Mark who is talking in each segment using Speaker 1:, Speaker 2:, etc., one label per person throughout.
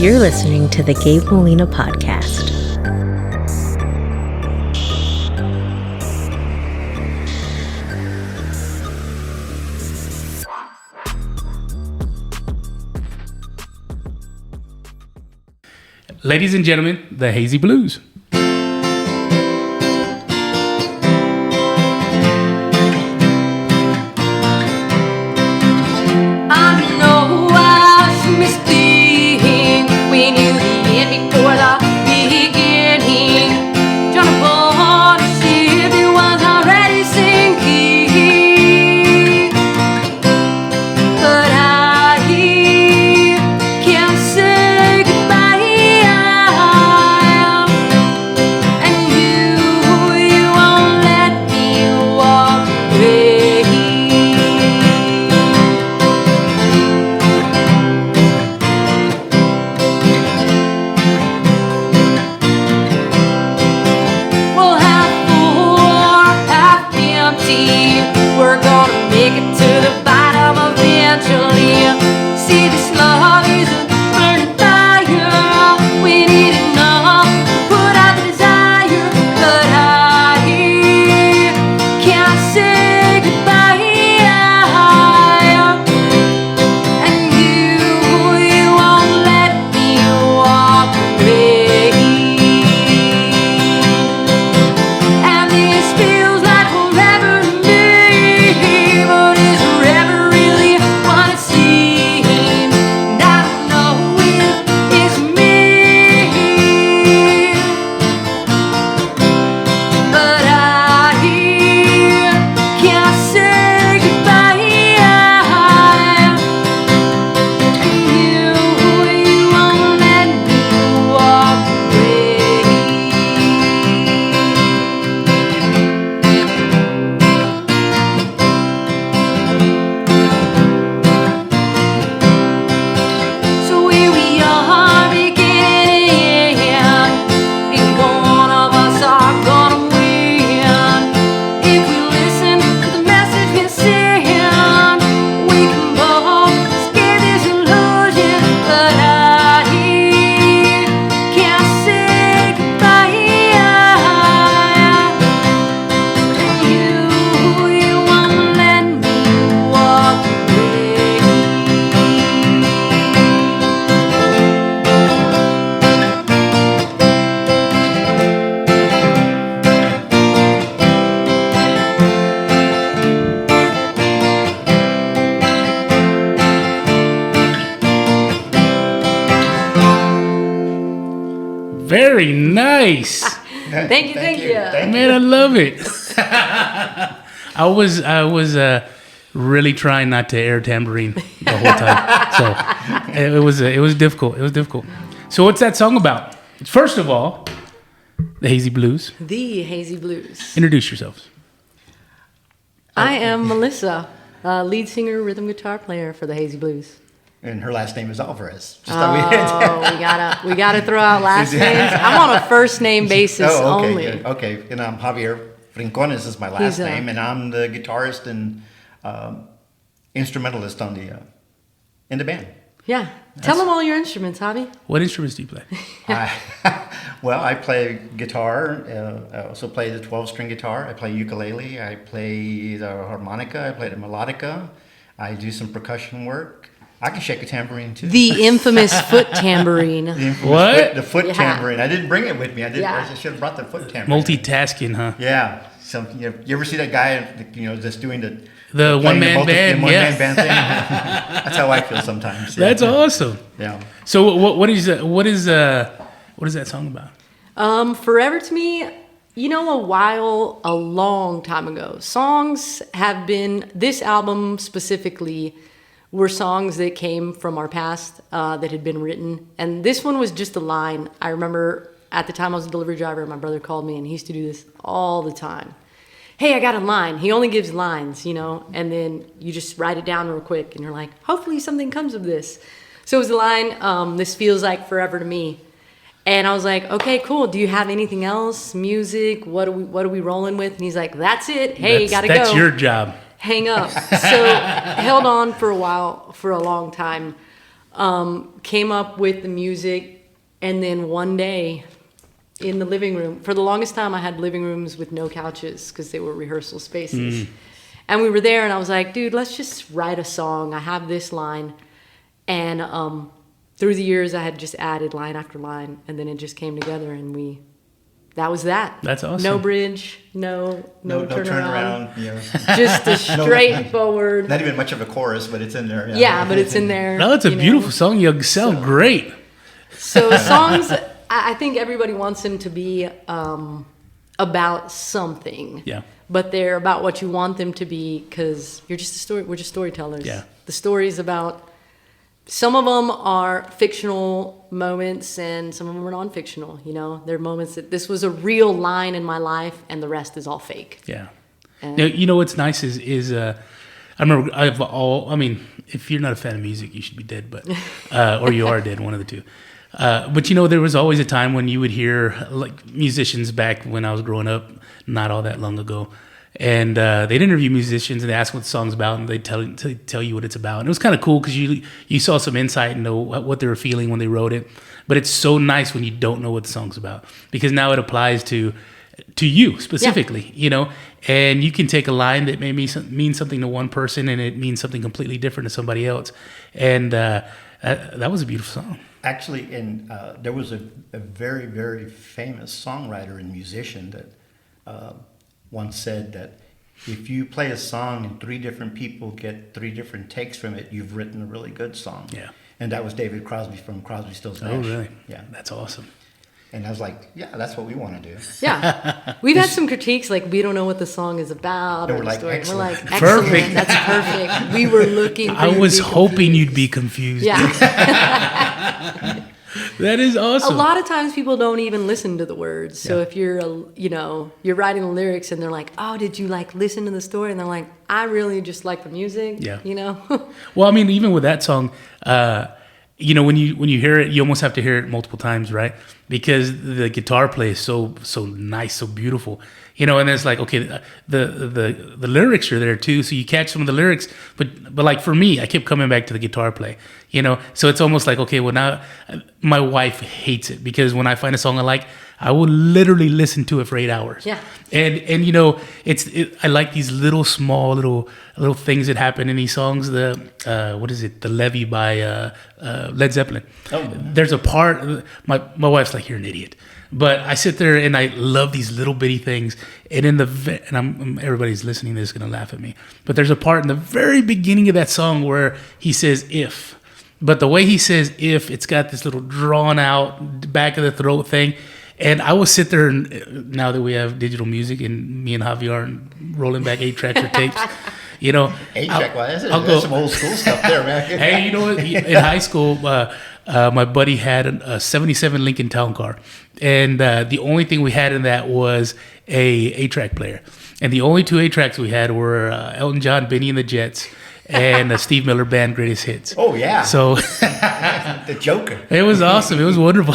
Speaker 1: You're listening to the Gabe Molina Podcast.
Speaker 2: Ladies and gentlemen, the Hazy Blues. Very nice.
Speaker 3: Thank you.
Speaker 2: Man, I love it. I was really trying not to air tambourine the whole time, so it was difficult. It was difficult. So what's that song about? First of all, the Hazy Blues.
Speaker 3: The Hazy Blues.
Speaker 2: Introduce yourselves.
Speaker 3: I am Melissa, lead singer, rhythm guitar player for the Hazy Blues.
Speaker 4: And her last name is Alvarez.
Speaker 3: We gotta throw out last names. I'm on a first name basis only.
Speaker 4: Good. Okay, and I'm Javier Rincones is my last name, and I'm the guitarist and instrumentalist in the band.
Speaker 3: Yeah, tell them all your instruments, Javi.
Speaker 2: What instruments do you play?
Speaker 4: I play guitar. I also play the 12-string guitar. I play ukulele. I play the harmonica. I play the melodica. I do some percussion work. I can shake a tambourine too.
Speaker 3: The infamous foot tambourine.
Speaker 2: What?
Speaker 4: The foot tambourine. I didn't bring it with me. I should have brought the foot tambourine.
Speaker 2: Multitasking, huh?
Speaker 4: Yeah. So you ever see that guy? Just doing
Speaker 2: the one-man band.
Speaker 4: One-man band thing. That's how I feel sometimes.
Speaker 2: Yeah. That's awesome.
Speaker 4: Yeah.
Speaker 2: So what is that song about?
Speaker 3: Forever to me. A long time ago, songs have been. This album specifically were songs that came from our past that had been written. And this one was just a line. I remember at the time I was a delivery driver, my brother called me and he used to do this all the time. Hey, I got a line. He only gives lines, and then you just write it down real quick and you're like, hopefully something comes of this. So it was the line, this feels like forever to me. And I was like, okay, cool. Do you have anything else? Music? What are we rolling with? And he's like, that's it. Hey, gotta go.
Speaker 2: That's your job.
Speaker 3: Hang up. So held on for a while, for a long time. came up with the music, and then one day in the living room, for the longest time I had living rooms with no couches because they were rehearsal spaces. And we were there, and I was like, dude, let's just write a song. I have this line. And through the years, I had just added line after line, and then it just came together, and that was that.
Speaker 2: That's awesome.
Speaker 3: No bridge, no turnaround.
Speaker 4: Yeah.
Speaker 3: Just a straightforward.
Speaker 4: Not even much of a chorus, but it's in there.
Speaker 3: Yeah, but it's in there.
Speaker 2: No, it's a beautiful song. You sound great.
Speaker 3: So songs, I think everybody wants them to be about something.
Speaker 2: Yeah.
Speaker 3: But they're about what you want them to be, because we're just storytellers.
Speaker 2: Yeah.
Speaker 3: The story's about, some of them are fictional moments and some of them are non-fictional, They're moments that this was a real line in my life and the rest is all fake.
Speaker 2: Yeah.
Speaker 3: And
Speaker 2: Now, what's nice is I remember if you're not a fan of music, you should be dead, but or you are dead, one of the two. But there was always a time when you would hear like musicians back when I was growing up, not all that long ago, and they'd interview musicians and they ask what the song's about, and they'd tell you what it's about. And it was kind of cool because you saw some insight into what they were feeling when they wrote it. But it's so nice when you don't know what the song's about, because now it applies to you specifically, and you can take a line that may mean something to one person and it means something completely different to somebody else. And that was a beautiful song.
Speaker 4: Actually, there was a very, very famous songwriter and musician that once said that if you play a song and 3 different people get 3 different takes from it, you've written a really good song.
Speaker 2: Yeah.
Speaker 4: And that was David Crosby from Crosby, Stills, Nash.
Speaker 2: Oh, really?
Speaker 4: Yeah.
Speaker 2: That's awesome.
Speaker 4: And I was like, yeah, that's what we want to do.
Speaker 3: Yeah. We've had some critiques, like, we don't know what the song is about.
Speaker 4: And
Speaker 3: or
Speaker 4: we're
Speaker 3: the
Speaker 4: like,
Speaker 3: story.
Speaker 4: excellent.
Speaker 3: We're like, excellent.
Speaker 2: Perfect.
Speaker 3: That's perfect. We were looking for
Speaker 2: I
Speaker 3: you to
Speaker 2: was
Speaker 3: be
Speaker 2: hoping
Speaker 3: confused.
Speaker 2: you'd be confused.
Speaker 3: Yeah.
Speaker 2: That is awesome.
Speaker 3: A lot of times people don't even listen to the words. So
Speaker 2: Yeah.
Speaker 3: if you're, you're writing the lyrics and they're like, oh, did you listen to the story? And they're like, I really just like the music.
Speaker 2: Yeah.
Speaker 3: Well,
Speaker 2: Well, even with that song, when you hear it, you almost have to hear it multiple times, right? Because the guitar play is so nice, so beautiful. And it's like, okay, the lyrics are there too, so you catch some of the lyrics, but like for me, I kept coming back to the guitar play. So it's almost like, okay, well now my wife hates it because when I find a song I like, I will literally listen to it for 8 hours.
Speaker 3: Yeah.
Speaker 2: And I like these small little things that happen in these songs. The Levee by Led Zeppelin.
Speaker 4: Oh.
Speaker 2: There's a part, my wife's like, you're an idiot. But I sit there and I love these little bitty things. And everybody's listening to this is going to laugh at me. But there's a part in the very beginning of that song where he says if. But the way he says if, it's got this little drawn out back of the throat thing. And I will sit there, and now that we have digital music and me and Javi are rolling back 8-tracks or tapes,
Speaker 4: 8-track, that's some old school stuff there, man.
Speaker 2: Hey, what? In high school, my buddy had a 77 Lincoln Town Car. And the only thing we had in that was a 8-track player. And the only 2 8-tracks we had were Elton John, Benny and the Jets, and a Steve Miller Band Greatest Hits.
Speaker 4: Oh, yeah.
Speaker 2: So
Speaker 4: the Joker.
Speaker 2: It was awesome. It was wonderful.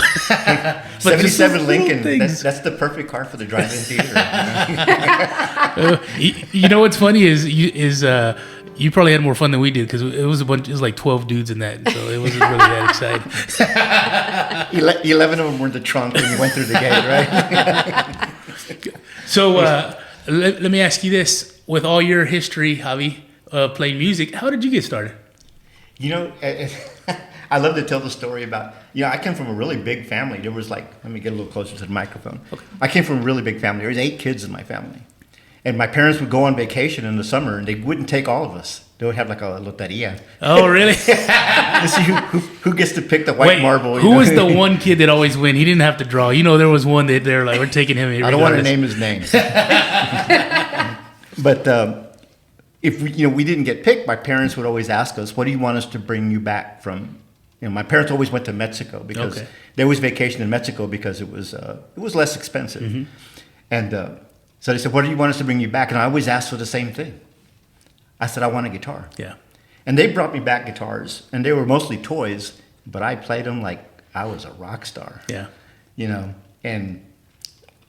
Speaker 4: 77 Lincoln, that's the perfect car for the drive-in theater.
Speaker 2: What's funny is you probably had more fun than we did because it was like 12 dudes in that, so it wasn't really that exciting.
Speaker 4: 11 of them were in the trunk when you went through the gate, right?
Speaker 2: So let me ask you this: with all your history, Javi, playing music, how did you get started?
Speaker 4: I love to tell the story about, I came from a really big family. There was let me get a little closer to the microphone. Okay. I came from a really big family. There was 8 kids in my family. And my parents would go on vacation in the summer, and they wouldn't take all of us. They would have like a loteria.
Speaker 2: Oh, really?
Speaker 4: To see who gets to pick the white marble.
Speaker 2: Who was the one kid that always win? He didn't have to draw. There was one that they're like, we're taking him.
Speaker 4: I don't want to name his name. But if we didn't get picked, my parents would always ask us, what do you want us to bring you back from? My parents always went to Mexico because they always vacationed in Mexico because it was less expensive. Mm-hmm. And so they said, what do you want us to bring you back? And I always asked for the same thing. I said, I want a guitar. Yeah. And they brought me back guitars, and they were mostly toys, but I played them like I was a rock star. Yeah. And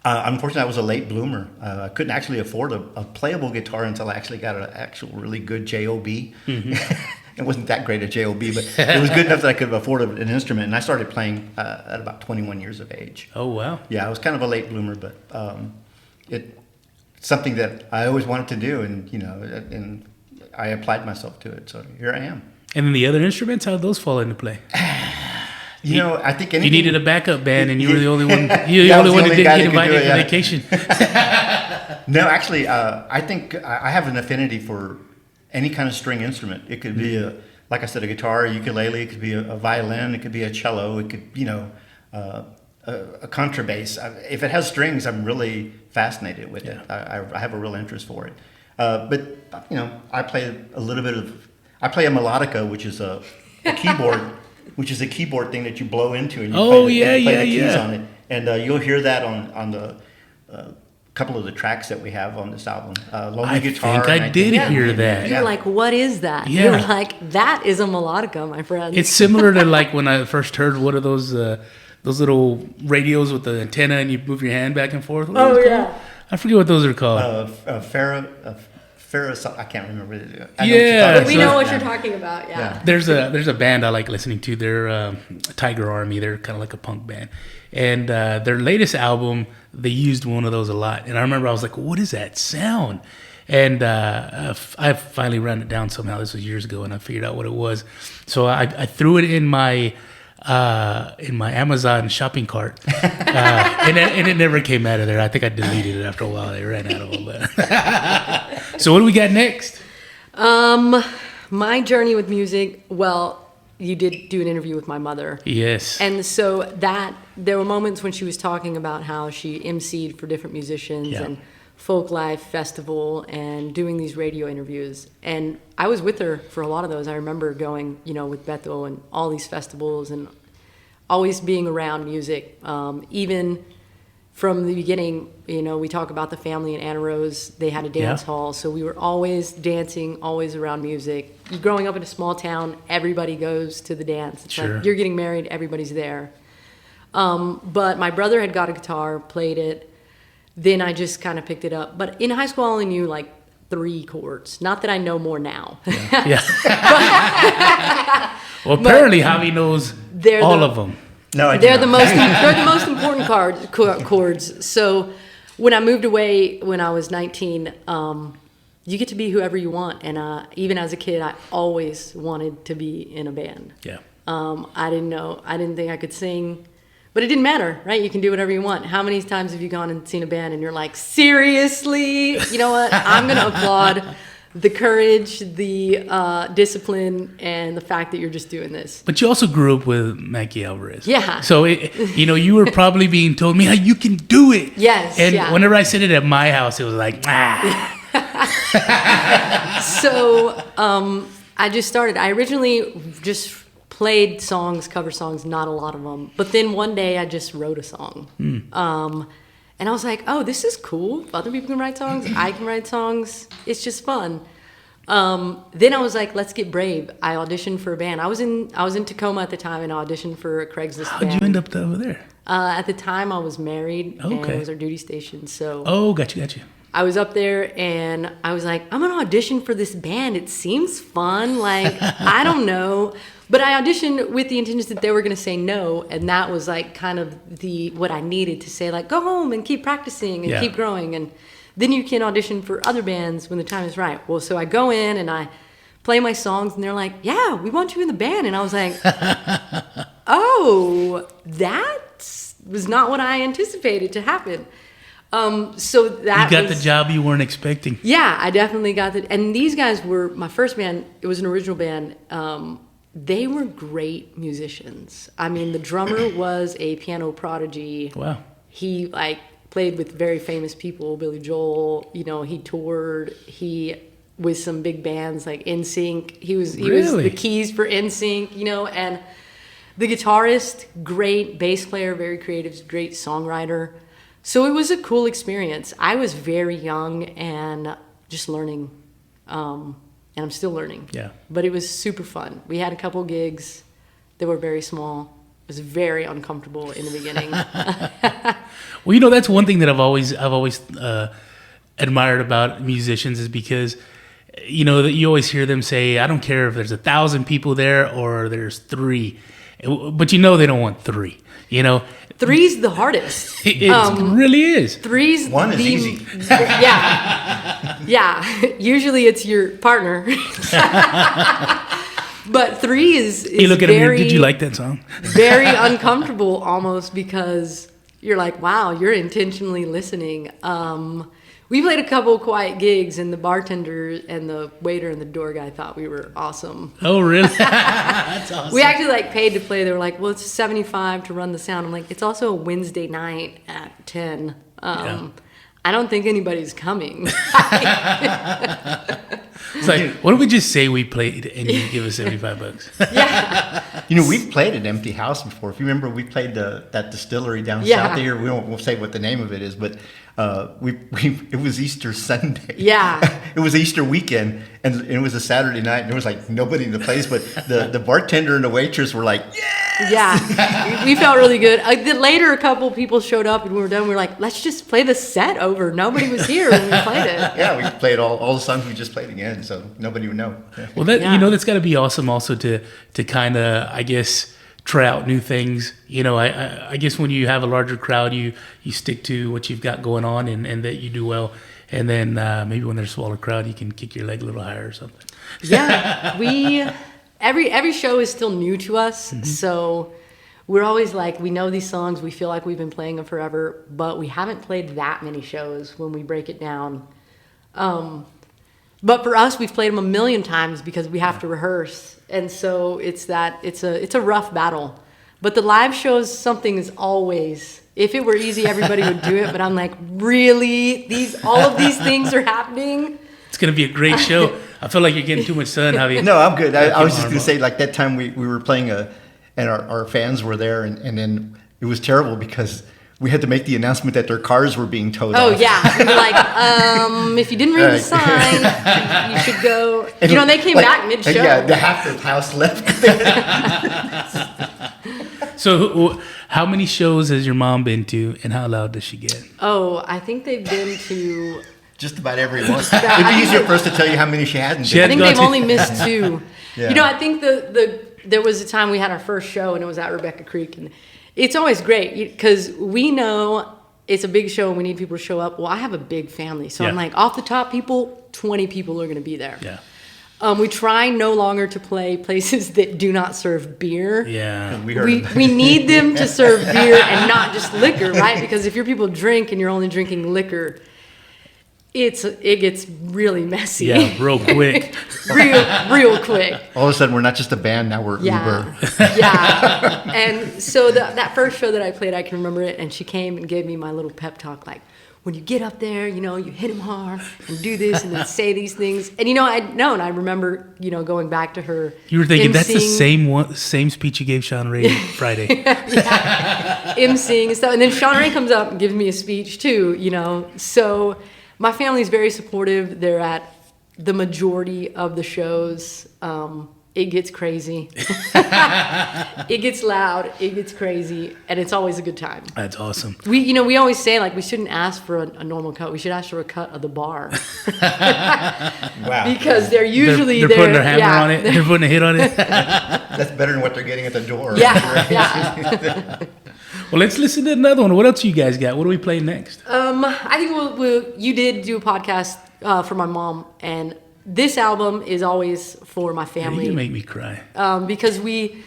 Speaker 4: unfortunately, I was a late bloomer. I couldn't actually afford a playable guitar until I actually got an actual really good JOB. Mm-hmm. it wasn't that great a job, but it was good enough that I could afford an instrument. And I started playing at about 21 years of age.
Speaker 2: Oh, wow.
Speaker 4: Yeah, I was kind of a late bloomer, but it's something that I always wanted to do, and I applied myself to it. So here I am.
Speaker 2: And then the other instruments, how did those fall into play?
Speaker 4: I think anything,
Speaker 2: you needed a backup band, and you were the only one. You're the
Speaker 4: Yeah, I
Speaker 2: only
Speaker 4: was
Speaker 2: one
Speaker 4: the
Speaker 2: who
Speaker 4: only
Speaker 2: didn't
Speaker 4: guy
Speaker 2: get
Speaker 4: that could do
Speaker 2: invited
Speaker 4: it,
Speaker 2: to
Speaker 4: yeah.
Speaker 2: vacation.
Speaker 4: No, actually, I think I have an affinity for any kind of string instrument. It could be like I said, a guitar, a ukulele. It could be a violin. It could be a cello. It could, a contrabass. If it has strings, I'm really fascinated with it. I have a real interest for it. But I play a little bit of. I play a melodica, which is a keyboard, which is a keyboard thing that you blow into and you play the keys on it. And you'll hear that on the couple of the tracks that we have on this album. Lonely Guitar.
Speaker 2: I think I did hear that.
Speaker 3: You were like, what is that?
Speaker 2: Yeah.
Speaker 3: You were like, that is a melodica, my friend.
Speaker 2: It's similar to like when I first heard one of those little radios with the antenna and you move your hand back and forth. What are those called? I forget what those are called.
Speaker 4: Ferris, I can't remember.
Speaker 3: We know what you're talking about. Yeah.
Speaker 2: There's a band I like listening to. They're Tiger Army. They're kind of like a punk band, and their latest album they used one of those a lot. And I remember I was like, "What is that sound?" And I finally ran it down somehow. This was years ago, and I figured out what it was. So I threw it in my Amazon shopping cart, and it never came out of there. I think I deleted it after a while. I ran out of them. But so what do we got next?
Speaker 3: My journey with music. Well, you did do an interview with my mother.
Speaker 2: Yes.
Speaker 3: And so there were moments when she was talking about how she emceed for different musicians and Folk Life Festival and doing these radio interviews. And I was with her for a lot of those. I remember going, with Beto and all these festivals and always being around music. Even from the beginning, we talk about the family in Anna Rose. They had a dance hall. So we were always dancing, always around music. Growing up in a small town, everybody goes to the dance. It's like you're getting married, everybody's there. But my brother had got a guitar, played it. Then I just kind of picked it up. But in high school, I only knew like 3 chords. Not that I know more now.
Speaker 2: Yeah. Well, apparently Javi knows all of them.
Speaker 4: No,
Speaker 3: they're the most important chords. So when I moved away when I was 19, you get to be whoever you want. And even as a kid, I always wanted to be in a band.
Speaker 2: Yeah.
Speaker 3: I didn't think I could sing. But it didn't matter, right? You can do whatever you want. How many times have you gone and seen a band and you're like, seriously? You know what? I'm going to applaud the courage, the discipline, and the fact that you're just doing this.
Speaker 2: But you also grew up with Mackie Alvarez.
Speaker 3: Yeah. So,
Speaker 2: you were probably being told, man, you can do it.
Speaker 3: Yes.
Speaker 2: And whenever I said it at my house, it was like,
Speaker 3: So I just started. I originally just played songs, cover songs, not a lot of them. But then one day I just wrote a song. And I was like, oh, this is cool. Other people can write songs. I can write songs. It's just fun. Then I was like, let's get brave. I auditioned for a band. I was in Tacoma at the time and auditioned for a Craigslist band.
Speaker 2: How'd you end up over there?
Speaker 3: At the time I was married and it was our duty station. So
Speaker 2: got you.
Speaker 3: I was up there and I was like, I'm going to audition for this band. It seems fun. Like, I don't know. But I auditioned with the intention that they were going to say no. And that was like kind of what I needed to say, like, go home and keep practicing and keep growing. And then you can audition for other bands when the time is right. Well, so I go in and I play my songs and they're like, yeah, we want you in the band. And I was like, oh, that was not what I anticipated to happen. So that
Speaker 2: you got the job you weren't expecting.
Speaker 3: Yeah, I definitely got it. And these guys were my first band. It was an original band. They were great musicians. I mean, the drummer was a piano prodigy.
Speaker 2: Wow.
Speaker 3: He played with very famous people, Billy Joel. He toured. He with some big bands like NSYNC. He was the keys for NSYNC. And the guitarist, great bass player, very creative, great songwriter. So it was a cool experience. I was very young and just learning, and I'm still learning. Yeah. But it was super fun. We had a couple gigs that were very small. It was very uncomfortable in the beginning.
Speaker 2: Well, that's one thing that I've always admired about musicians is because that you always hear them say, I don't care if there's 1,000 people there or there's 3, but they don't want 3.
Speaker 3: 3's the hardest.
Speaker 2: It really is.
Speaker 3: 3's
Speaker 4: 1 is easy.
Speaker 3: Yeah. Usually it's your partner. But 3 is
Speaker 2: You look at him, did you like that song?
Speaker 3: Very uncomfortable almost, because you're like, wow, you're intentionally listening. We played a couple of quiet gigs, and the bartender and the waiter and the door guy thought we were awesome.
Speaker 2: Oh, really? That's awesome.
Speaker 3: We actually paid to play. They were like, well, it's $75 to run the sound. I'm like, it's also a Wednesday night at 10. I don't think anybody's coming.
Speaker 2: It's like, why don't we just say we played and you give us $75?
Speaker 3: Yeah.
Speaker 4: We've played an empty house before. If you remember, we played that distillery down south of here. We'll say what the name of it is, but it was Easter Sunday.
Speaker 3: Yeah.
Speaker 4: It was Easter weekend, and it was a Saturday night, and there was nobody in the place, but the bartender and the waitress were like, yes!
Speaker 3: Yeah. We felt really good. Later, a couple people showed up, and we were done. We were like, let's just play the set over. Nobody was here when we played it.
Speaker 4: Yeah, we played all the songs we just played again, so nobody would know. Yeah.
Speaker 2: Well, that's got to be awesome also to kind of, I guess, try out new things. I guess when you have a larger crowd, you stick to what you've got going on and that you do well. And then maybe when there's a smaller crowd, you can kick your leg a little higher or something.
Speaker 3: Yeah, every show is still new to us, so we're always like, we know these songs, we feel like we've been playing them forever, but we haven't played that many shows when we break it down. But for us, we've played them a million times because we have to rehearse, and so it's a rough battle. But the live shows, something is always, if it were easy, everybody would do it. But I'm like, really? All of these things are happening?
Speaker 2: It's going to be a great show. I feel like you're getting too much sun, Javi.
Speaker 4: No, I'm good. I was just going to say, that time we were playing and our fans were there, and then it was terrible because we had to make the announcement that their cars were being towed off.
Speaker 3: Oh, yeah. We were like, if you didn't read the sign, you should go. And they came back mid-show.
Speaker 4: Yeah, the half the house left.
Speaker 2: So how many shows has your mom been to, and how loud does she get?
Speaker 3: Oh, I think they've been to...
Speaker 4: Just about every one. It'd be easier for us to tell you how many she hadn't been.
Speaker 3: I think they've only missed 2.
Speaker 4: Yeah.
Speaker 3: I think there was a time we had our first show, and it was at Rebecca Creek, and it's always great because we know it's a big show and we need people to show up. Well, I have a big family, so I'm like, off the top, 20 people are going to be there.
Speaker 2: Yeah.
Speaker 3: We try no longer to play places that do not serve beer.
Speaker 2: Yeah.
Speaker 3: We need them to serve beer and not just liquor, right? Because if your people drink and you're only drinking liquor, it gets really messy.
Speaker 2: Yeah, real quick.
Speaker 3: real quick.
Speaker 4: All of a sudden, we're not just a band, now we're Uber.
Speaker 3: Yeah. And so that first show that I played, I can remember it, and she came and gave me my little pep talk, like, when you get up there, you hit him hard and do this and then say these things. And I remember, going back to her.
Speaker 2: You were thinking,
Speaker 3: emceeing.
Speaker 2: That's the same speech you gave Sean Ray Friday.
Speaker 3: Yeah. Emceeing and stuff. And then Sean Ray comes up and gives me a speech too, So my family's very supportive. They're at the majority of the shows. It gets crazy. It gets loud. It gets crazy, and it's always a good time.
Speaker 2: That's awesome.
Speaker 3: We always say we shouldn't ask for a normal cut. We should ask for a cut of the bar.
Speaker 4: Wow.
Speaker 3: Because they're usually
Speaker 2: they're putting their hammer on it. They're putting a hit on it.
Speaker 4: That's better than what they're getting at the door.
Speaker 3: Yeah.
Speaker 2: Well, let's listen to another one. What else you guys got? What are we playing next?
Speaker 3: I think you did do a podcast for my mom, and this album is always for my family.
Speaker 2: You make me cry.
Speaker 3: Because we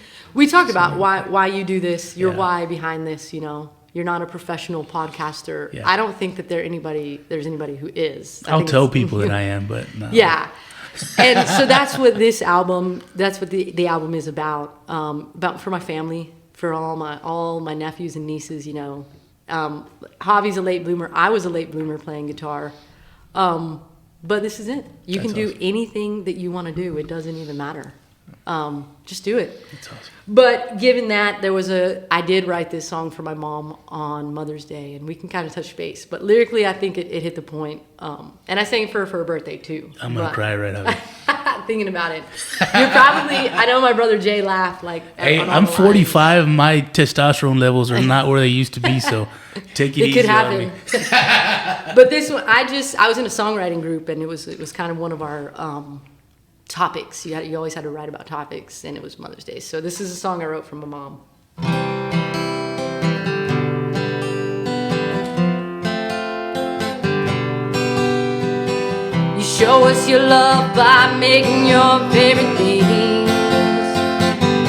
Speaker 3: talk about why you do this, your why behind this. You're not a professional podcaster.
Speaker 2: Yeah.
Speaker 3: I don't think that there's anybody who is.
Speaker 2: I'll tell people that I am, but no.
Speaker 3: Yeah. And so that's what the album is about for my family, for all my nephews and nieces. Hobbies a late bloomer. I was a late bloomer playing guitar. But this is it. You can do anything that you want to do. It doesn't even matter. Just do it.
Speaker 2: That's awesome.
Speaker 3: But given that, I did write this song for my mom on Mother's Day, and we can kind of touch base. But lyrically, I think it hit the point. And I sang for her birthday too.
Speaker 2: I'm going to cry right out.
Speaker 3: thinking about it. You're probably, I know my brother Jay laughed like.
Speaker 2: Hey,
Speaker 3: on all
Speaker 2: I'm
Speaker 3: the
Speaker 2: 45. My testosterone levels are not where they used to be, so take it
Speaker 3: It
Speaker 2: easy
Speaker 3: could
Speaker 2: on me.
Speaker 3: happen. But this one, I was in a songwriting group, and it was kind of one of our topics. You always had to write about topics, and it was Mother's Day. So this is a song I wrote for my mom. You show us your love by making your favorite things,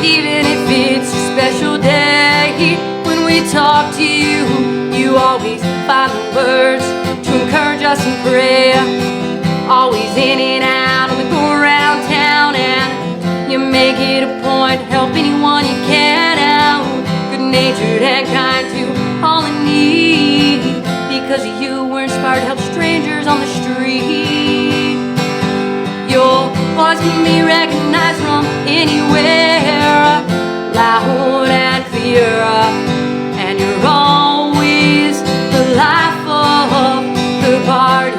Speaker 3: even if it's a special day. When we talk to you, you always find the words to encourage us in prayer. Always in and out on the go around town, and you make it a point to help anyone you can out. Good-natured and kind to all in need. Because of you, we're inspired to help strangers on the street. Your voice can be recognized from anywhere, loud and clear, and you're always the life of the party.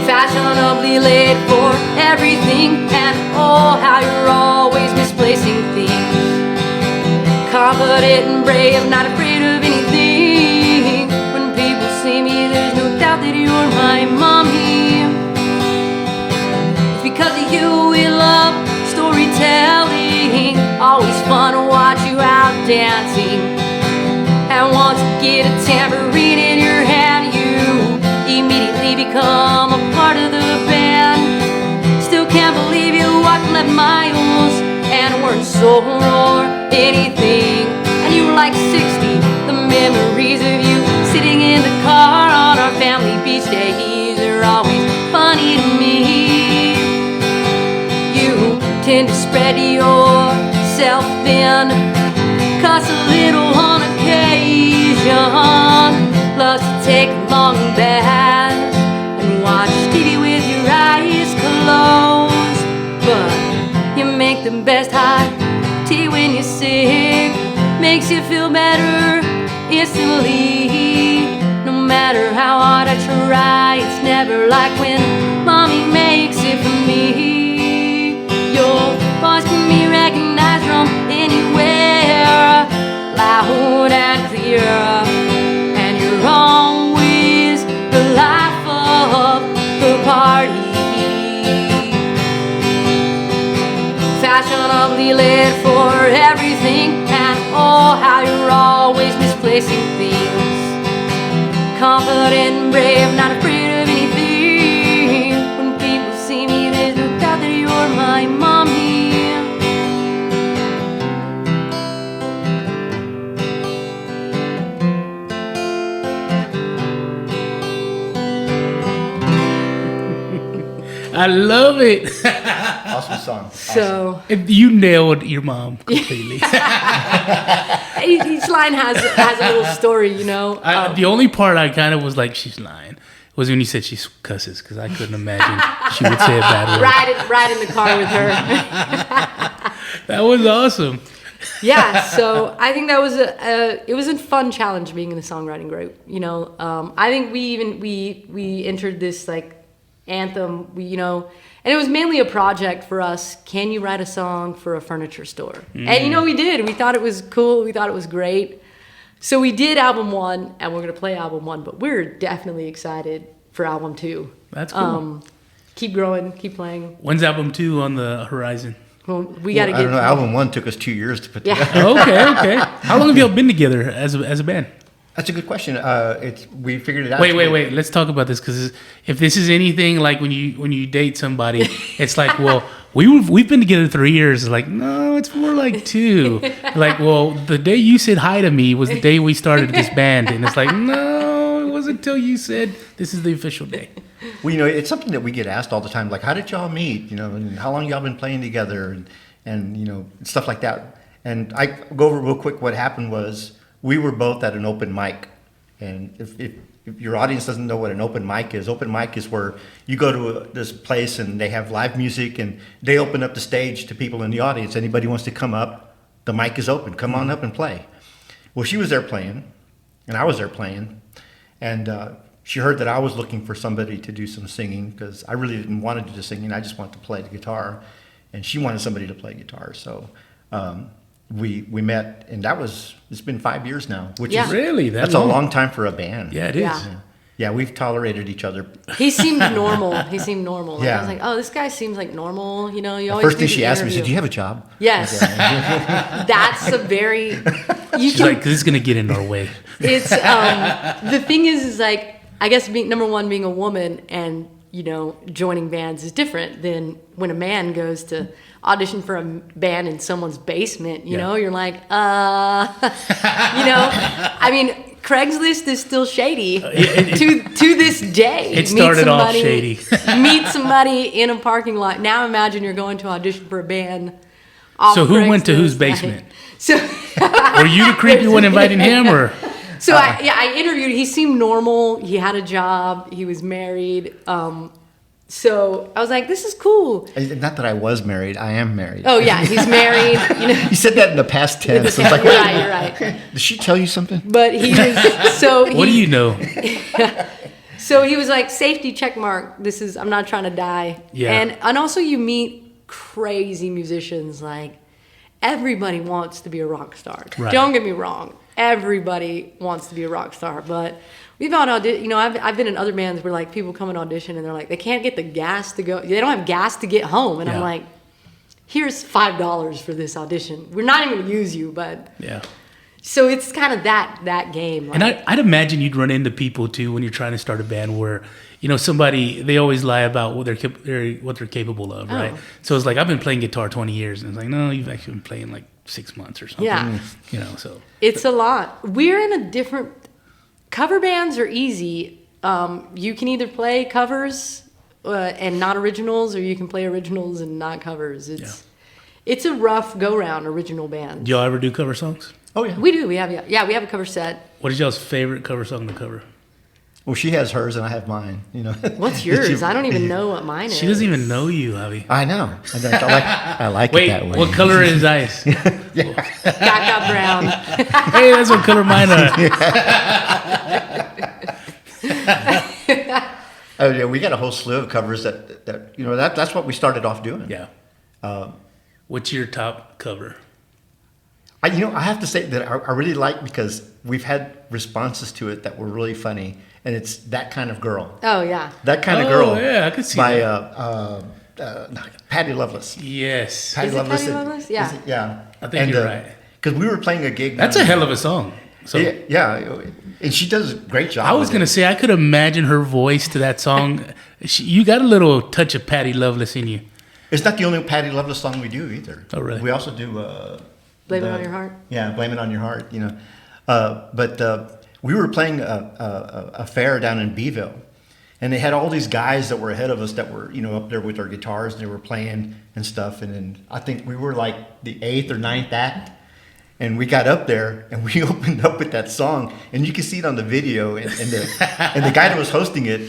Speaker 3: Fashionably late for everything, and oh, how you're always misplacing things. Confident and brave, not afraid of anything. When people see me, there's no doubt that you're my mommy. It's because of you we love storytelling. Always fun to watch you out dancing. And once you get a tambourine in your hand, you immediately become a part of the band. Still can't believe you walked 11 miles and weren't sore or anything. And you were like 60. The memories of you sitting in the car on our family beach days are always funny to me. You tend to spread yourself thin, cuss a little on occasion, loves to take long baths and watch TV with your eyes closed. But you make the best hot tea when you're sick, makes you feel better instantly. No matter how hard I try, it's never like when mommy makes it for me. Your voice can be recognized from anywhere, loud and clear, and you're always the life of the party. Fashionably late for everything, and oh, how you're always misplacing things. Confident and brave, not afraid of anything. When people see me, there's no doubt that you're my mommy.
Speaker 2: I love it.
Speaker 4: Awesome song.
Speaker 3: So
Speaker 2: You nailed your mom completely.
Speaker 3: each line has a little story, you know.
Speaker 2: The only part I kind of was like, she's lying, was when you said she cusses, because I couldn't imagine she would say a bad word.
Speaker 3: Ride in the car with her.
Speaker 2: That was awesome.
Speaker 3: Yeah, so I think that was it was a fun challenge being in the songwriting group. You know, I think we entered this like anthem, and it was mainly a project for us. Can you write a song for a furniture store? And we did. We thought it was cool. We thought it was great. So we did album 1, and we're gonna play album 1. But we're definitely excited for album 2.
Speaker 2: That's cool.
Speaker 3: Keep growing, keep playing.
Speaker 2: When's album 2 on the horizon?
Speaker 3: Well, we got to
Speaker 4: I
Speaker 3: get.
Speaker 4: don't know. Album 1 took us 2 years to put together.
Speaker 2: Okay. How long have y'all been together as a band?
Speaker 4: That's a good question. We figured it out.
Speaker 2: Wait. Let's talk about this, because if this is anything like when you date somebody, it's like, well, we've been together 3 years. It's like, no, it's more like 2. Like, well, the day you said hi to me was the day we started this band, and it's like, no, it wasn't until you said this is the official day.
Speaker 4: Well, it's something that we get asked all the time. Like, how did y'all meet? And how long y'all been playing together, and stuff like that. And I go over real quick. What happened was, we were both at an open mic, and if your audience doesn't know what an open mic is where you go to this place and they have live music and they open up the stage to people in the audience. Anybody wants to come up, the mic is open. Come on up and play. Well, she was there playing, and I was there playing, and she heard that I was looking for somebody to do some singing because I really didn't want to do the singing. I just wanted to play the guitar, and she wanted somebody to play guitar. So we met, and it's been 5 years now, which is
Speaker 2: really
Speaker 4: that's a long time for a band.
Speaker 2: Yeah, it is.
Speaker 4: Yeah, we've tolerated each other.
Speaker 3: He seemed normal. Like,
Speaker 4: Yeah.
Speaker 3: I was like, oh, this guy seems like normal. You know, you always
Speaker 4: First
Speaker 3: do
Speaker 4: thing
Speaker 3: the
Speaker 4: she asked me,
Speaker 3: interview.
Speaker 4: said, "Do you have a job?"
Speaker 3: Yes. That's a very.
Speaker 2: She's like, this is gonna get in our way.
Speaker 3: It's the thing is like, I guess number one, being a woman and joining bands is different than when a man goes to audition for a band in someone's basement. You know, you're like, I mean, Craigslist is still shady to this day.
Speaker 2: It started off shady.
Speaker 3: Meet somebody in a parking lot. Now imagine you're going to audition for a band. Off
Speaker 2: So who went to
Speaker 3: Craigslist.
Speaker 2: whose basement?
Speaker 3: So
Speaker 2: Were you the creepy one inviting him, or?
Speaker 3: So I interviewed. He seemed normal. He had a job. He was married. So I was like, "This is cool."
Speaker 4: Not that I was married. I am married.
Speaker 3: Oh yeah, he's married.
Speaker 4: You said that in the past tense.
Speaker 3: Yeah,
Speaker 4: It's like,
Speaker 3: you're right.
Speaker 4: did she tell you something?
Speaker 3: But he was so.
Speaker 2: What do you know?
Speaker 3: So he was like, "Safety check mark. This is. I'm not trying to die."
Speaker 2: Yeah.
Speaker 3: And also you meet crazy musicians. Like everybody wants to be a rock star.
Speaker 2: Right.
Speaker 3: Don't get me wrong. Everybody wants to be a rock star, but we've all audition. I've been in other bands where like people come and audition and they're like they can't get the gas to go. They don't have gas to get home, and I'm like, here's $5 for this audition. We're not even gonna use you, but So it's kind of that game. Like,
Speaker 2: And I'd imagine you'd run into people too when you're trying to start a band where somebody, they always lie about what they're capable of, right? So it's like, I've been playing guitar 20 years, and it's like, no, you've actually been playing like 6 months or something.
Speaker 3: Yeah.
Speaker 2: So
Speaker 3: it's a lot. We're in a different. Cover bands are easy. You can either play covers and not originals, or you can play originals and not covers. It's a rough go round. Original band.
Speaker 2: do y'all ever do cover songs?
Speaker 4: Oh yeah.
Speaker 3: We do. We have we have a cover set.
Speaker 2: What is y'all's favorite cover song to cover?
Speaker 4: Well, she has hers and I have mine.
Speaker 3: What's yours? I don't even know what mine is.
Speaker 2: She doesn't even know you, Javi.
Speaker 4: I know. I like
Speaker 2: Wait,
Speaker 4: it that way.
Speaker 2: what color is ice?
Speaker 3: Gaga brown.
Speaker 2: Hey, that's what color mine are.
Speaker 4: Oh yeah, we got a whole slew of covers that's what we started off doing.
Speaker 2: Yeah. What's your top cover?
Speaker 4: I have to say that I really like, because we've had responses to it that were really funny, and it's That Kind of Girl.
Speaker 3: Oh yeah.
Speaker 4: That Kind of Girl.
Speaker 2: Yeah, I could see
Speaker 4: by,
Speaker 2: that.
Speaker 4: Patty Loveless.
Speaker 2: Yes.
Speaker 3: Is it Patty Loveless? Yeah.
Speaker 4: Yeah.
Speaker 2: I think you're right.
Speaker 4: Because we were playing a gig.
Speaker 2: That's a hell of a song. So
Speaker 4: Yeah, and she does a great job.
Speaker 2: I was going to say, I could imagine her voice to that song. You got a little touch of Patty Loveless in you.
Speaker 4: It's not the only Patty Loveless song we do either.
Speaker 2: Oh, really?
Speaker 4: We also do...
Speaker 3: Blame It On Your Heart.
Speaker 4: Yeah, Blame It On Your Heart, But we were playing a fair down in Beeville, and they had all these guys that were ahead of us that were, up there with their guitars, and they were playing and stuff. And then I think we were like the 8th or 9th act, and we got up there, and we opened up with that song. And you can see it on the video, and the guy that was hosting it,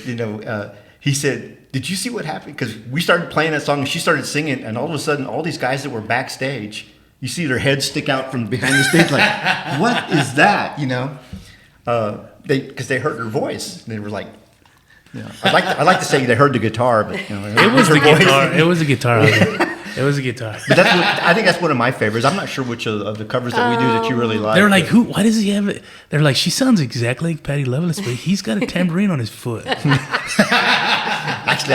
Speaker 4: he said, "Did you see what happened?" Because we started playing that song, and she started singing, and all of a sudden, all these guys that were backstage, you see their heads stick out from behind the stage, like, what is that? Because they heard her voice. And they were like, I like to say they heard the guitar, but
Speaker 2: It was the guitar. It was a guitar. It was a guitar.
Speaker 4: But I think that's one of my favorites. I'm not sure which of the covers that we do that you really like.
Speaker 2: They're like, who? Why does he have it? They're like, she sounds exactly like Patty Loveless, but he's got a tambourine on his foot.
Speaker 4: Actually,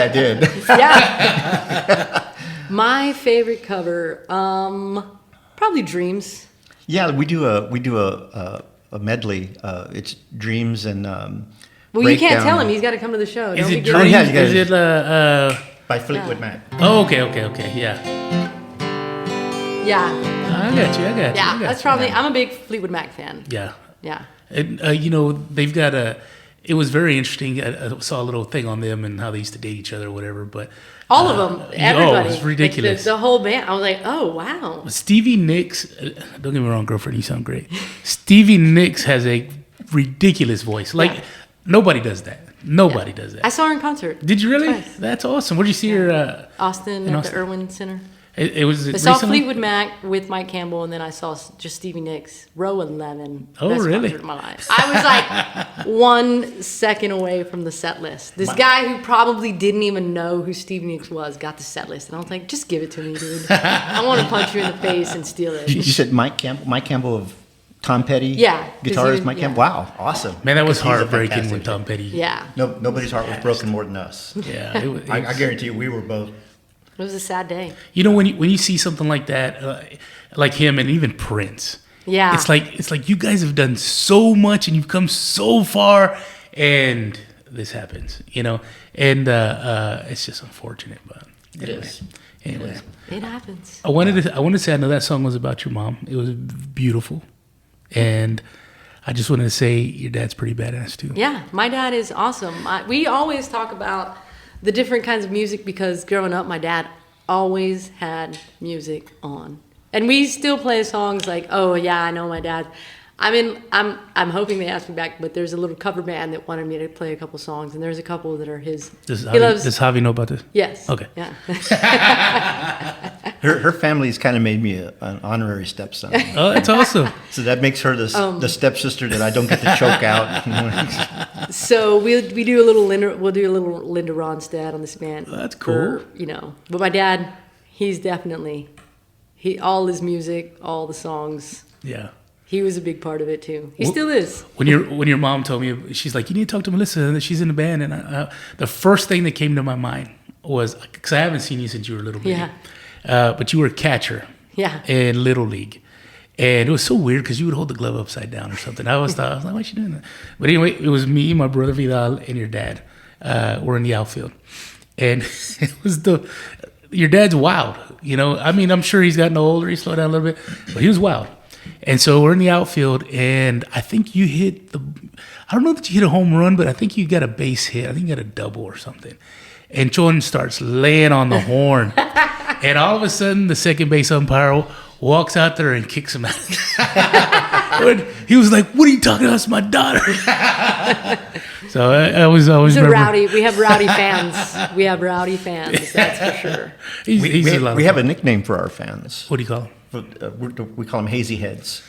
Speaker 4: I did.
Speaker 3: Yeah. My favorite cover, probably Dreams.
Speaker 4: Yeah, we do a medley. It's Dreams and
Speaker 3: Well, you can't
Speaker 4: Breakdown.
Speaker 3: tell him. He's got to come to the show.
Speaker 2: Is
Speaker 3: Don't
Speaker 2: it
Speaker 3: be
Speaker 2: Dreams?
Speaker 3: giving-
Speaker 4: yeah, you guys-
Speaker 2: Is it
Speaker 4: by Fleetwood Mac.
Speaker 2: Oh, okay, yeah.
Speaker 3: Yeah.
Speaker 2: I got you.
Speaker 3: Yeah, that's probably. I'm a big Fleetwood Mac fan.
Speaker 2: Yeah.
Speaker 3: Yeah.
Speaker 2: And, they've got it was very interesting. I saw a little thing on them and how they used to date each other or whatever, but
Speaker 3: All of them. Everybody.
Speaker 2: it's ridiculous.
Speaker 3: Like the whole band. I was like, oh, wow.
Speaker 2: Stevie Nicks, don't get me wrong, girlfriend, you sound great. Stevie Nicks has a ridiculous voice. Like, nobody does that. Nobody does that.
Speaker 3: I saw her in concert.
Speaker 2: Did you really?
Speaker 3: Twice.
Speaker 2: That's awesome. Where'd you see her?
Speaker 3: Austin
Speaker 2: in
Speaker 3: at
Speaker 2: Austin?
Speaker 3: the Irwin Center.
Speaker 2: It was
Speaker 3: I saw
Speaker 2: recently?
Speaker 3: Fleetwood Mac with Mike Campbell, and then I saw just Stevie Nicks, row 11.
Speaker 2: Oh,
Speaker 3: Best
Speaker 2: really?
Speaker 3: concert of my life. I was like 1 second away from the set list. This guy who probably didn't even know who Stevie Nicks was got the set list, and I was like, just give it to me, dude. I want to punch you in the face and steal it.
Speaker 4: You said Mike Campbell of Tom Petty?
Speaker 3: Yeah, 'cause
Speaker 4: Guitarist
Speaker 3: you-
Speaker 4: Mike
Speaker 3: yeah.
Speaker 4: Campbell? Wow, awesome.
Speaker 2: Man, that was
Speaker 4: 'Cause he's a
Speaker 2: heartbreaking
Speaker 4: fantastic
Speaker 2: when Tom Petty.
Speaker 3: Yeah,
Speaker 4: No, nobody's heart was broken more than us.
Speaker 2: Yeah.
Speaker 4: I guarantee you, we were both.
Speaker 3: it was a sad day.
Speaker 2: You know, when you see something like that, like him and even Prince,
Speaker 3: Yeah.
Speaker 2: it's like you guys have done so much and you've come so far, and this happens, you know, and it's just unfortunate, but anyway. Anyway,
Speaker 3: It happens.
Speaker 2: I wanted to say I know that song was about your mom. It was beautiful, and I just wanted to say your dad's pretty badass too.
Speaker 3: Yeah, my dad is awesome. We always talk about the different kinds of music because growing up, my dad always had music on, and we still play songs like, "Oh yeah, I know my dad." I'm hoping they ask me back, but there's a little cover band that wanted me to play a couple songs, and there's a couple that are his.
Speaker 2: Does Javi know about this?
Speaker 3: Yes.
Speaker 2: Okay.
Speaker 3: Yeah.
Speaker 4: Her family's kind of made me an honorary stepson.
Speaker 2: Oh, that's awesome.
Speaker 4: So that makes her the stepsister that I don't get to choke out.
Speaker 3: So we'll do a little Linda Ronstadt on this band.
Speaker 2: That's cool.
Speaker 3: But my dad, he's definitely all his music, all the songs.
Speaker 2: Yeah.
Speaker 3: He was a big part of it too. He still is.
Speaker 2: When your mom told me, she's like, you need to talk to Melissa. She's in the band, and the first thing that came to my mind was, because I haven't seen you since you were a little baby, but you were a catcher, in Little League, and it was so weird because you would hold the glove upside down or something. I was like, why is she doing that? But anyway, it was me, my brother Vidal, and your dad. Were in the outfield, and it was your dad's wild. You know, I mean, I'm sure he's gotten older, he slowed down a little bit, but he was wild. And so we're in the outfield, and I think you hit I don't know that you hit a home run, but I think you got a base hit. I think you got a double or something. And Jordan starts laying on the horn. And all of a sudden, the second base umpire walks out there and kicks him out. He was like, what are you talking about? It's my daughter. So I was always
Speaker 3: rowdy. We have rowdy fans. That's for sure.
Speaker 4: We have a nickname for our fans.
Speaker 2: What do you call them?
Speaker 4: We call them Hazy Heads.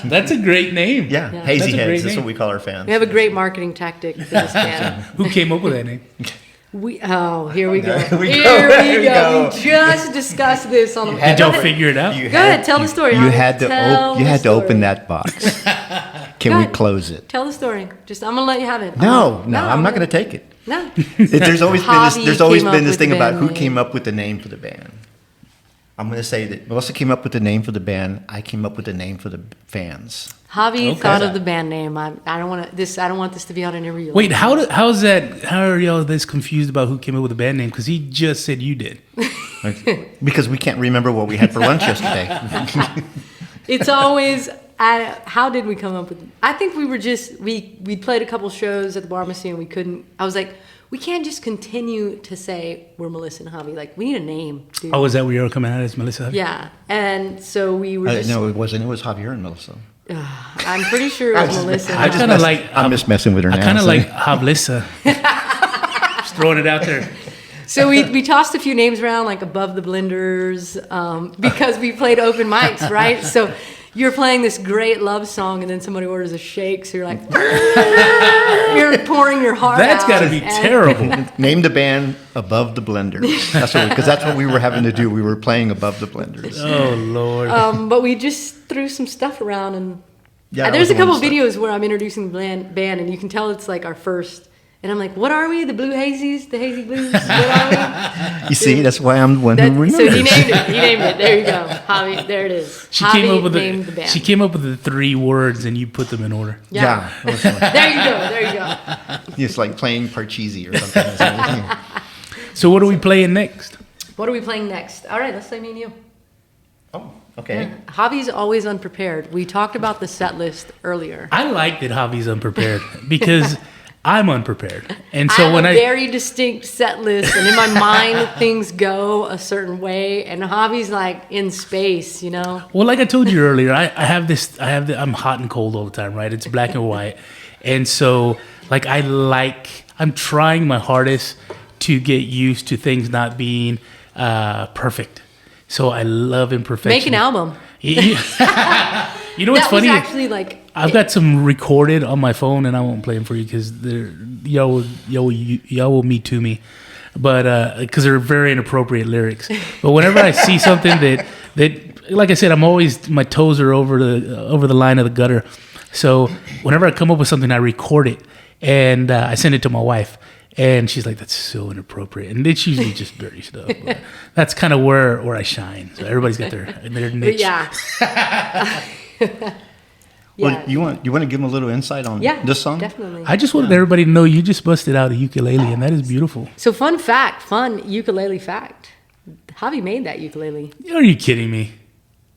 Speaker 2: That's a great name.
Speaker 4: Yeah,
Speaker 3: Yeah.
Speaker 4: Hazy
Speaker 2: That's a great
Speaker 4: Heads. That's
Speaker 2: name.
Speaker 4: what we call our fans.
Speaker 3: We have a great marketing tactic for this band.
Speaker 2: Who came up with that name?
Speaker 3: Here we go.
Speaker 4: There we
Speaker 3: Here we
Speaker 4: go.
Speaker 3: go. We just discussed this on the.
Speaker 2: Did y'all figure it out?
Speaker 4: You
Speaker 3: Go ahead, tell the story.
Speaker 4: You
Speaker 3: Howard.
Speaker 4: had to
Speaker 3: Tell the
Speaker 4: open
Speaker 3: story.
Speaker 4: that box. Can
Speaker 3: Go
Speaker 4: we
Speaker 3: ahead.
Speaker 4: close it?
Speaker 3: Tell the story. I'm gonna let you have it.
Speaker 4: No, I'm not going to take it.
Speaker 3: No.
Speaker 4: There's always been
Speaker 3: Hobby
Speaker 4: this
Speaker 3: came up
Speaker 4: thing
Speaker 3: with the
Speaker 4: about
Speaker 3: band
Speaker 4: who
Speaker 3: name.
Speaker 4: came up with the name for the band. I'm going to say that Melissa came up with the name for the band. I came up with the name for the fans.
Speaker 3: Javi
Speaker 2: Okay.
Speaker 3: thought of the band name. I don't want this to be on an interview.
Speaker 2: Wait, how are y'all this confused about who came up with the band name? Because he just said you did.
Speaker 4: Because we can't remember what we had for lunch yesterday.
Speaker 3: It's always. How did we come up with? I think we were we played a couple shows at the Pharmacy and we couldn't. I was like, we can't just continue to say we're Melissa and Javi. Like, we need a name, dude.
Speaker 2: Oh, is that where you were coming out as Melissa?
Speaker 3: Yeah, and so we were. Just,
Speaker 4: No, it wasn't. It was Javier and Melissa.
Speaker 3: I'm pretty sure it was Melissa.
Speaker 2: I kind of like.
Speaker 4: I'm just messing with her now.
Speaker 2: I kind of
Speaker 4: so-
Speaker 2: like Hablissa. Just throwing it out there.
Speaker 3: So we tossed a few names around, like Above the Blenders, because we played open mics, right? So you're playing this great love song, and then somebody orders a shake, so you're like, you're pouring your heart
Speaker 2: That's
Speaker 3: out.
Speaker 2: got to be
Speaker 3: and-
Speaker 2: terrible.
Speaker 4: Name the band Above the Blenders. Because that's what we were having to do. We were playing Above the Blenders.
Speaker 2: Oh Lord.
Speaker 3: But we just threw some stuff around, and
Speaker 4: Yeah, that
Speaker 3: there's
Speaker 4: was
Speaker 3: a couple
Speaker 4: the one
Speaker 3: videos where I'm introducing the band, and you can tell it's like our first. And I'm like, what are we? The Blue Hazies? The Hazy Blues? What are we?
Speaker 4: You see, that's why I'm the one who
Speaker 3: So
Speaker 4: remembers.
Speaker 3: he named it. He named it. There you go. Javi, there it is.
Speaker 2: She
Speaker 3: Javi
Speaker 2: came up with
Speaker 3: named the band.
Speaker 2: She came up with the 3 words, and you put them in order.
Speaker 3: Yeah. There you go. There you go.
Speaker 4: It's like playing Parcheesi or something.
Speaker 2: So what are we playing next?
Speaker 3: What are we playing next? All right, let's play me and you.
Speaker 4: Oh, okay.
Speaker 3: Javi's always unprepared. We talked about the set list earlier.
Speaker 2: I like that Javi's unprepared because I'm unprepared, and
Speaker 3: I
Speaker 2: so
Speaker 3: have
Speaker 2: when
Speaker 3: a very distinct set list, and in my mind things go a certain way, and Javi's like in space, you know.
Speaker 2: well, like I told you earlier, I'm hot and cold all the time, right? It's black and white, and so like I'm trying my hardest to get used to things not being perfect. So I love imperfection.
Speaker 3: Make an album.
Speaker 2: You know what's
Speaker 3: That was
Speaker 2: funny?
Speaker 3: actually like
Speaker 2: I've got some recorded on my phone, and I won't play them for you because y'all will me to me, but because they're very inappropriate lyrics. But whenever I see something that like I said, I'm always, my toes are over the line of the gutter. So whenever I come up with something, I record it and I send it to my wife, and she's like, "That's so inappropriate." And it's usually just dirty stuff. But that's kind of where I shine. So everybody's got their niche.
Speaker 3: yeah.
Speaker 4: Well, you want to give them a little insight on this song?
Speaker 3: Definitely.
Speaker 2: I just wanted everybody to know you just busted out a ukulele, and that is beautiful.
Speaker 3: So fun ukulele fact. Javi made that ukulele.
Speaker 2: Are you kidding me?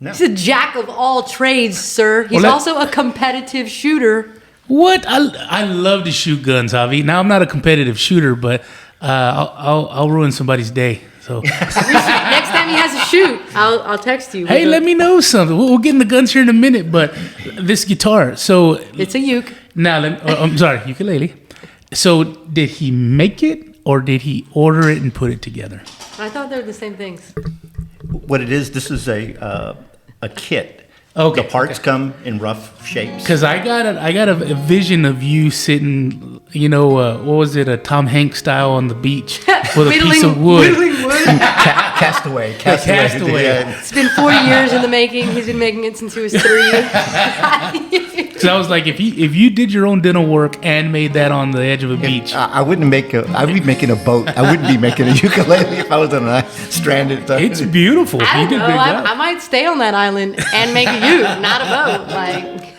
Speaker 4: No.
Speaker 3: He's a jack of all trades, sir. He's also a competitive shooter.
Speaker 2: What? I love to shoot guns, Javi. Now I'm not a competitive shooter, but I'll ruin somebody's day. So
Speaker 3: Next time he has a shoot, I'll text you.
Speaker 2: hey, let me know something. We'll get in the guns here in a minute. But this guitar, so
Speaker 3: It's a uke.
Speaker 2: now I'm sorry, ukulele. So did he make it, or did he order it and put it together?
Speaker 3: I thought they were the same things.
Speaker 4: What it is, this is a kit.
Speaker 2: Okay,
Speaker 4: The parts come in rough shapes.
Speaker 2: Because I got a vision of you sitting, what was it, a Tom Hanks style on the beach with a piece of wood.
Speaker 3: Whittling wood.
Speaker 4: Castaway.
Speaker 2: Castaway.
Speaker 4: Yeah.
Speaker 3: It's been 40 years in the making. He's been making it since he was 3.
Speaker 2: So I was like, if you did your own dental work and made that on the edge of a beach,
Speaker 4: I wouldn't I'd be making a boat. I wouldn't be making a ukulele if I was on a stranded.
Speaker 2: it's beautiful.
Speaker 3: I
Speaker 2: You
Speaker 3: don't
Speaker 2: did a
Speaker 3: know.
Speaker 2: great job.
Speaker 3: I might stay on that island and make a uke, not a boat. Like.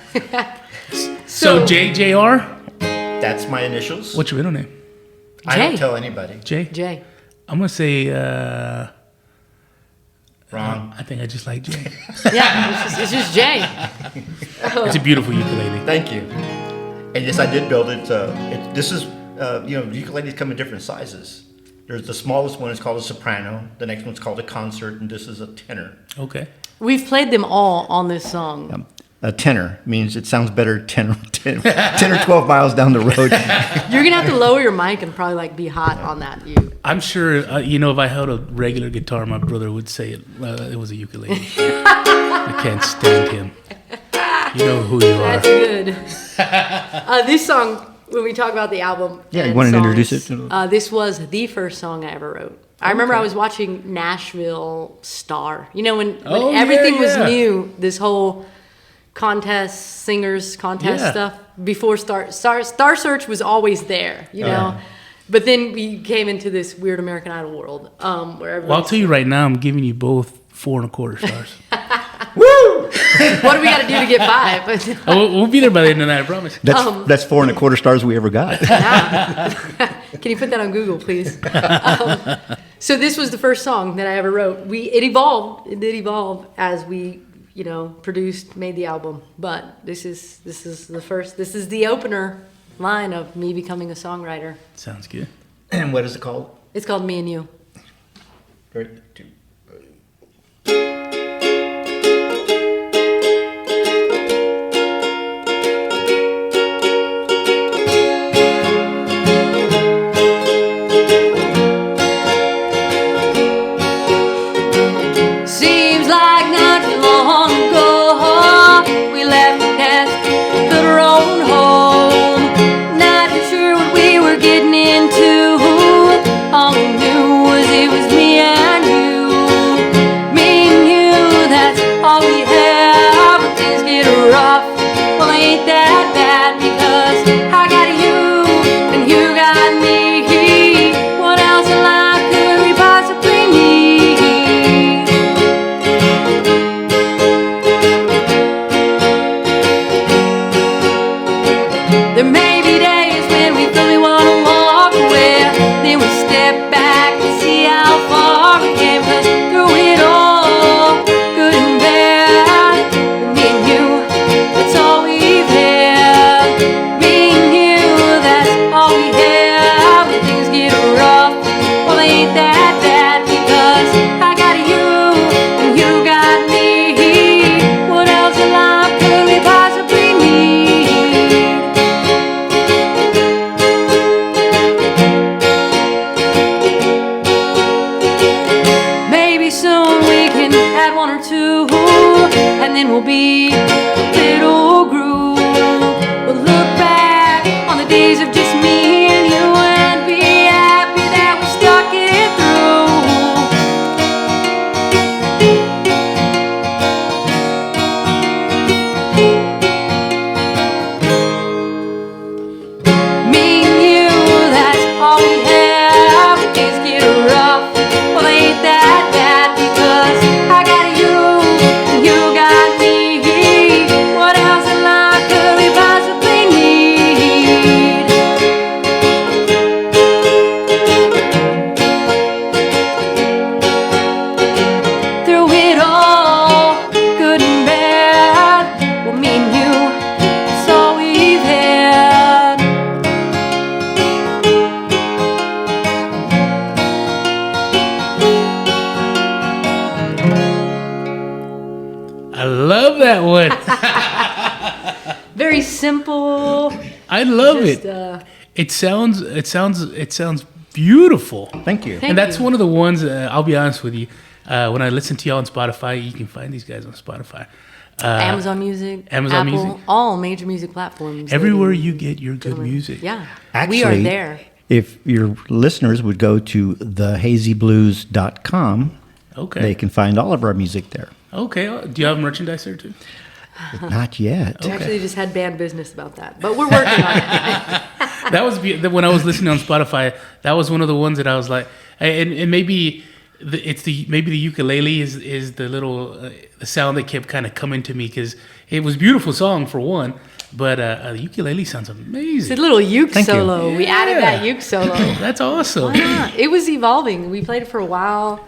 Speaker 2: So JJR,
Speaker 4: That's my initials.
Speaker 2: what's your middle name?
Speaker 4: I don't
Speaker 3: Jay.
Speaker 4: tell anybody.
Speaker 2: Jay.
Speaker 3: Jay.
Speaker 2: I'm gonna say.
Speaker 4: Wrong.
Speaker 2: I think I just like Jay.
Speaker 3: Yeah, it's just Jay.
Speaker 2: It's a beautiful ukulele.
Speaker 4: Thank you. And yes, I did build it. This is, ukuleles come in different sizes. There's the smallest one is called a soprano. The next one's called a concert, and this is a tenor.
Speaker 2: Okay.
Speaker 3: We've played them all on this song.
Speaker 4: A tenor means it sounds better 10 or 12 miles down the road.
Speaker 3: You're gonna have to lower your mic and probably like be hot on that uke.
Speaker 2: I'm sure, if I held a regular guitar, my brother would say it was a ukulele. I can't stand him. You know who you are.
Speaker 3: That's good. This song, when we talk about the album,
Speaker 4: Yeah, you
Speaker 3: and
Speaker 4: want to
Speaker 3: songs,
Speaker 4: introduce it?
Speaker 3: This was the first song I ever wrote. I remember I was watching Nashville Star. When everything was new, this whole singers contest stuff before Star Search was always there, you know. But then we came into this weird American Idol world, where
Speaker 2: Well, I'll tell you right now, I'm giving you both 4.25 stars.
Speaker 3: Woo! What do we got to do to get 5?
Speaker 2: We'll be there by the end of the night, I promise.
Speaker 4: That's 4.25 stars we ever got.
Speaker 3: Can you put that on Google, please? So this was the first song that I ever wrote. It did evolve as we, produced, made the album. But this is the opener line of me becoming a songwriter.
Speaker 2: Sounds good.
Speaker 4: And what is it called?
Speaker 3: It's called Me and You.
Speaker 4: 3, 2.
Speaker 3: Seems like not too long ago we left the nest, built our own home. Not too sure what we were getting into. All we knew was it was me and you. Very simple.
Speaker 2: I love
Speaker 3: Just,
Speaker 2: it. It sounds beautiful.
Speaker 4: Thank you.
Speaker 2: And that's one of the ones. I'll be honest with you. When I listen to y'all on Spotify, you can find these guys on Spotify.
Speaker 3: Amazon Music,
Speaker 2: Amazon
Speaker 3: Apple,
Speaker 2: Music.
Speaker 3: all major music platforms.
Speaker 2: Everywhere
Speaker 3: ladies
Speaker 2: you
Speaker 3: and
Speaker 2: get your good
Speaker 3: gentlemen.
Speaker 2: music.
Speaker 3: Yeah,
Speaker 4: Actually,
Speaker 3: we are there.
Speaker 4: If your listeners would go to thehazyblues.com,
Speaker 2: Okay.
Speaker 4: they can find all of our music there.
Speaker 2: Okay. Do you have merchandise there too?
Speaker 4: Not yet.
Speaker 3: We actually just had band business about that, but we're working on it.
Speaker 2: That was when I was listening on Spotify. That was one of the ones that I was like, and maybe maybe the ukulele is the little the sound that kept kind of coming to me because it was a beautiful song for one, but the ukulele sounds
Speaker 3: It's a
Speaker 2: amazing.
Speaker 3: little uke
Speaker 4: Thank you.
Speaker 3: solo. We added that uke solo.
Speaker 2: That's awesome.
Speaker 3: Why not? It was evolving. We played it for a while.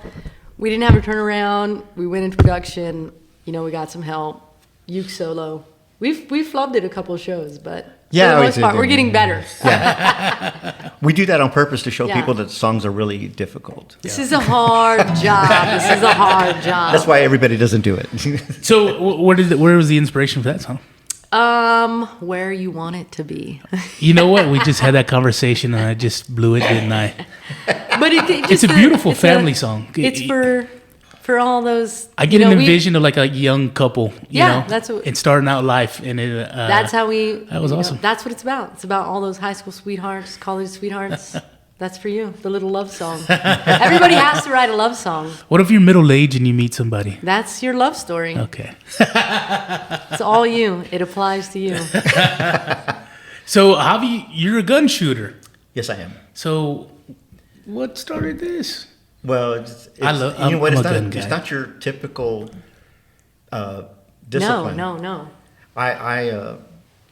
Speaker 3: We didn't have a turnaround. We went into production. We got some help. Uke solo. We've flubbed it a couple of shows, but for the most part, we're getting better.
Speaker 4: We do that on purpose to show
Speaker 3: Yeah.
Speaker 4: people that songs are really difficult.
Speaker 3: This is a hard job. This is a hard job.
Speaker 4: That's why everybody doesn't do it.
Speaker 2: So where was the inspiration for that song?
Speaker 3: Where you want it to be.
Speaker 2: You know what? We just had that conversation and I just blew it, didn't I?
Speaker 3: But
Speaker 2: It's a beautiful family song.
Speaker 3: It's for all those.
Speaker 2: I get an envision of like a young couple, you
Speaker 3: Yeah,
Speaker 2: know,
Speaker 3: that's what-
Speaker 2: and starting out life, and
Speaker 3: That's how we.
Speaker 2: That was awesome.
Speaker 3: That's what it's about. It's about all those high school sweethearts, college sweethearts. That's for you. The little love song. Everybody has to write a love song.
Speaker 2: What if you're middle aged and you meet somebody?
Speaker 3: That's your love story.
Speaker 2: Okay.
Speaker 3: It's all you. It applies to you.
Speaker 2: So Javi, you're a gun shooter.
Speaker 4: Yes, I am.
Speaker 2: So what started this?
Speaker 4: Well, it's
Speaker 2: I'm a gun guy.
Speaker 4: It's not your typical discipline.
Speaker 3: No.
Speaker 4: I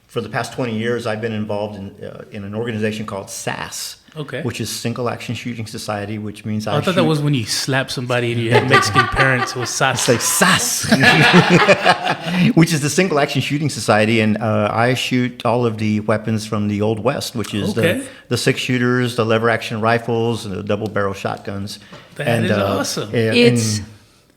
Speaker 4: for the past 20 years, I've been involved in an organization called SAS.
Speaker 2: Okay.
Speaker 4: Which is Single Action Shooting Society, which means
Speaker 2: I thought that was when you slap somebody and you had Mexican parents. It was sas.
Speaker 4: Say SAS, which is the Single Action Shooting Society, and I shoot all of the weapons from the Old West, which is
Speaker 2: Okay.
Speaker 4: the six shooters, the lever action rifles, and the double barrel shotguns.
Speaker 2: That is awesome.
Speaker 3: It's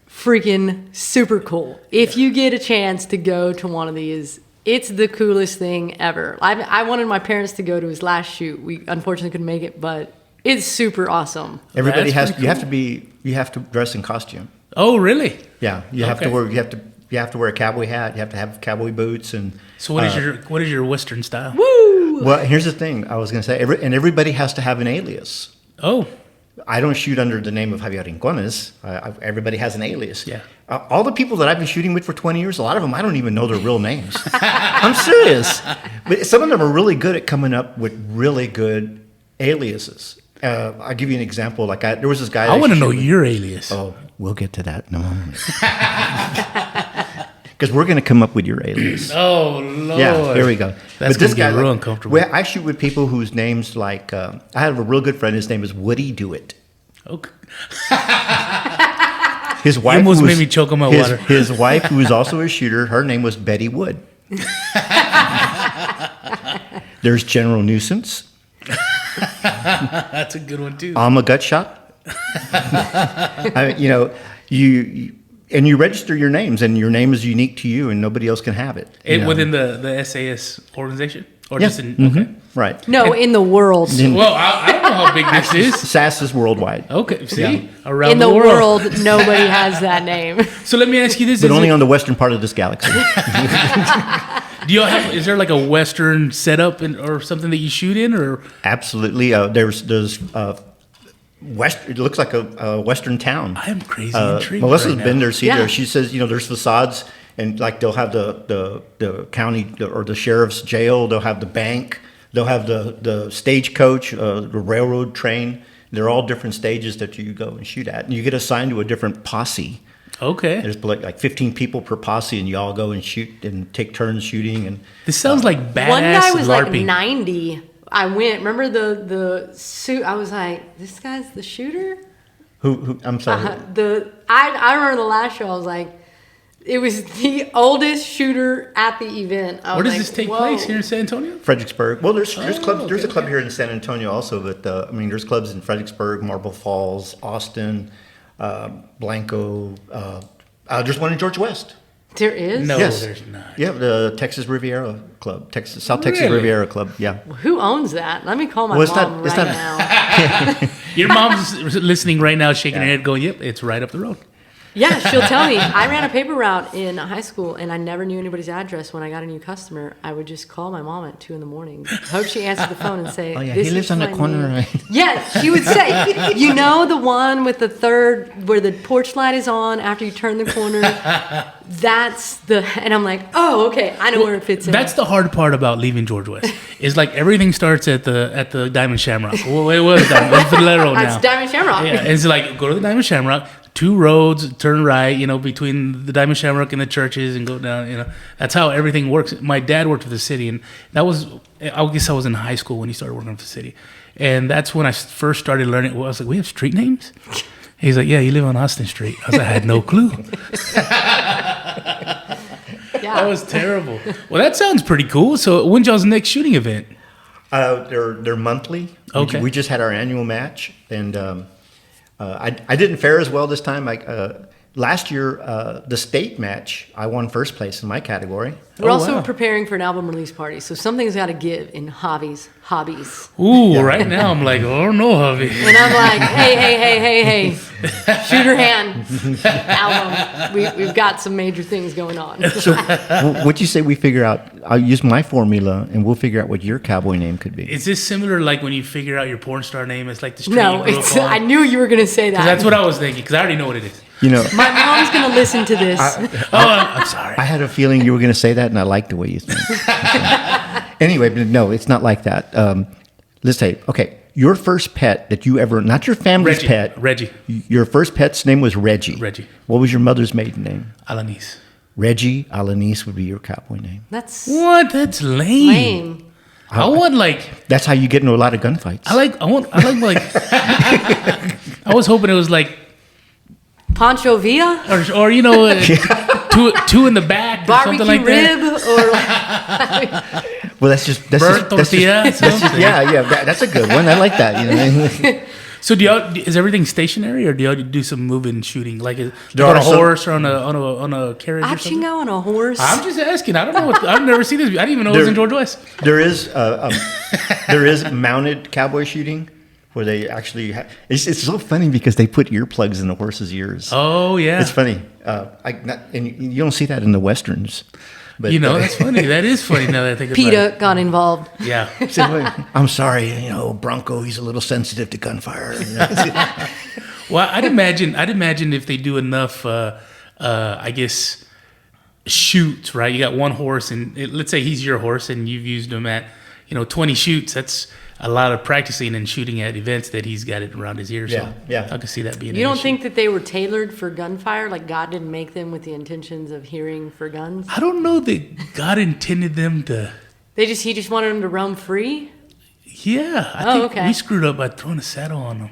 Speaker 3: freaking super cool. If you get a chance to go to one of these, it's the coolest thing ever. I wanted my parents to go to his last shoot. We unfortunately couldn't make it, but it's super awesome.
Speaker 4: everybody
Speaker 2: That's
Speaker 4: has.
Speaker 2: pretty
Speaker 4: You have to dress in costume.
Speaker 2: Oh, really?
Speaker 4: Yeah, you have to
Speaker 2: Okay.
Speaker 4: wear. You have to wear a cowboy hat. You have to have cowboy boots and.
Speaker 2: So what is your Western style?
Speaker 3: Woo!
Speaker 4: Well, here's the thing. I was going to say, everybody has to have an alias.
Speaker 2: Oh,
Speaker 4: I don't shoot under the name of Javier Rincones. Everybody has an alias.
Speaker 2: Yeah.
Speaker 4: All the people that I've been shooting with for 20 years, a lot of them, I don't even know their real names. I'm serious. But some of them are really good at coming up with really good aliases. I'll give you an example. There was this guy.
Speaker 2: I want to know
Speaker 4: shoot with-
Speaker 2: your alias.
Speaker 4: Oh, we'll get to that in a moment. Because we're going to come up with your alias.
Speaker 2: Oh, Lord.
Speaker 4: Yeah, here we go.
Speaker 2: That's
Speaker 4: But
Speaker 2: going to get real uncomfortable.
Speaker 4: Well, I shoot with people whose names I have a real good friend. His name is Woody Do It.
Speaker 2: Okay.
Speaker 4: His wife
Speaker 2: almost
Speaker 4: was-
Speaker 2: made me choke on my
Speaker 4: his,
Speaker 2: water.
Speaker 4: His wife, who was also a shooter, her name was Betty Wood. There's General Nuisance.
Speaker 2: That's a good one, too.
Speaker 4: I'm a gut shot. You register your names, and your name is unique to you, and nobody else can have it. you know.
Speaker 2: Within the SAS organization? Or
Speaker 4: Yeah.
Speaker 2: just in,
Speaker 4: Mhm.
Speaker 2: okay.
Speaker 4: Right.
Speaker 3: No, in the world.
Speaker 2: Well, I don't know how big this is.
Speaker 4: SAS is worldwide,
Speaker 2: Okay, see?
Speaker 4: Yeah.
Speaker 2: Around
Speaker 3: In the world, nobody has that name.
Speaker 2: So let me ask you this.
Speaker 4: but only on the western part of this galaxy.
Speaker 2: Is there like a Western setup or something that you shoot in? Or
Speaker 4: Absolutely. There's it looks like a western town.
Speaker 2: I am crazy intrigued
Speaker 4: Melissa's
Speaker 2: right
Speaker 4: been
Speaker 2: now.
Speaker 4: there. See
Speaker 3: Yeah.
Speaker 4: there. She says, there's facades, and they'll have the county or the sheriff's jail. They'll have the bank. They'll have the stagecoach, the railroad train. They're all different stages that you go and shoot at, and you get assigned to a different posse.
Speaker 2: Okay.
Speaker 4: There's like 15 people per posse, and you all go and shoot and take turns shooting. And
Speaker 2: This sounds like badass
Speaker 3: One guy was like
Speaker 2: LARPing.
Speaker 3: 90. I went. Remember the suit? I was like, this guy's the shooter.
Speaker 4: who I'm sorry.
Speaker 3: I remember the last show. I was like, it was the oldest shooter at the event. I
Speaker 2: Where
Speaker 3: was
Speaker 2: does
Speaker 3: like,
Speaker 2: this take
Speaker 3: whoa.
Speaker 2: place? Here in San Antonio?
Speaker 4: Fredericksburg. Well, there's clubs. There's a
Speaker 2: okay,
Speaker 4: club here in San Antonio also, but there's clubs in Fredericksburg, Marble Falls, Austin, Blanco. There's one in George West.
Speaker 3: There is?
Speaker 2: No,
Speaker 4: Yes.
Speaker 2: there's not.
Speaker 4: Yeah, the Texas Riviera Club, South Texas
Speaker 2: Really?
Speaker 4: Riviera Club. Yeah.
Speaker 3: Who owns that? Let me call my
Speaker 4: Well, it's
Speaker 3: mom
Speaker 4: not- it's
Speaker 3: right
Speaker 4: not-
Speaker 3: now.
Speaker 2: Your mom's listening right now, shaking her head, going, "Yep, it's right up the road."
Speaker 3: Yeah, she'll tell me. I ran a paper route in high school, and I never knew anybody's address. When I got a new customer, I would just call my mom at 2 a.m. Hope she answered the phone and say,
Speaker 4: Oh, yeah,
Speaker 3: "This
Speaker 4: he lives
Speaker 3: is
Speaker 4: on the
Speaker 3: my
Speaker 4: corner,
Speaker 3: name."
Speaker 4: right?
Speaker 3: Yeah, she would say, "You know the one with the third, where the porch light is on after you turn the corner? That's the." And I'm like, "Oh, okay, I know where it fits in."
Speaker 2: That's the hard part about leaving George West. Is like everything starts at the Diamond Shamrock. Well, it was Diamond. It's the Lero now.
Speaker 3: That's Diamond Shamrock.
Speaker 2: Yeah, it's like go to the Diamond Shamrock, 2 roads, turn right, between the Diamond Shamrock and the churches, and go down. That's how everything works. My dad worked for the city, and I guess I was in high school when he started working for the city, and that's when I first started learning. Well, I was like, we have street names. He's like, yeah, you live on Austin Street. I was like, I had no clue.
Speaker 3: Yeah.
Speaker 2: That was terrible. Well, that sounds pretty cool. So when's y'all's next shooting event?
Speaker 4: They're monthly.
Speaker 2: Okay.
Speaker 4: We just had our annual match, and I didn't fare as well this time. Last year, the state match, I won first place in my category.
Speaker 3: We're
Speaker 2: Oh,
Speaker 3: also
Speaker 2: wow.
Speaker 3: preparing for an album release party, so something's got to give in Hobbies.
Speaker 2: Ooh, right now I'm like, oh no, hubby.
Speaker 3: And I'm like, hey, shoot your hand. Album. We've got some major things going on.
Speaker 4: So, what'd you say we figure out? I'll use my formula, and we'll figure out what your cowboy name could be.
Speaker 2: Is this similar like when you figure out your porn star name? It's like the street
Speaker 3: No,
Speaker 2: you grew up on?
Speaker 3: I knew you were going to say that.
Speaker 2: That's what I was thinking, because I already know what it is.
Speaker 3: My mom's going to listen to this.
Speaker 2: I'm sorry.
Speaker 4: I had a feeling you were going to say that, and I liked the way you think. Anyway, but no, it's not like that. Let's say, okay, your first pet that you ever, not your family's pet.
Speaker 2: Reggie.
Speaker 4: Your first pet's name was Reggie.
Speaker 2: Reggie.
Speaker 4: What was your mother's maiden name?
Speaker 2: Alanis.
Speaker 4: Reggie Alanis would be your cowboy name.
Speaker 3: That's
Speaker 2: What? That's lame.
Speaker 3: lame.
Speaker 2: I want like,
Speaker 4: That's how you get into a lot of gunfights.
Speaker 2: I like I was hoping it was like,
Speaker 3: Pancho Villa?
Speaker 2: or two in the back or
Speaker 3: Barbecue
Speaker 2: something like
Speaker 3: rib?
Speaker 2: that.
Speaker 3: Or
Speaker 4: Well, that's just
Speaker 2: Burnt tortilla, something.
Speaker 4: yeah. That's a good one. I like that.
Speaker 2: So is everything stationary, or do y'all do some moving shooting, like on
Speaker 4: There
Speaker 2: a
Speaker 4: are some-
Speaker 2: horse or on a carriage or
Speaker 3: how'd
Speaker 2: something?
Speaker 3: you go on a horse?
Speaker 2: I'm just asking. I don't know. I've never seen this. I didn't even know it was in George West.
Speaker 4: There is mounted cowboy shooting where they actually it's so funny because they put earplugs in the horse's ears.
Speaker 2: Oh yeah,
Speaker 4: It's funny. And you don't see that in the westerns. But
Speaker 2: that's funny. That is funny now that I think about
Speaker 3: PETA got involved.
Speaker 2: it. Yeah.
Speaker 4: I'm sorry, Bronco, he's a little sensitive to gunfire.
Speaker 2: Well, I'd imagine if they do enough, I guess, shoots, right? You got one horse, and let's say he's your horse, and you've used him at, 20 shoots. That's a lot of practicing and shooting at events that he's got it around his ear. So
Speaker 4: Yeah.
Speaker 2: I can see that being.
Speaker 3: You
Speaker 2: an
Speaker 3: don't
Speaker 2: issue.
Speaker 3: think that they were tailored for gunfire? Like God didn't make them with the intentions of hearing for guns?
Speaker 2: I don't know that God intended them to.
Speaker 3: He just wanted them to roam free?
Speaker 2: Yeah, I
Speaker 3: Oh,
Speaker 2: think
Speaker 3: okay.
Speaker 2: we screwed up by throwing a saddle on them.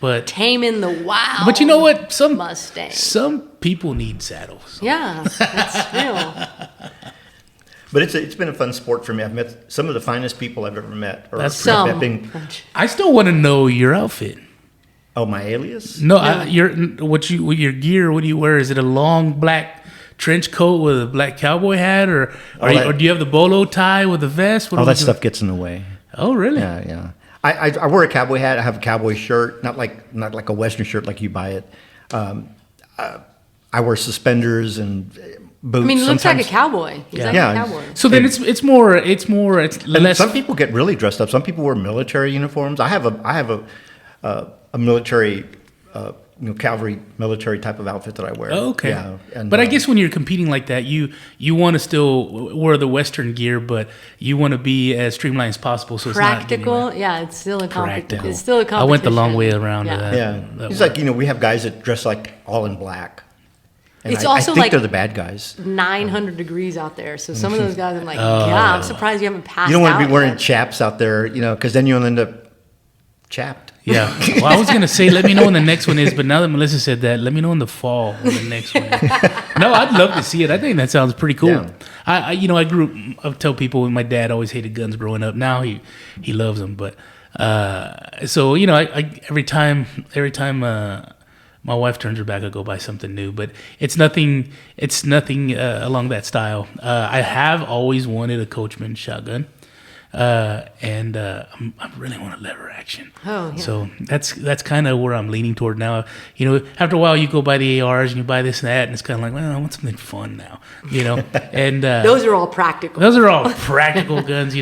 Speaker 2: But
Speaker 3: Taming the wild.
Speaker 2: you know what?
Speaker 3: Mustang.
Speaker 2: Some people need saddles.
Speaker 3: Yeah, that's real.
Speaker 4: But it's been a fun sport for me. I've met some of the finest people I've ever met.
Speaker 2: That's
Speaker 3: Some.
Speaker 2: I still want to know your outfit.
Speaker 4: Oh, my alias?
Speaker 2: No, your gear. What do you wear? Is it a long black trench coat with a black cowboy hat, or do you have the bolo tie with a vest?
Speaker 4: All that stuff gets in the way.
Speaker 2: Oh, really?
Speaker 4: Yeah. I wear a cowboy hat. I have a cowboy shirt, not like a Western shirt like you buy it. I wear suspenders and boots.
Speaker 3: I mean, he looks like a
Speaker 4: sometimes.
Speaker 3: cowboy. He's like
Speaker 4: Yeah.
Speaker 3: a cowboy.
Speaker 2: So then it's
Speaker 4: And
Speaker 2: less.
Speaker 4: some people get really dressed up. Some people wear military uniforms. I have a military, cavalry military type of outfit that I wear.
Speaker 2: Oh, okay.
Speaker 4: Yeah, and,
Speaker 2: but I guess when you're competing like that, you want to still wear the Western gear, but you want to be as streamlined as possible. So it's not getting
Speaker 3: Practical.
Speaker 2: away.
Speaker 3: Yeah, it's still a
Speaker 2: Practical.
Speaker 3: It's still a competition.
Speaker 2: I went the long way around to
Speaker 3: Yeah.
Speaker 2: that.
Speaker 4: Yeah, it's like we have guys that dress like all in black. And
Speaker 3: It's
Speaker 4: I
Speaker 3: also
Speaker 4: think
Speaker 3: like-
Speaker 4: they're the bad guys.
Speaker 3: 900 degrees out there. So some of those guys, I'm like, God, I'm surprised you haven't passed
Speaker 4: You don't want
Speaker 3: out
Speaker 4: to be wearing
Speaker 3: yet.
Speaker 4: chaps out there, because then you'll end up chapped.
Speaker 2: Yeah. Well, I was gonna say, let me know when the next one is, but now that Melissa said that, let me know in the fall when the next one is. No, I'd love to see it. I think that sounds pretty cool.
Speaker 4: Yeah.
Speaker 2: I tell people my dad always hated guns growing up. Now he loves them, but so I every time My wife turns her back. I go buy something new, but it's nothing. It's nothing along that style. I have always wanted a Coachman shotgun, and I really want a lever action.
Speaker 3: Oh, yeah.
Speaker 2: So that's kind of where I'm leaning toward now. After a while, you go buy the ARs and you buy this and that, and it's kind of like, well, I want something fun now. And
Speaker 3: Those are all practical.
Speaker 2: those are all practical guns.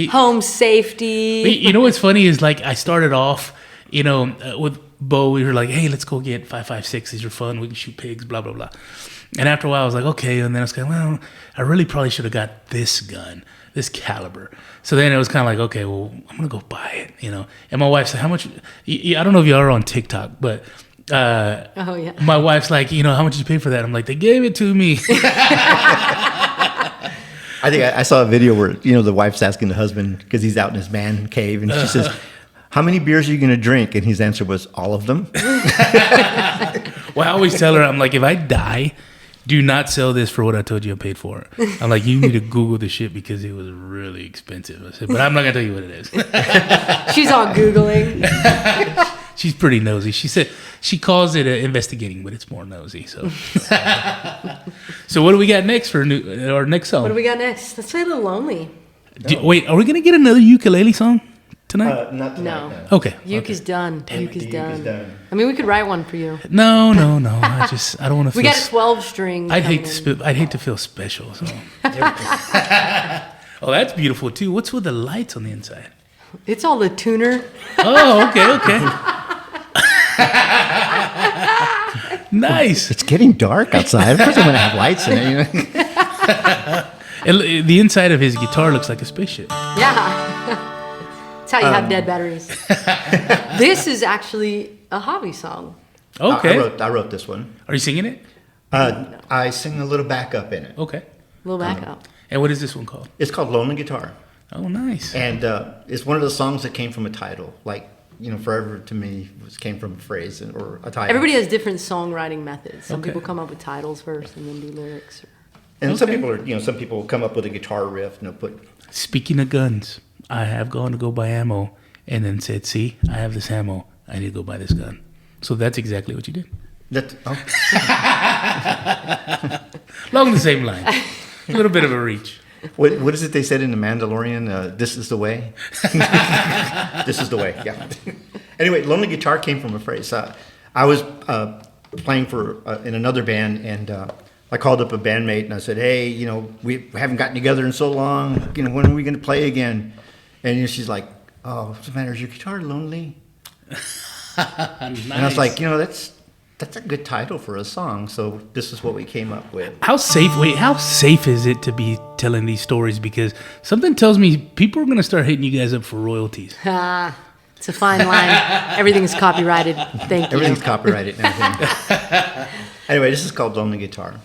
Speaker 3: Home safety.
Speaker 2: You know what's funny is like I started off, with Bo. We were like, hey, let's go get 5.56. These are fun. We can shoot pigs. Blah blah blah. And after a while, I was like, okay. And then I was kind of, well, I really probably should have got this gun, this caliber. So then it was kind of like, okay, well, I'm gonna go buy it. And my wife said, how much? I don't know if you are on TikTok, but.
Speaker 3: Oh yeah.
Speaker 2: My wife's like, how much did you pay for that? I'm like, they gave it to me.
Speaker 4: I think I saw a video where, the wife's asking the husband, because he's out in his man cave, and she says, how many beers are you going to drink? And his answer was, all of them.
Speaker 2: Well, I always tell her, I'm like, if I die, do not sell this for what I told you I paid for it. I'm like, you need to Google the shit because it was really expensive. I said, but I'm not going to tell you what it is.
Speaker 3: She's all Googling.
Speaker 2: She's pretty nosy. She said she calls it investigating, but it's more nosy. So, so what do we got next for our next song?
Speaker 3: What do we got next? Let's play a little lonely.
Speaker 2: Wait, are we gonna get another ukulele song tonight?
Speaker 4: Not tonight,
Speaker 3: No.
Speaker 2: Okay.
Speaker 3: Uke is done. Uke is
Speaker 4: Uke
Speaker 3: done.
Speaker 4: is done.
Speaker 3: I mean, we could write one for you.
Speaker 2: No. I don't want to.
Speaker 3: We got a 12-string.
Speaker 2: I'd hate to feel special. So. Oh, that's beautiful too. What's with the lights on the inside?
Speaker 3: It's all the tuner.
Speaker 2: Oh, okay. Nice.
Speaker 4: It's getting dark outside. Of course I'm going to have lights in it.
Speaker 2: The inside of his guitar looks like a spaceship.
Speaker 3: Yeah. That's how you have dead batteries. This is actually a hobby song.
Speaker 2: Okay.
Speaker 4: I wrote this one.
Speaker 2: Are you singing it?
Speaker 4: I sing a little backup in it.
Speaker 2: Okay.
Speaker 3: A little backup.
Speaker 2: And what is this one called?
Speaker 4: It's called Lonely Guitar.
Speaker 2: Oh, nice.
Speaker 4: And it's one of those songs that came from a title. Like, Forever to me came from a phrase or a title.
Speaker 3: Everybody has different songwriting methods. Some
Speaker 2: Okay.
Speaker 3: people come up with titles first and then do lyrics.
Speaker 4: And some
Speaker 2: Okay.
Speaker 4: people are, some people come up with a guitar riff and they'll put.
Speaker 2: Speaking of guns, I have gone to go buy ammo and then said, see, I have this ammo. I need to go buy this gun. So that's exactly what you did. Along the same line. A little bit of a reach.
Speaker 4: What is it they said in The Mandalorian? This is the way. This is the way. Yeah. Anyway, Lonely Guitar came from a phrase. I was playing in another band, and I called up a bandmate and I said, "Hey, we haven't gotten together in so long. When are we going to play again?" And she's like, "Oh, what's the matter? Is your guitar lonely?"
Speaker 2: Nice.
Speaker 4: And I was like, that's a good title for a song. So this is what we came up with.
Speaker 2: How safe is it to be telling these stories? Because something tells me people are going to start hitting you guys up for royalties.
Speaker 3: It's a fine line. Everything's copyrighted. Thank you.
Speaker 4: Everything's copyrighted and everything. Anyway, this is called Lonely Guitar.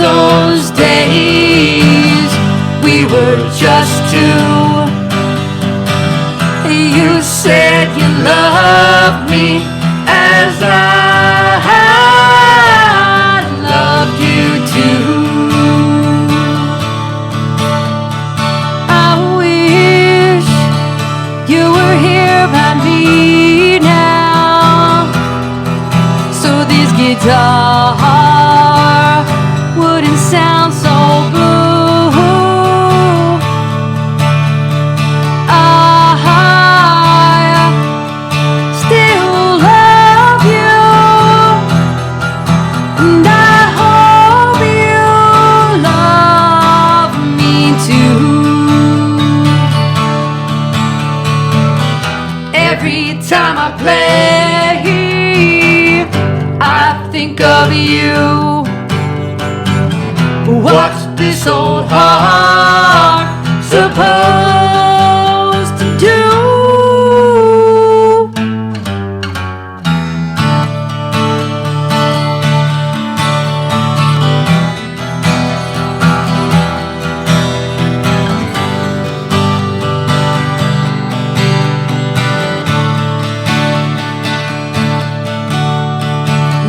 Speaker 3: those days we were just two. You said you loved me as I loved you too. I wish you were here by me now, so this guitar wouldn't sound so blue. I still love you, and I hope you love me too. Every time I play, I think of you. What's this old heart supposed to do?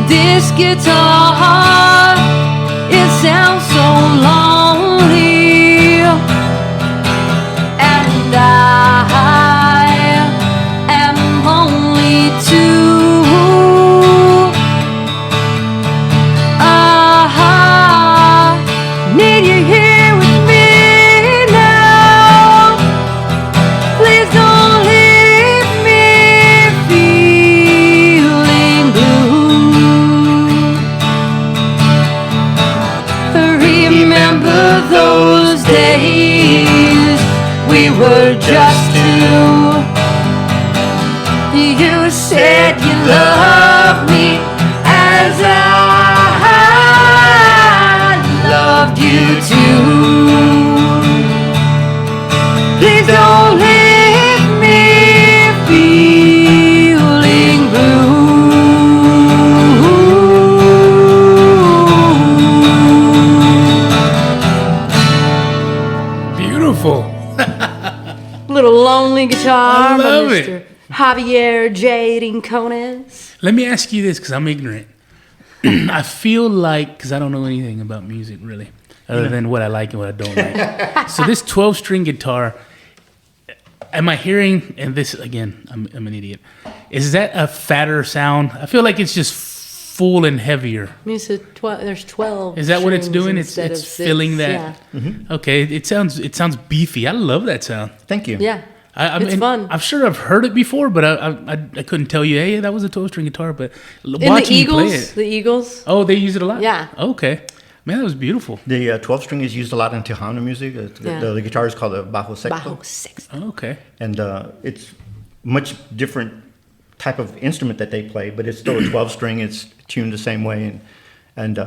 Speaker 3: This guitar, it sounds so lonely, and I am only two. I need you here with me now. Please don't leave me feeling blue. Remember those days we were just two. You said you loved me as I loved you too. Please don't leave me feeling
Speaker 2: Beautiful.
Speaker 3: Little lonely guitar
Speaker 2: I love
Speaker 3: by
Speaker 2: it.
Speaker 3: Mr. Javier J. Rincones.
Speaker 2: Let me ask you this, because I'm ignorant. I feel like, because I don't know anything about music really, other than what I like and what I don't like. So this 12-string guitar, am I hearing, and this, again, I'm an idiot, is that a fatter sound? I feel like it's just full and heavier.
Speaker 3: I mean, there's 12.
Speaker 2: Is that what it's
Speaker 3: strings
Speaker 2: doing? It's
Speaker 3: instead of six.
Speaker 2: filling that.
Speaker 3: Yeah.
Speaker 2: Okay, it sounds beefy. I love that sound.
Speaker 4: Thank you.
Speaker 3: Yeah.
Speaker 2: I
Speaker 3: It's
Speaker 2: mean,
Speaker 3: fun.
Speaker 2: I'm sure I've heard it before, but I couldn't tell you, hey, that was a 12-string guitar. But
Speaker 3: In
Speaker 2: watching you play it,
Speaker 3: the Eagles.
Speaker 2: oh, they use it a lot.
Speaker 3: Yeah.
Speaker 2: Okay, man, that was beautiful.
Speaker 4: The 12-string is used a lot in Tejano music.
Speaker 3: Yeah.
Speaker 4: The guitar is called a bajo sexto.
Speaker 3: Bajo sexto.
Speaker 2: Oh, okay.
Speaker 4: And it's much different type of instrument that they play, but it's still a 12-string. It's tuned the same way, and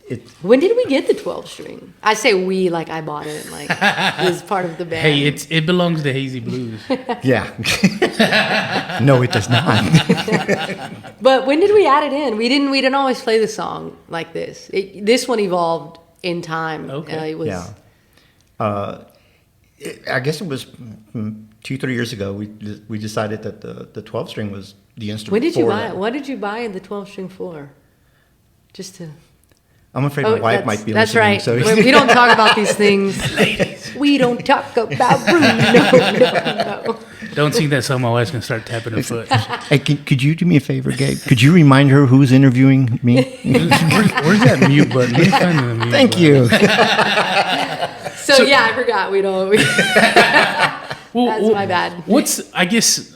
Speaker 4: it.
Speaker 3: When did we get the 12 string? I say we like I bought it, like it was part of the band.
Speaker 2: Hey, it belongs to Hazy Blues.
Speaker 4: Yeah. No, it does not.
Speaker 3: But when did we add it in? We didn't always play the song like this. This one evolved in time.
Speaker 2: Okay.
Speaker 3: It was
Speaker 4: Yeah. I guess it was 2-3 years ago. We decided that the 12-string was the instrument.
Speaker 3: When did you
Speaker 4: for
Speaker 3: buy
Speaker 4: that.
Speaker 3: it? What did you buy the 12 string for? Just to
Speaker 4: I'm afraid my wife might be
Speaker 3: that's
Speaker 4: listening.
Speaker 3: right.
Speaker 4: So
Speaker 3: We don't talk about these things. We don't talk about Bruno. No.
Speaker 2: Don't sing that song. My wife's gonna start tapping her foot.
Speaker 4: Hey, could you do me a favor, Gabe? Could you remind her who's interviewing me?
Speaker 2: Where's that mute button? Let me find the mute
Speaker 4: Thank
Speaker 2: button.
Speaker 4: you.
Speaker 3: So yeah, I forgot. We don't.
Speaker 2: Well,
Speaker 3: That's my bad.
Speaker 2: I guess,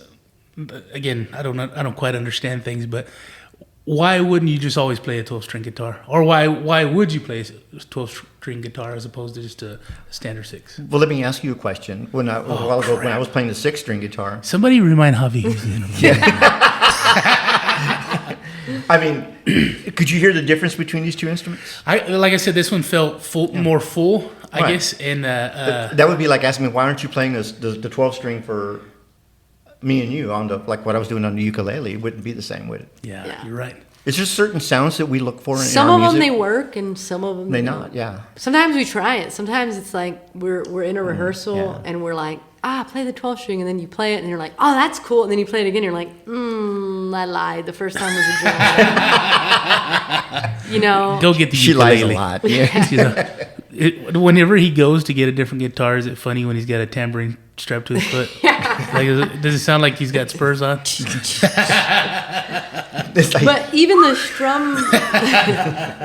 Speaker 2: again, I don't quite understand things, but why wouldn't you just always play a 12-string guitar? Or why would you play a 12-string guitar as opposed to just a standard 6?
Speaker 4: Well, let me ask you a question. A while ago, when I was playing the 6-string guitar,
Speaker 2: Somebody remind Javi who's the interview.
Speaker 4: I mean, could you hear the difference between these two instruments?
Speaker 2: Like I said, this one felt more full, I
Speaker 4: Right.
Speaker 2: guess. And
Speaker 4: That would be like asking me, why aren't you playing the 12-string for me and you on the like what I was doing on the ukulele? It wouldn't be the same, would it?
Speaker 2: yeah,
Speaker 3: Yeah.
Speaker 2: you're right.
Speaker 4: It's just certain sounds that we look for in
Speaker 3: Some
Speaker 4: our
Speaker 3: of them
Speaker 4: music.
Speaker 3: they work, and some of them
Speaker 4: They
Speaker 3: don't.
Speaker 4: not, yeah.
Speaker 3: Sometimes we try it. Sometimes it's like we're in a rehearsal
Speaker 4: yeah.
Speaker 3: and we're like, play the 12 string, and then you play it and you're like, oh, that's cool, and then you play it again, and you're like, I lied. The first time was a drum. You know,
Speaker 2: Go get the
Speaker 4: She
Speaker 2: ukulele.
Speaker 4: lies a lot. Yeah.
Speaker 2: Whenever he goes to get a different guitar, is it funny when he's got a tambourine strapped to his foot? Does it sound like he's got spurs on?
Speaker 4: It's like,
Speaker 3: But even the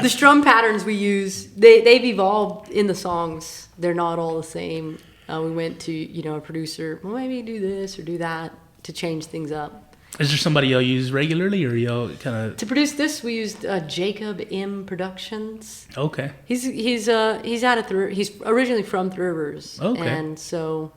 Speaker 3: strum patterns we use, they've evolved in the songs. They're not all the same. We went to a producer. Well, maybe do this or do that to change things up.
Speaker 2: Is there somebody y'all use regularly, or y'all kind of?
Speaker 3: To produce this, we used Jacob M Productions.
Speaker 2: Okay.
Speaker 3: He's out of he's originally from Three Rivers.
Speaker 2: Okay.
Speaker 3: And so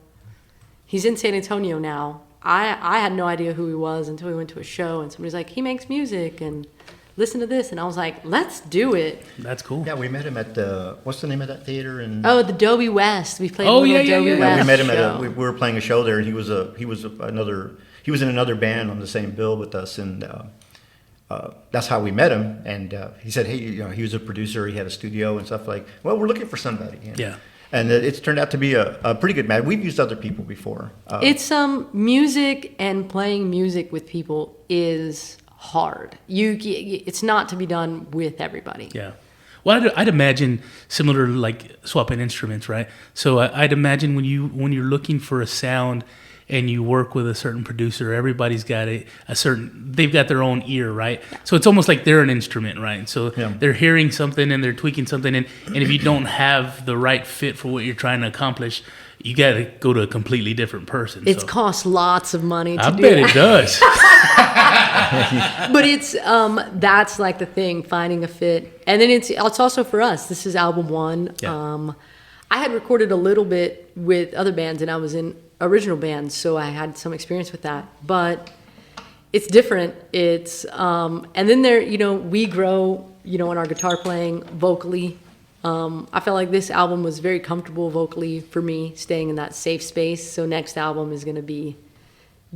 Speaker 3: he's in San Antonio now. I had no idea who he was until we went to a show, and somebody's like, he makes music, and listen to this, and I was like, let's do it.
Speaker 2: That's cool.
Speaker 4: yeah, we met him at what's the name of that theater? In,
Speaker 3: Oh, the Dobie West. We played
Speaker 2: Oh,
Speaker 3: a little
Speaker 2: yeah,
Speaker 3: Dobie
Speaker 2: yeah.
Speaker 3: West
Speaker 4: we met him
Speaker 3: show.
Speaker 4: we were playing a show there, and he was in another band on the same bill with us, and that's how we met him. And he said, hey, he was a producer, he had a studio and stuff like. Well, we're looking for somebody.
Speaker 2: Yeah.
Speaker 4: And it's turned out to be a pretty good match. We've used other people before.
Speaker 3: It's music and playing music with people is hard. It's not to be done with everybody.
Speaker 2: Yeah. Well, I'd imagine similar to like swapping instruments, right? So I'd imagine when you're looking for a sound and you work with a certain producer, everybody's got they've got their own ear, right? Yeah. So it's almost like they're an instrument, right? So they're hearing something and they're tweaking something, and if you don't have the right fit for what you're trying to accomplish, you got to go to a completely different person.
Speaker 3: It's cost lots of money to do
Speaker 2: bet it does.
Speaker 3: But it's that's like the thing, finding a fit. And then it's also for us. This is album 1.
Speaker 2: Yeah.
Speaker 3: I had recorded a little bit with other bands, and I was in original bands, so I had some experience with that. But it's different. It's and then we grow, in our guitar playing vocally. I felt like this album was very comfortable vocally for me, staying in that safe space. So next album is going to be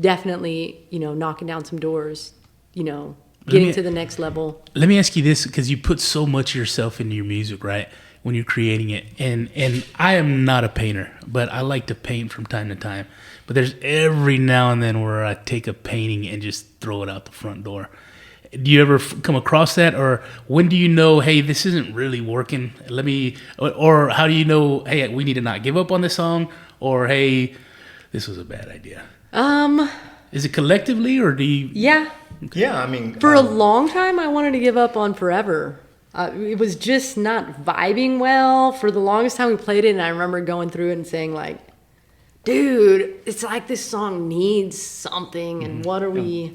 Speaker 3: definitely, knocking down some doors, getting to the next level.
Speaker 2: Let me ask you this, because you put so much of yourself into your music, right? When you're creating it, and I am not a painter, but I like to paint from time to time. But there's every now and then where I take a painting and just throw it out the front door. Do you ever come across that, or when do you know, hey, this isn't really working? Or how do you know, hey, we need to not give up on this song, or hey, this was a bad idea? Is it collectively, or do you?
Speaker 3: Yeah.
Speaker 4: Yeah, I mean,
Speaker 3: For a long time, I wanted to give up on Forever. It was just not vibing well. For the longest time we played it, and I remember going through it and saying, like, dude, it's like this song needs something, and what are we...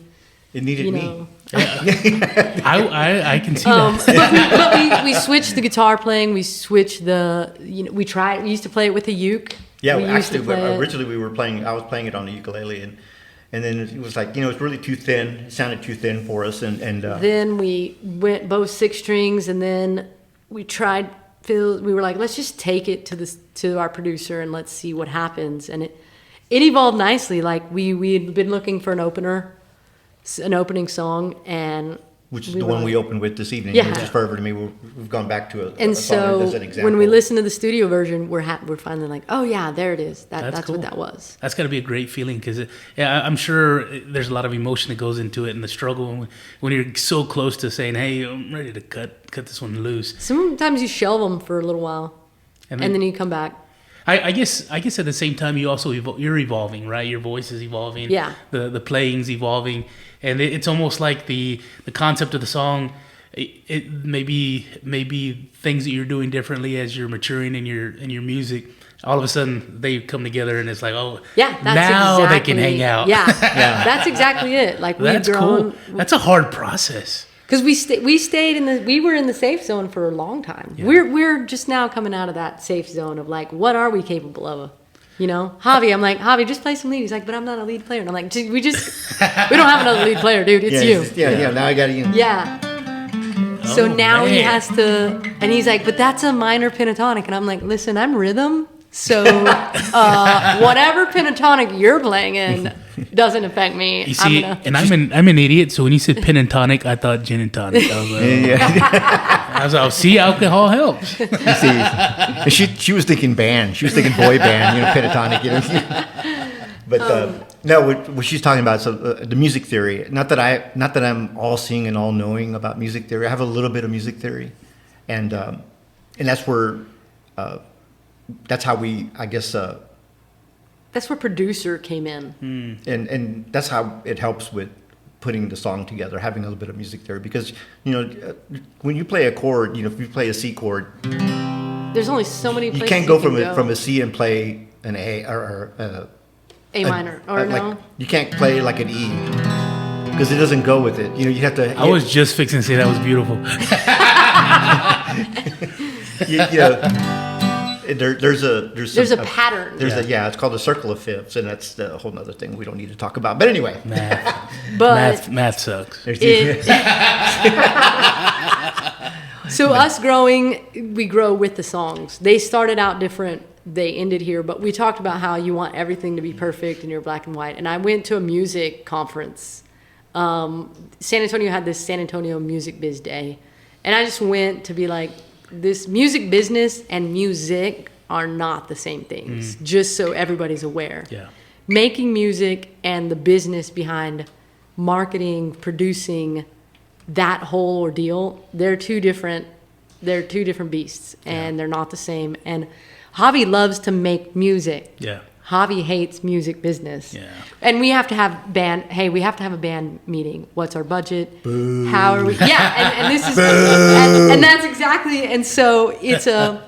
Speaker 4: it needed me.
Speaker 2: I can see that.
Speaker 3: But we switched the guitar playing. We switched the... we used to play it with a uke.
Speaker 4: Yeah,
Speaker 3: we
Speaker 4: actually, originally I was playing it on the ukulele, and then it was like, it's really too thin. It sounded too thin for us, and
Speaker 3: then we went both 6 strings, and then we tried. We were like, let's just take it to our producer and let's see what happens. And it evolved nicely. Like we had been looking for an opening song, and
Speaker 4: which is the one we opened with this evening,
Speaker 3: Yeah.
Speaker 4: which is Forever to Me. We've gone back to a
Speaker 3: and
Speaker 4: song as an
Speaker 3: so
Speaker 4: example.
Speaker 3: when we listen to the studio version, we're finally like, oh yeah, there it is. That's
Speaker 2: cool.
Speaker 3: what that was.
Speaker 2: That's got to be a great feeling, because I'm sure there's a lot of emotion that goes into it, and the struggle when you're so close to saying, hey, I'm ready to cut this one loose.
Speaker 3: Sometimes you shelve them for a little while, and then you come back.
Speaker 2: I guess at the same time you also you're evolving, right? Your voice is evolving.
Speaker 3: Yeah.
Speaker 2: The playing's evolving, and it's almost like the concept of the song. It maybe things that you're doing differently as you're maturing in your music. All of a sudden they come together, and it's like, oh,
Speaker 3: Yeah, that's
Speaker 2: now
Speaker 3: exactly,
Speaker 2: they can hang out.
Speaker 3: Yeah, that's exactly it. Like we've
Speaker 2: That's
Speaker 3: grown.
Speaker 2: cool. That's a hard process.
Speaker 3: Because we were in the safe zone for a long time.
Speaker 2: Yeah.
Speaker 3: We're just now coming out of that safe zone of like, what are we capable of? Javi, I'm like, Javi, just play some lead. He's like, but I'm not a lead player. And I'm like, we don't have another lead player, dude. It's you.
Speaker 4: Now I got to.
Speaker 3: Yeah. So now he
Speaker 2: man.
Speaker 3: has to, and he's like, but that's a minor pentatonic. And I'm like, listen, I'm rhythm. So whatever pentatonic you're playing in, Doesn't affect me.
Speaker 2: You see, I'm an idiot. So when you said gin and tonic, I thought gin and tonic. I was like, oh, see, alcohol helps.
Speaker 4: You see, she was thinking band. She was thinking boy band, pentatonic, But no, what she's talking about is the music theory. Not that I'm all seeing and all knowing about music theory. I have a little bit of music theory, and that's where that's how we, I guess.
Speaker 3: That's where producer came in.
Speaker 4: And that's how it helps with putting the song together, having a little bit of music theory. Because, when you play a chord, if you play a C chord,
Speaker 3: there's only so many places
Speaker 4: you can't go from a C and play an A or
Speaker 3: A minor, or no?
Speaker 4: Like, you can't play like an E because it doesn't go with it. You have to.
Speaker 2: I was just fixing to say that was beautiful.
Speaker 4: There's
Speaker 3: a pattern.
Speaker 4: It's called the circle of fifths, and that's a whole other thing we don't need to talk about. But anyway,
Speaker 2: math sucks.
Speaker 3: So us growing, we grow with the songs. They started out different. They ended here, but we talked about how you want everything to be perfect and you're black and white. And I went to a music conference. San Antonio had this San Antonio Music Biz Day, and I just went to be like, this music business and music are not the same things, just so everybody's aware.
Speaker 2: Yeah.
Speaker 3: Making music and the business behind marketing, producing, that whole ordeal, they're two different beasts, and they're not the same. And Javi loves to make music.
Speaker 2: Yeah.
Speaker 3: Javi hates music business.
Speaker 2: Yeah.
Speaker 3: And we have to have we have to have a band meeting. What's our budget? Boo. How are we? Yeah, and this is and that's exactly, and so it's a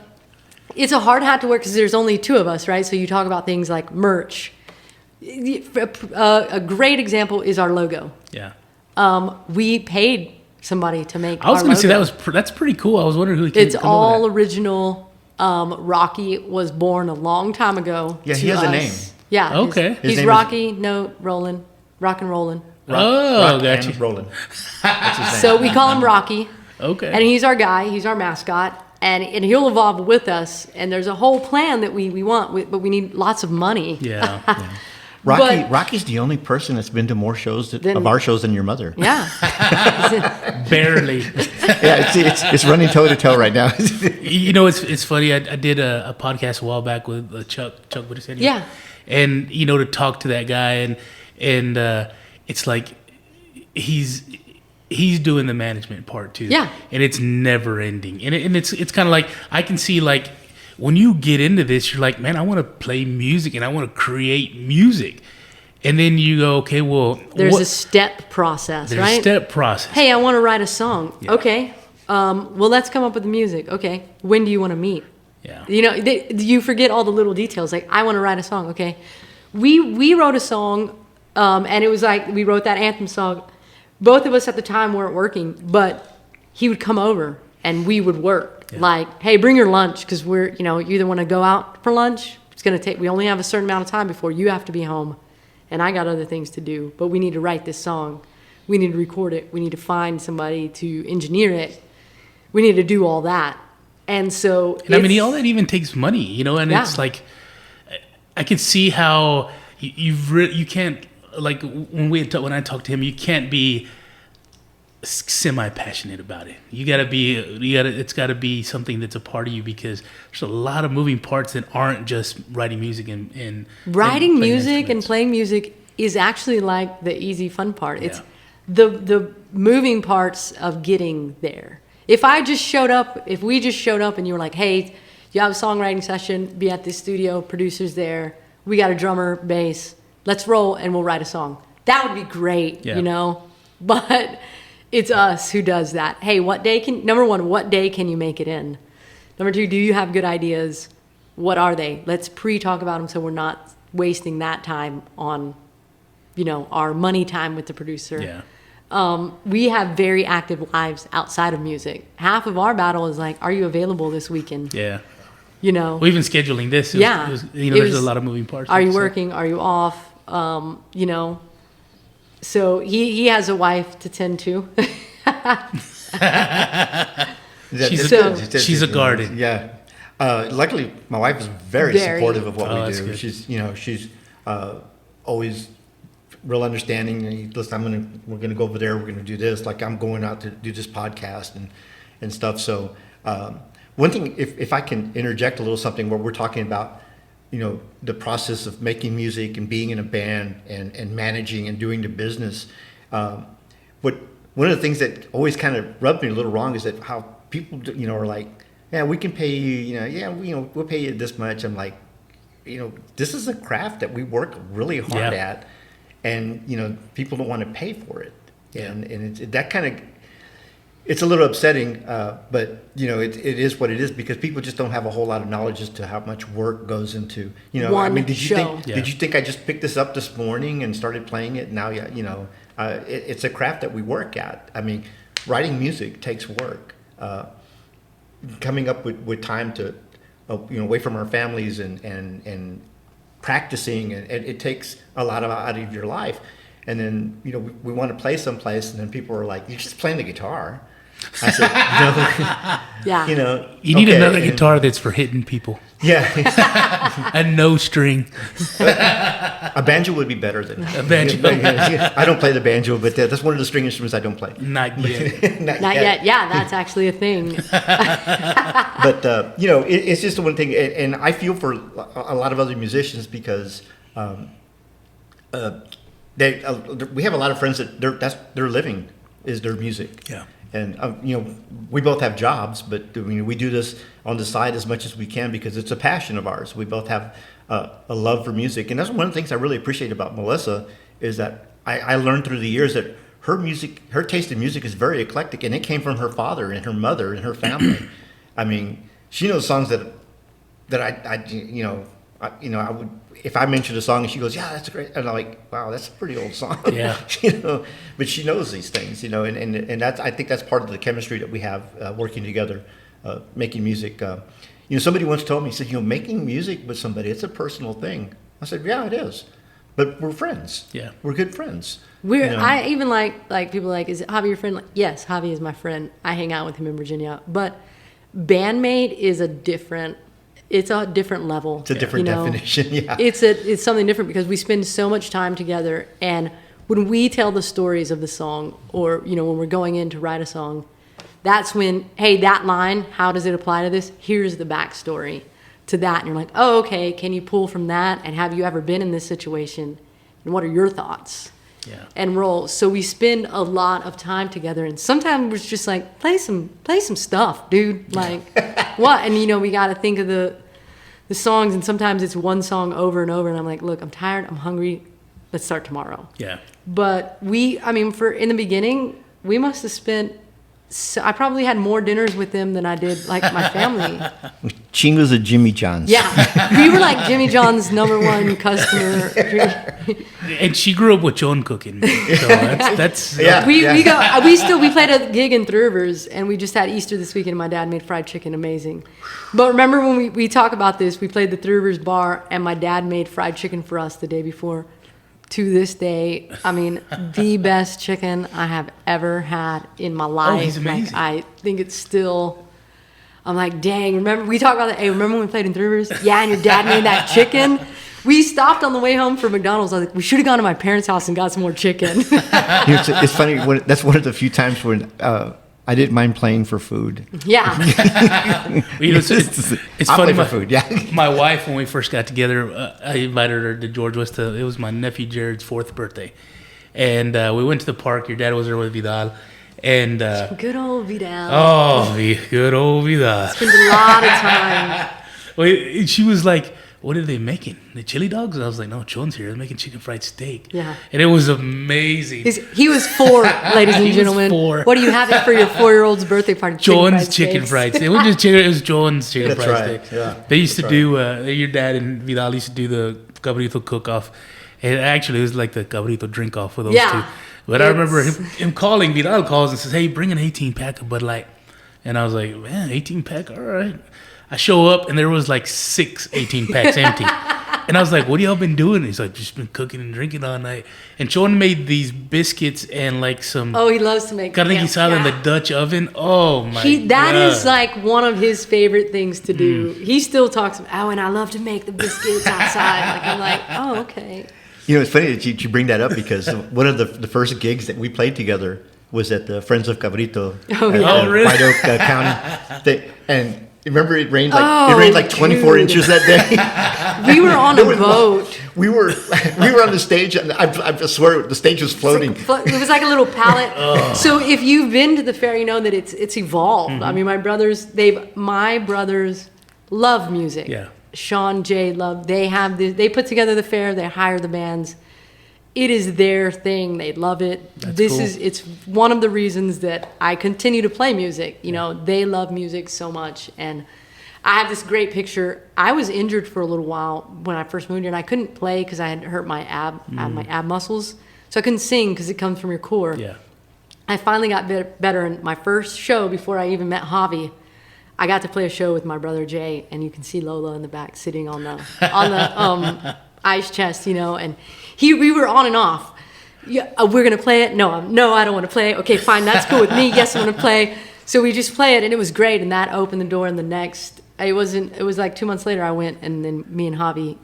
Speaker 3: hard hat to wear because there's only two of us, right? So you talk about things like merch. A great example is our logo.
Speaker 2: Yeah.
Speaker 3: We paid somebody to make
Speaker 2: I was
Speaker 3: going to
Speaker 2: say that's pretty cool. I was wondering who came
Speaker 3: It's all original. Rocky was born a long time ago.
Speaker 4: Yeah, he has a name.
Speaker 3: Yeah.
Speaker 2: Okay.
Speaker 3: He's Rocky, Rollin', rock and rollin'.
Speaker 2: Rock gotcha.
Speaker 4: And Rollin'. That's his name.
Speaker 3: So we call him Rocky.
Speaker 2: Okay.
Speaker 3: And he's our guy. He's our mascot. And he'll evolve with us. And there's a whole plan that we want, but we need lots of money.
Speaker 2: Yeah.
Speaker 4: Rocky's the only person that's been to more shows of our shows than your mother.
Speaker 3: Yeah.
Speaker 2: Barely.
Speaker 4: Yeah, it's running toe to toe right now.
Speaker 2: It's funny. I did a podcast a while back with Chuck Whittier.
Speaker 3: Yeah.
Speaker 2: And to talk to that guy and it's like he's doing the management part too.
Speaker 3: Yeah.
Speaker 2: And it's never ending. And it's kind of like I can see like when you get into this, you're like, man, I want to play music and I want to create music. And then you go, okay, well,
Speaker 3: there's a step process,
Speaker 2: there's
Speaker 3: right?
Speaker 2: a step process.
Speaker 3: Hey, I want to write a song.
Speaker 2: Yeah.
Speaker 3: Okay. Well, let's come up with the music. Okay. When do you want to meet?
Speaker 2: Yeah.
Speaker 3: You forget all the little details. Like, I want to write a song. Okay. We wrote a song, and it was like we wrote that anthem song. Both of us at the time weren't working, but he would come over and we would work. Yeah. Like, hey, bring your lunch because we're, you either want to go out for lunch. It's going to take, we only have a certain amount of time before you have to be home. And I got other things to do, but we need to write this song. We need to record it. We need to find somebody to engineer it. We need to do all that. And so,
Speaker 2: all that even takes money, and it's like, I can see how you can't, like when I talk to him, you can't be semi-passionate about it. It's got to be something that's a part of you because there's a lot of moving parts that aren't just writing music and
Speaker 3: writing music and playing music is actually like the easy fun part. It's the moving parts of getting there. If we just showed up and you were like, hey, you have a songwriting session, be at this studio, producer's there, we got a drummer, bass, let's roll and we'll write a song. That would be great, but it's us who does that. Hey, number one, what day can you make it in? Number two, do you have good ideas? What are they? Let's pre-talk about them so we're not wasting that time on, our money time with the producer.
Speaker 2: Yeah.
Speaker 3: We have very active lives outside of music. Half of our battle is like, are you available this weekend?
Speaker 2: Yeah.
Speaker 3: Well,
Speaker 2: even scheduling this, there's a lot of moving parts.
Speaker 3: Are you working? Are you off? So he has a wife to tend to.
Speaker 2: She's a guardian.
Speaker 4: Yeah. Luckily, my wife is very supportive of what we do.
Speaker 2: Good.
Speaker 4: She's always real understanding. And listen, we're gonna go over there. We're gonna do this. Like I'm going out to do this podcast and stuff. So one thing, if I can interject a little something where we're talking about, the process of making music and being in a band and managing and doing the business. One of the things that always kind of rubbed me a little wrong is that how people, are like, yeah, we can pay you, we'll pay you this much. I'm like, this is a craft that we work really hard at, and people don't want to pay for it, and that kind of, it's a little upsetting, but it is what it is, because people just don't have a whole lot of knowledge as to how much work goes into did you think I just picked this up this morning and started playing it? Now it's a craft that we work at. I mean, writing music takes work. Coming up with time to away from our families and practicing, and it takes a lot out of your life. And then we want to play someplace, and then people are like, "You're just playing the guitar." I said,
Speaker 3: Yeah.
Speaker 2: You need another guitar that's for hitting people.
Speaker 4: Yeah.
Speaker 2: A no string.
Speaker 4: A banjo would be better than
Speaker 2: a banjo.
Speaker 4: I don't play the banjo, but that's one of the string instruments I don't play.
Speaker 2: Not yet.
Speaker 3: Not yet. Yeah, that's actually a thing.
Speaker 4: But it's just the one thing, and I feel for a lot of other musicians, because we have a lot of friends that their living is their music.
Speaker 2: Yeah.
Speaker 4: And we both have jobs, but we do this on the side as much as we can because it's a passion of ours. We both have a love for music, and that's one of the things I really appreciate about Melissa, is that I learned through the years that her taste in music is very eclectic, and it came from her father and her mother and her family. I mean, she knows songs that I would, if I mentioned a song and she goes, "Yeah, that's great," and I'm like, "Wow, that's a pretty old song."
Speaker 2: Yeah.
Speaker 4: But she knows these things, and that's, I think that's part of the chemistry that we have working together, making music. Somebody once told me, he said, making music with somebody, it's a personal thing. I said, yeah, it is, but we're friends.
Speaker 2: Yeah,
Speaker 4: we're good friends.
Speaker 3: I even like people like, is Hobby your friend? Like, yes, Hobby is my friend. I hang out with him in Virginia, but bandmate is a different level.
Speaker 4: It's a different definition. Yeah.
Speaker 3: It's something different because we spend so much time together, and when we tell the stories of the song, or when we're going in to write a song, that's when, hey, that line, how does it apply to this? Here's the backstory to that, and you're like, oh, okay, can you pull from that? And have you ever been in this situation? And what are your thoughts?
Speaker 2: Yeah.
Speaker 3: And roll. So we spend a lot of time together, and sometimes it's just like, play some stuff, dude. Like, what? And we got to think of the songs, and sometimes it's one song over and over, and I'm like, look, I'm tired, I'm hungry, let's start tomorrow.
Speaker 2: Yeah.
Speaker 3: But in the beginning, we must have spent. So I probably had more dinners with them than I did like my family.
Speaker 4: Chingo's at Jimmy John's.
Speaker 3: Yeah, we were like Jimmy John's #1 customer.
Speaker 2: And she grew up with John cooking, so that's
Speaker 4: yeah.
Speaker 3: We played a gig in Three Rivers, and we just had Easter this weekend. And my dad made fried chicken, amazing. But remember when we talk about this, we played the Three Rivers bar, and my dad made fried chicken for us the day before. To this day, I mean, the best chicken I have ever had in my life.
Speaker 2: Oh, he's amazing.
Speaker 3: Like, I think it's still. I'm like, dang. Remember we talked about that? Hey, remember when we played in Three Rivers? Yeah, and your dad made that chicken. We stopped on the way home from McDonald's. I was like, we should have gone to my parents' house and got some more chicken.
Speaker 4: It's funny. That's one of the few times when I didn't mind playing for food.
Speaker 3: Yeah.
Speaker 2: It's funny.
Speaker 4: For food. Yeah.
Speaker 2: My wife, when we first got together, I invited her to George West. It was my nephew Jared's 4th birthday, and we went to the park. Your dad was there with Vidal, and
Speaker 3: good old Vidal.
Speaker 2: Oh, good old Vidal.
Speaker 3: Spent a lot of time.
Speaker 2: Well, she was like, what are they making? The chili dogs? And I was like, no, John's here. They're making chicken fried steak.
Speaker 3: Yeah.
Speaker 2: And it was amazing.
Speaker 3: He was 4, ladies and gentlemen.
Speaker 2: 4.
Speaker 3: What do you have for your 4-year-old's birthday party?
Speaker 2: John's chicken fried steak. It wasn't just chicken, it was John's chicken
Speaker 4: That's
Speaker 2: fried
Speaker 4: right.
Speaker 2: steak.
Speaker 4: Yeah.
Speaker 2: They used to do, your dad and Vidal used to do the cabrito cook-off. And actually, it was like the cabrito drink-off for those two. But I remember him calling. Vidal calls and says, hey, bring an 18-pack of Bud Light. And I was like, man, 18-pack? All right. I show up, and there was like 6 18-packs empty. And I was like, what have y'all been doing? He's like, just been cooking and drinking all night. And Sean made these biscuits and like some...
Speaker 3: Oh, he loves to make...
Speaker 2: Carne guisada in the Dutch oven. Oh, my God.
Speaker 3: That is like one of his favorite things to do. He still talks about, and I love to make the biscuits outside. Like, I'm like, oh, okay.
Speaker 4: It's funny that you bring that up because one of the first gigs that we played together was at the Friends of Cabrito.
Speaker 3: Oh, yeah.
Speaker 2: Oh, really?
Speaker 4: White Oak County. And remember it rained like 24 inches that day?
Speaker 3: We were on a boat.
Speaker 4: We were on the stage, and I swear the stage was floating.
Speaker 3: It was like a little pallet. So if you've been to the fair, you know that it's evolved.
Speaker 2: Mm-hmm.
Speaker 3: I mean, my brothers love music.
Speaker 2: Yeah.
Speaker 3: Sean, Jay, they put together the fair, they hire the bands. It is their thing. They love it.
Speaker 2: That's cool.
Speaker 3: It's one of the reasons that I continue to play music. They love music so much. And I have this great picture. I was injured for a little while when I first moved here, and I couldn't play because I had hurt my ab muscles. So I couldn't sing because it comes from your core.
Speaker 2: Yeah.
Speaker 3: I finally got better. In my first show, before I even met Javi, I got to play a show with my brother Jay, and you can see Lola in the back sitting on the ice chest, and we were on and off. Yeah, we're gonna play it. No, I don't want to play. Okay, fine, that's cool with me. Yes, I want to play. So we just play it, and it was great. And that opened the door. And the next, it was like 2 months later, I went, and then me and Javi,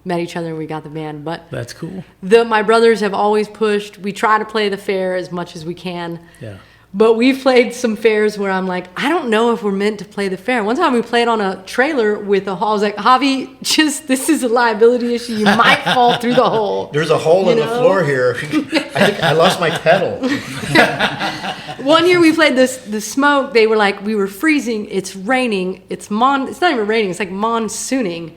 Speaker 3: met each other, and we got the band. But
Speaker 2: That's cool.
Speaker 3: my brothers have always pushed. We try to play the fair as much as we can.
Speaker 2: Yeah.
Speaker 3: But we've played some fairs where I'm like, I don't know if we're meant to play the fair. One time we played on a trailer with a hole. I was like, Javi, this is a liability issue. You might fall through the hole.
Speaker 4: There's a hole in the floor here. I think I lost my pedal.
Speaker 3: One year we played the smoke. They were like, we were freezing. It's raining. It's not even raining. It's like monsooning.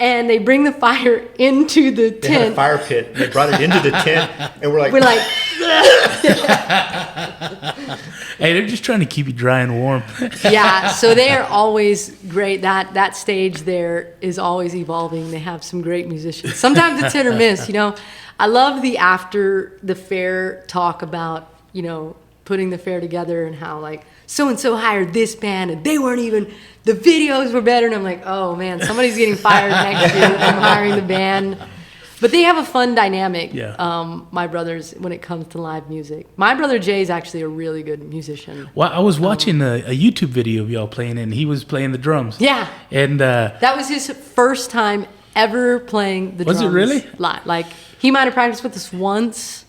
Speaker 3: And they bring the fire into the tent.
Speaker 4: They had a fire pit. They brought it into the tent, and we're like,
Speaker 2: Hey, they're just trying to keep you dry and warm.
Speaker 3: yeah. So they are always great. That stage there is always evolving. They have some great musicians. Sometimes it's hit or miss. I love the after the fair talk about putting the fair together and how like so and so hired this band and they weren't even. The videos were better, and I'm like, oh man, somebody's getting fired next year. I'm hiring the band. But they have a fun dynamic, my brothers, when it comes to live music. My brother Jay is actually a really good musician.
Speaker 2: Well, I was watching a YouTube video of y'all playing, and he was playing the drums.
Speaker 3: Yeah.
Speaker 2: And
Speaker 3: that was his first time ever playing the drums.
Speaker 2: Was it really?
Speaker 3: Live. Like, he might have practiced with us once,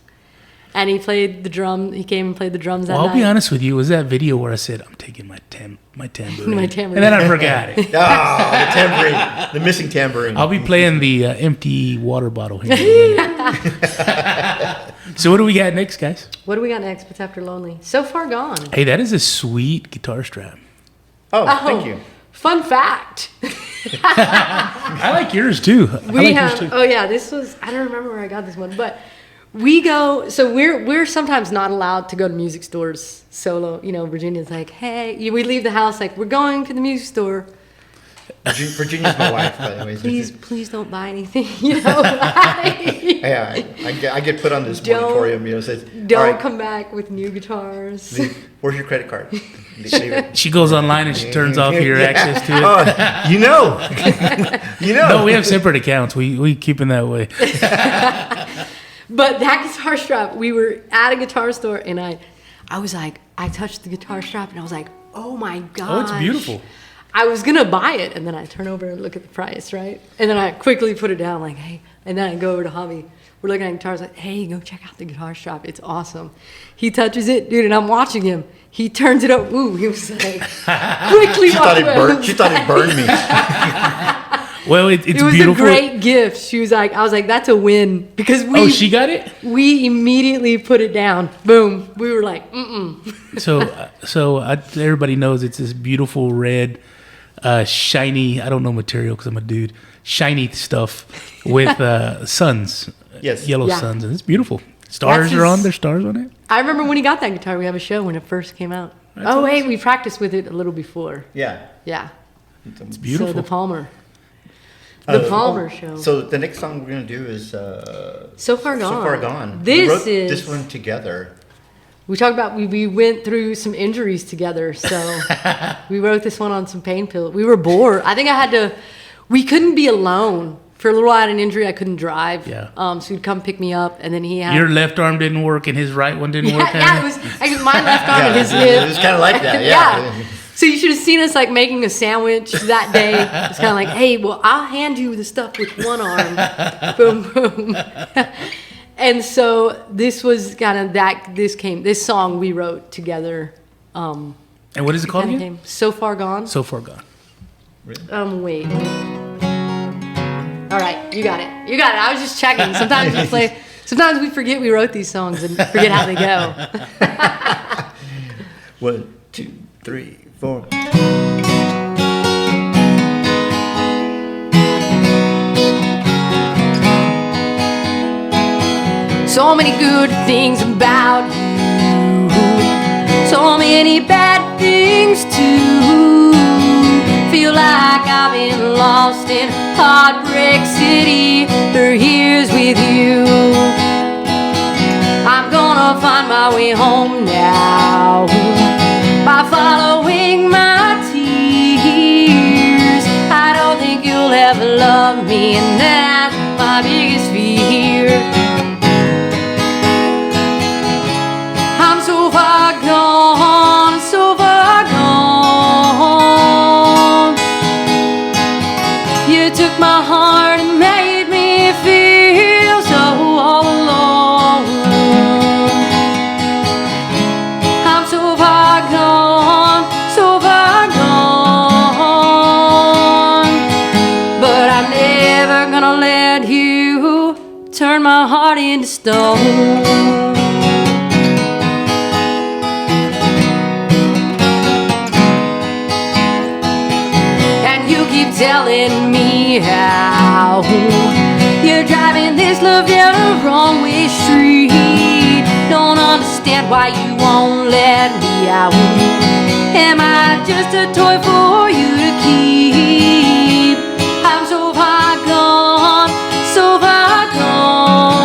Speaker 3: and he played the drum. He came and played the drums that night.
Speaker 2: I'll be honest with you. It was that video where I said, I'm taking my tambourine.
Speaker 3: My tambourine.
Speaker 2: And then I forgot it.
Speaker 4: the tambourine, the missing tambourine.
Speaker 2: I'll be playing the empty water bottle here in a minute. So what do we got next, guys?
Speaker 3: What do we got next? What's after Lonely? So Far Gone.
Speaker 2: Hey, that is a sweet guitar strap.
Speaker 4: Oh, thank you.
Speaker 3: Fun fact.
Speaker 2: I like yours too.
Speaker 3: Oh yeah, this was, I don't remember where I got this one, but we go, so we're sometimes not allowed to go to music stores solo. Virginia's like, hey, we leave the house like, we're going to the music store.
Speaker 4: Virginia's my wife, by the way.
Speaker 3: Please don't buy anything,
Speaker 4: Yeah, I get put on this moratorium, says,
Speaker 3: don't come back with new guitars.
Speaker 4: Where's your credit card?
Speaker 2: She goes online and she turns off your access to it.
Speaker 4: Oh, you know.
Speaker 2: No, we have separate accounts. We keep them that way.
Speaker 3: But that guitar strap, we were at a guitar store, and I was like, I touched the guitar strap, and I was like, oh my gosh.
Speaker 2: Oh, it's beautiful.
Speaker 3: I was going to buy it, and then I turn over and look at the price, right? And then I quickly put it down, like, hey. And then I go over to Hobby. We're looking at guitars, like, hey, go check out the guitar strap. It's awesome. He touches it, dude, and I'm watching him. He turns it up. Ooh, he was like, quickly.
Speaker 4: She thought it burned me.
Speaker 2: Well, it's beautiful.
Speaker 3: It was a great gift. She was like, I was like, that's a win. Because
Speaker 2: she got it?
Speaker 3: We immediately put it down. Boom. We were like,
Speaker 2: So everybody knows it's this beautiful red, shiny, I don't know material because I'm a dude, shiny stuff with suns.
Speaker 4: Yes.
Speaker 2: Yellow suns. And it's beautiful. Stars are on. There's stars on it.
Speaker 3: I remember when he got that guitar. We have a show when it first came out. Wait, we practiced with it a little before.
Speaker 4: Yeah.
Speaker 3: Yeah.
Speaker 2: It's beautiful.
Speaker 3: So the Palmer. The Palmer show.
Speaker 4: So the next song we're going to do is
Speaker 3: So Far Gone.
Speaker 4: So Far Gone.
Speaker 3: We
Speaker 4: wrote this one together.
Speaker 3: We talked about, we went through some injuries together. So we wrote this one on some pain pills. We were bored. I think we couldn't be alone. For a little while, I had an injury. I couldn't drive.
Speaker 2: Yeah.
Speaker 3: So he'd come pick me up, and then he had...
Speaker 2: Your left arm didn't work, and his right one didn't work.
Speaker 3: Yeah, it was my left arm and his hip.
Speaker 4: It was kind of like that, yeah.
Speaker 3: So you should have seen us like making a sandwich that day. It's kind of like, hey, well, I'll hand you the stuff with one arm. Boom, boom. And so this was kind of that. This song we wrote together.
Speaker 2: And what is it called again?
Speaker 3: So Far Gone.
Speaker 2: So Far Gone.
Speaker 4: Really?
Speaker 3: Wait. All right, you got it. I was just checking. Sometimes we play. Sometimes we forget we wrote these songs and forget how they go.
Speaker 4: 1, 2, 3, 4.
Speaker 3: So many good things about you, so many bad things too. Feel like I've been lost in Heartbreak City for years with you. I'm gonna find my way home now by following my tears. I don't think you'll ever love me, and that's my biggest fear. I'm so far gone, so far gone. You took my heart and made me feel so all alone. I'm so far gone, so far gone. But I'm never gonna let you turn my heart into stone. Telling me how you're driving this love down a wrong way street. Don't understand why you won't let me out. Am I just a toy for you to keep? I'm so far gone, so far gone.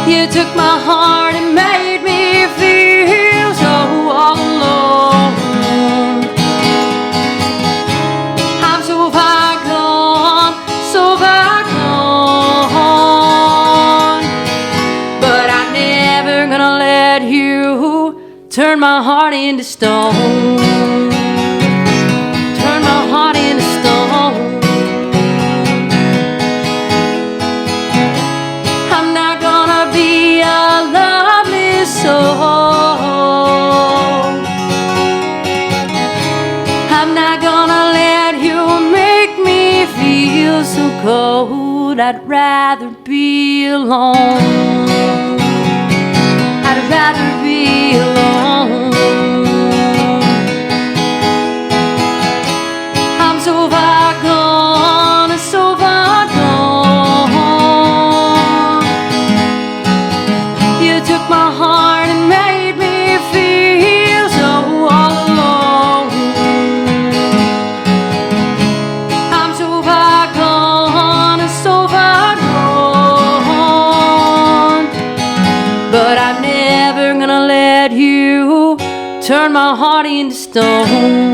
Speaker 3: You took my heart and made me feel so all alone. Turn my heart into stone. Turn my heart into stone. I'm not gonna be a loveless soul. I'm not gonna let you make me feel so cold. I'd rather be alone. I'd rather be alone. I'm so far gone, so far gone. You took my heart and made me feel so all alone. I'm so far gone, so far gone. But I'm never gonna let you turn my heart into stone.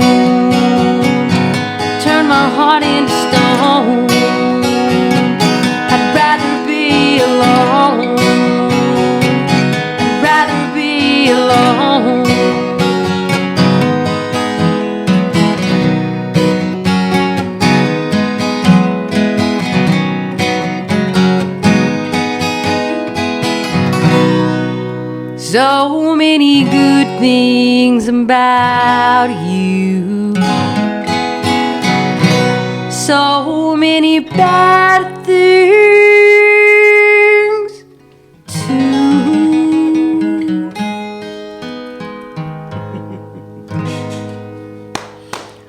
Speaker 3: Turn my heart into stone. I'd rather be alone. I'd rather be alone. So many good things about you, so many bad things too.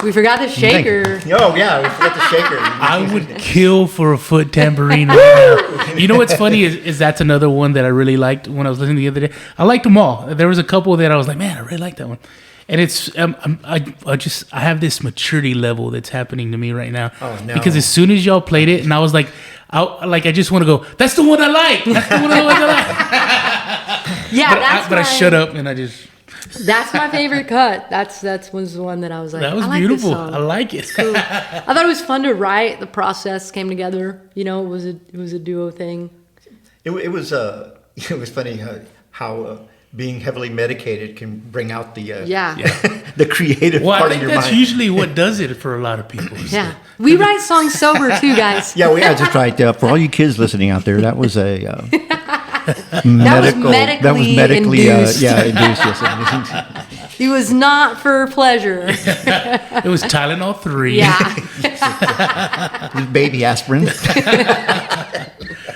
Speaker 3: We forgot the shaker.
Speaker 4: Oh, yeah, we forgot the shaker.
Speaker 2: I would kill for a foot tambourine right now. You know what's funny is that's another one that I really liked when I was listening the other day. I liked them all. There was a couple that I was like, man, I really like that one. And it's I have this maturity level that's happening to me right now.
Speaker 4: Oh, no.
Speaker 2: Because as soon as y'all played it, and I was like, I just want to go, that's the one I like. That's the one I like.
Speaker 3: Yeah,
Speaker 2: but I shut up and I just.
Speaker 3: That's my favorite cut. That was the one that I was like,
Speaker 2: That was
Speaker 3: I like
Speaker 2: beautiful.
Speaker 3: This song.
Speaker 2: I like it.
Speaker 3: Cool. I thought it was fun to write. The process came together. You know, it was a duo thing.
Speaker 4: It was funny how being heavily medicated can bring out the
Speaker 3: Yeah.
Speaker 4: the creative
Speaker 2: Well, I
Speaker 4: part of
Speaker 2: think
Speaker 4: your
Speaker 2: that's
Speaker 4: mind.
Speaker 2: usually what does it for a lot of people. is
Speaker 3: Yeah. We write songs sober too, guys.
Speaker 4: Yeah, that's right. For all you kids listening out there, that was a
Speaker 3: That was
Speaker 4: medically
Speaker 3: medically induced.
Speaker 4: Induced. Yes.
Speaker 3: It was not for pleasure.
Speaker 2: It was Tylenol 3.
Speaker 3: Yeah.
Speaker 4: Baby aspirin.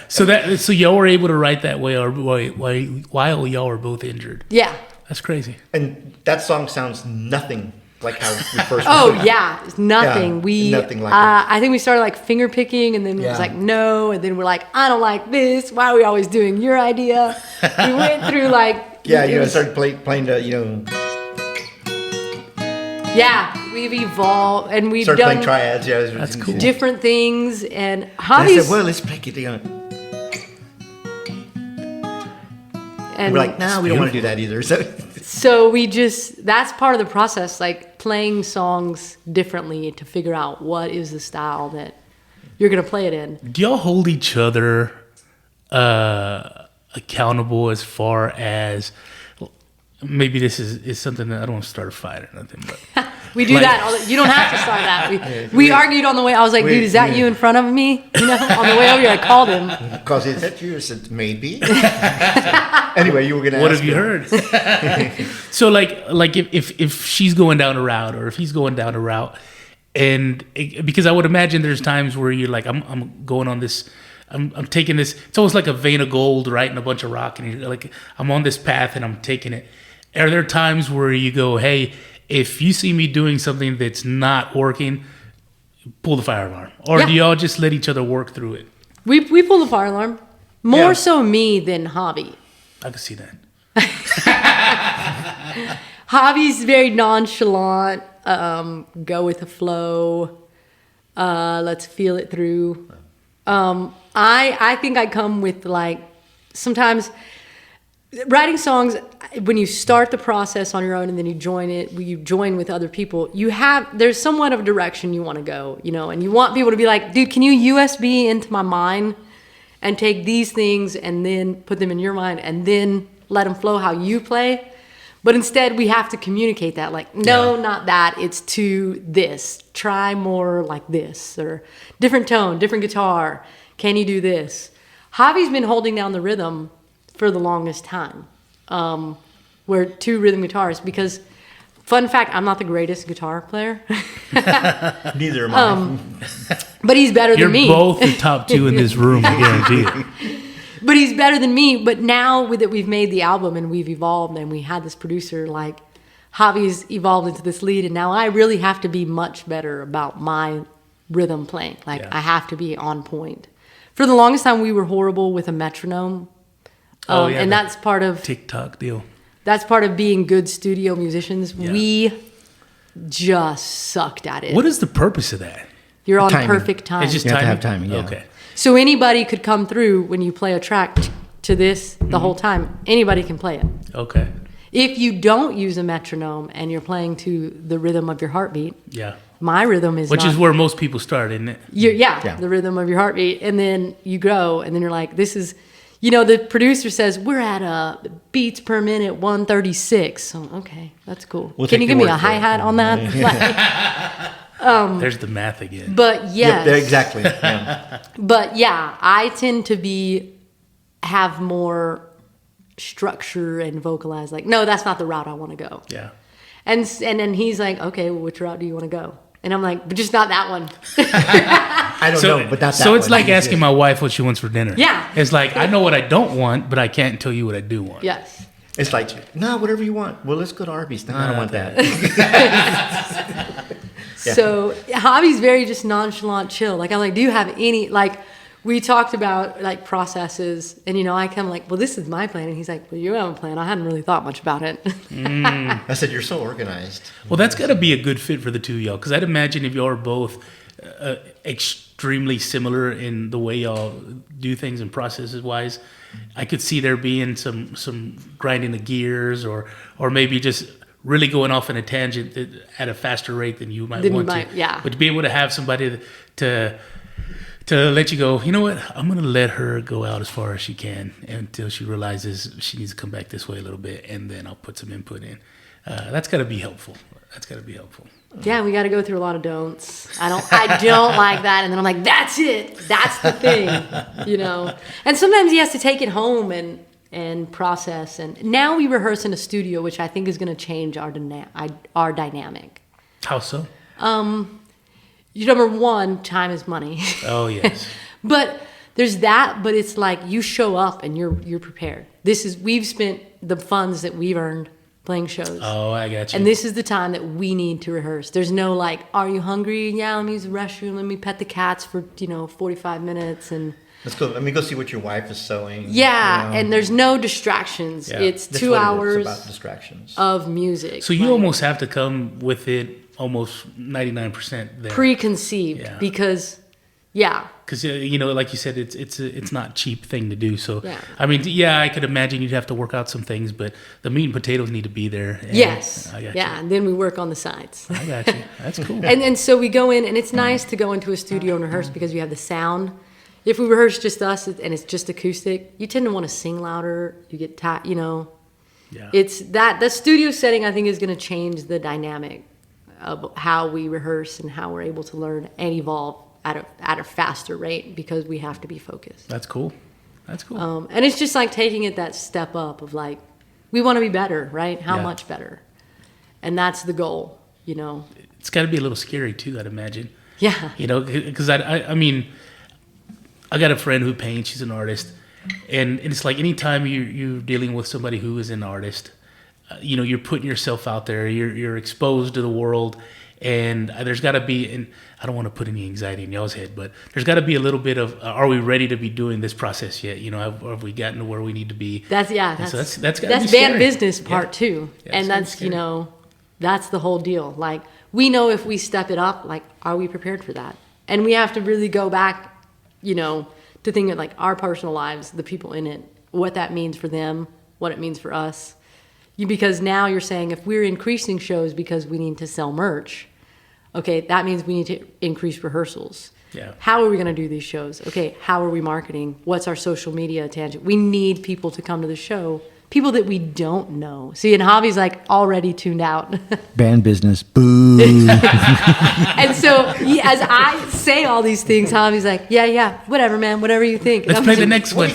Speaker 2: So y'all were able to write that way, or while y'all were both injured.
Speaker 3: Yeah.
Speaker 2: That's crazy.
Speaker 4: And that song sounds nothing like how we first.
Speaker 3: Oh
Speaker 4: recorded it.
Speaker 3: yeah, it's nothing.
Speaker 4: Yeah, nothing like that.
Speaker 3: I think we started like finger picking, and then it was
Speaker 4: Yeah.
Speaker 3: like no, and then we're like, I don't like this. Why are we always doing your idea? We went through like
Speaker 4: Started playing the
Speaker 3: yeah, we've evolved and we've
Speaker 4: started
Speaker 3: done
Speaker 4: playing triads. Yeah,
Speaker 2: That's cool.
Speaker 3: different things and
Speaker 4: And I
Speaker 3: hobbies.
Speaker 4: said, well, let's play it.
Speaker 3: And
Speaker 4: We're like, no, we don't want to do that either.
Speaker 3: so that's part of the process, like playing songs differently to figure out what is the style that you're gonna play it in.
Speaker 2: Do y'all hold each other accountable as far as, maybe this is something that I don't want to start a fight or nothing, but
Speaker 3: We do
Speaker 2: Like-
Speaker 3: that. You don't have to start that. We argued on the way. I was like, dude, is that you in front of me? You know, on the way over here, I called him.
Speaker 4: Because is that you? I said, maybe. Anyway, you were going to ask
Speaker 2: what have you
Speaker 4: me.
Speaker 2: heard? So like if she's going down a route, or if he's going down a route, because I would imagine there's times where you're like, I'm going on this, I'm taking this. It's almost like a vein of gold, right, in a bunch of rock, and you're like, I'm on this path and I'm taking it. Are there times where you go, hey, if you see me doing something that's not working, pull the fire alarm, or
Speaker 3: Yeah.
Speaker 2: do y'all just let each other work through it?
Speaker 3: We pull the fire alarm. More
Speaker 4: Yeah.
Speaker 3: so me than Hobby.
Speaker 2: I can see that.
Speaker 3: Hobby's very nonchalant. Go with the flow. Let's feel it through. I think I come with like sometimes writing songs. When you start the process on your own and then you join with other people, there's somewhat of a direction you want to go, you know, and you want people to be like, dude, can you USB into my mind and take these things and then put them in your mind and then let them flow how you play? But instead we have to communicate that, like, no, not that, it's to this, try more like this, or different tone, different guitar, can you do this? Javi's been holding down the rhythm for the longest time. We're two rhythm guitarists because, fun fact, I'm not the greatest guitar player.
Speaker 4: Neither am I.
Speaker 3: But he's better
Speaker 2: You're
Speaker 3: than me.
Speaker 2: both the top two in this room, I guarantee it.
Speaker 3: But he's better than me. But now that we've made the album and we've evolved and we had this producer, like, Hobbies evolved into this lead, and now I really have to be much better about my rhythm playing. Like,
Speaker 2: Yeah.
Speaker 3: I have to be on point. For the longest time, we were horrible with a metronome. And that's part of
Speaker 2: TikTok deal.
Speaker 3: That's part of being good studio musicians.
Speaker 2: Yeah.
Speaker 3: We just sucked at it.
Speaker 2: What is the purpose of that?
Speaker 3: You're on
Speaker 4: Timing.
Speaker 3: perfect time.
Speaker 2: It's just
Speaker 4: You have to
Speaker 2: timing?
Speaker 4: have timing, yeah.
Speaker 2: Okay.
Speaker 3: So anybody could come through when you play a track to this the whole time. Anybody can play it.
Speaker 2: Okay.
Speaker 3: If you don't use a metronome and you're playing to the rhythm of your heartbeat,
Speaker 2: Yeah.
Speaker 3: my rhythm is
Speaker 2: Which
Speaker 3: not,
Speaker 2: is where most people start, isn't it?
Speaker 4: Yeah.
Speaker 3: the rhythm of your heartbeat. And then you go, and then you're like, this is, you know, the producer says, we're at beats per minute 136. So, okay, that's cool.
Speaker 4: We'll
Speaker 3: Can
Speaker 4: take
Speaker 3: you give
Speaker 4: your
Speaker 3: me a
Speaker 4: word for it.
Speaker 3: hi-hat on that? Like,
Speaker 2: There's the math again.
Speaker 3: but yes.
Speaker 4: Yep, exactly. Yeah.
Speaker 3: But yeah, I tend to have more structure and vocalize like, no, that's not the route I want to go.
Speaker 2: Yeah.
Speaker 3: And then he's like, okay, well, which route do you want to go? And I'm like, but just not that one.
Speaker 4: I don't know, but that's
Speaker 2: so it's like asking my wife what she wants for dinner.
Speaker 3: Yeah.
Speaker 2: It's like, I know what I don't want, but I can't tell you what I do want.
Speaker 3: Yes.
Speaker 4: It's like, no, whatever you want. Well, let's go to Arby's. No, I don't want that. Yeah.
Speaker 3: So Hobby's very just nonchalant, chill. Like, I'm like, do you have any, like, we talked about like processes, and you know, I come like, well, this is my plan, and he's like, well, you have a plan. I hadn't really thought much about it.
Speaker 4: I said, you're so organized.
Speaker 2: Well, that's got to be a good fit for the two of y'all, because I'd imagine if y'all are both extremely similar in the way y'all do things and processes wise, I could see there being some grinding the gears, or maybe just really going off in a tangent at a faster rate than you might want to.
Speaker 3: Yeah.
Speaker 2: But to be able to have somebody to to let you go, you know what? I'm going to let her go out as far as she can until she realizes she needs to come back this way a little bit, and then I'll put some input in. That's got to be helpful.
Speaker 3: Yeah, we got to go through a lot of don'ts. I don't like that. And then I'm like, that's it. That's the thing, you know. And sometimes he has to take it home and process. And now we rehearse in a studio, which I think is going to change our dynamic.
Speaker 2: How so?
Speaker 3: Number one, time is money.
Speaker 2: Oh, yes.
Speaker 3: But there's that, but it's like you show up and you're prepared. We've spent the funds that we've earned playing shows.
Speaker 2: Oh, I got you.
Speaker 3: And this is the time that we need to rehearse. There's no like, are you hungry? Yeah, let me use the restroom. Let me pet the cats for, 45 minutes. And
Speaker 4: let's go. Let me go see what your wife is sewing.
Speaker 3: Yeah, and there's no distractions. Yeah. It's
Speaker 4: That's
Speaker 3: 2 hours
Speaker 4: about distractions.
Speaker 3: of music.
Speaker 2: So you almost have to come with it almost 99% there.
Speaker 3: Preconceived because, yeah.
Speaker 2: Because like you said, it's not a cheap thing to do. So
Speaker 3: yeah.
Speaker 2: I mean, yeah, I could imagine you'd have to work out some things, but the meat and potatoes need to be there. And
Speaker 3: yes.
Speaker 2: I got
Speaker 3: yeah,
Speaker 2: you.
Speaker 3: and then we work on the sides.
Speaker 2: I got you. That's cool.
Speaker 3: and so we go in, and it's nice to go into a studio and rehearse because you have the sound. If we rehearse just us and it's just acoustic, you tend to want to sing louder. You get tired,
Speaker 2: Yeah.
Speaker 3: It's that the studio setting I think is going to change the dynamic of how we rehearse and how we're able to learn and evolve at a faster rate because we have to be focused.
Speaker 2: That's cool.
Speaker 3: And it's just like taking it that step up of like, we want to be better, right? How much better? And that's the goal,
Speaker 2: It's got to be a little scary too, I'd imagine.
Speaker 3: Yeah.
Speaker 2: Because I mean, I got a friend who paints. She's an artist. And it's like anytime you're dealing with somebody who is an artist, you're putting yourself out there. You're exposed to the world. And there's got to be, and I don't want to put any anxiety in y'all's head, but there's got to be a little bit of, are we ready to be doing this process yet? Have we gotten to where we need to be?
Speaker 3: That's
Speaker 2: band
Speaker 3: band business part too.
Speaker 2: Yeah,
Speaker 3: and that's, that's the whole deal. Like, we know if we step it up, like, are we prepared for that? And we have to really go back, to think of like our personal lives, the people in it, what that means for them, what it means for us. Because now you're saying if we're increasing shows because we need to sell merch, okay, that means we need to increase rehearsals.
Speaker 2: Yeah.
Speaker 3: How are we going to do these shows? Okay, how are we marketing? What's our social media tangent? We need people to come to the show, people that we don't know. See, and Hobbies like already tuned out.
Speaker 5: Band business, boo.
Speaker 3: And so as I say all these things, Hobbies like, yeah, whatever, man, whatever you think.
Speaker 2: Let's play the next one.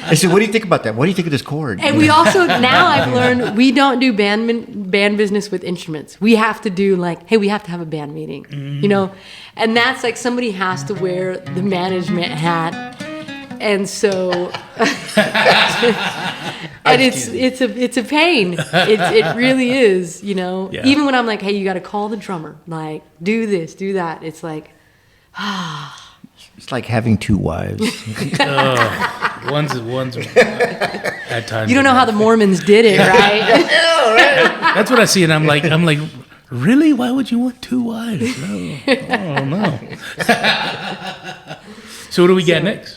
Speaker 4: I said, what do you think about that? What do you think of this chord?
Speaker 3: And we also, now I've learned, we don't do band business with instruments. We have to do like, hey, we have to have a band meeting, And that's like somebody has to wear the management hat. And so, and it's a pain. It really is,
Speaker 2: Yeah.
Speaker 3: Even when I'm like, hey, you got to call the drummer, like, do this, do that. It's like,
Speaker 5: It's like having two wives.
Speaker 2: One's at times.
Speaker 3: you don't know how the Mormons did it, right?
Speaker 2: That's what I see, and I'm like, really? Why would you want two wives? Oh no. So what do we get next?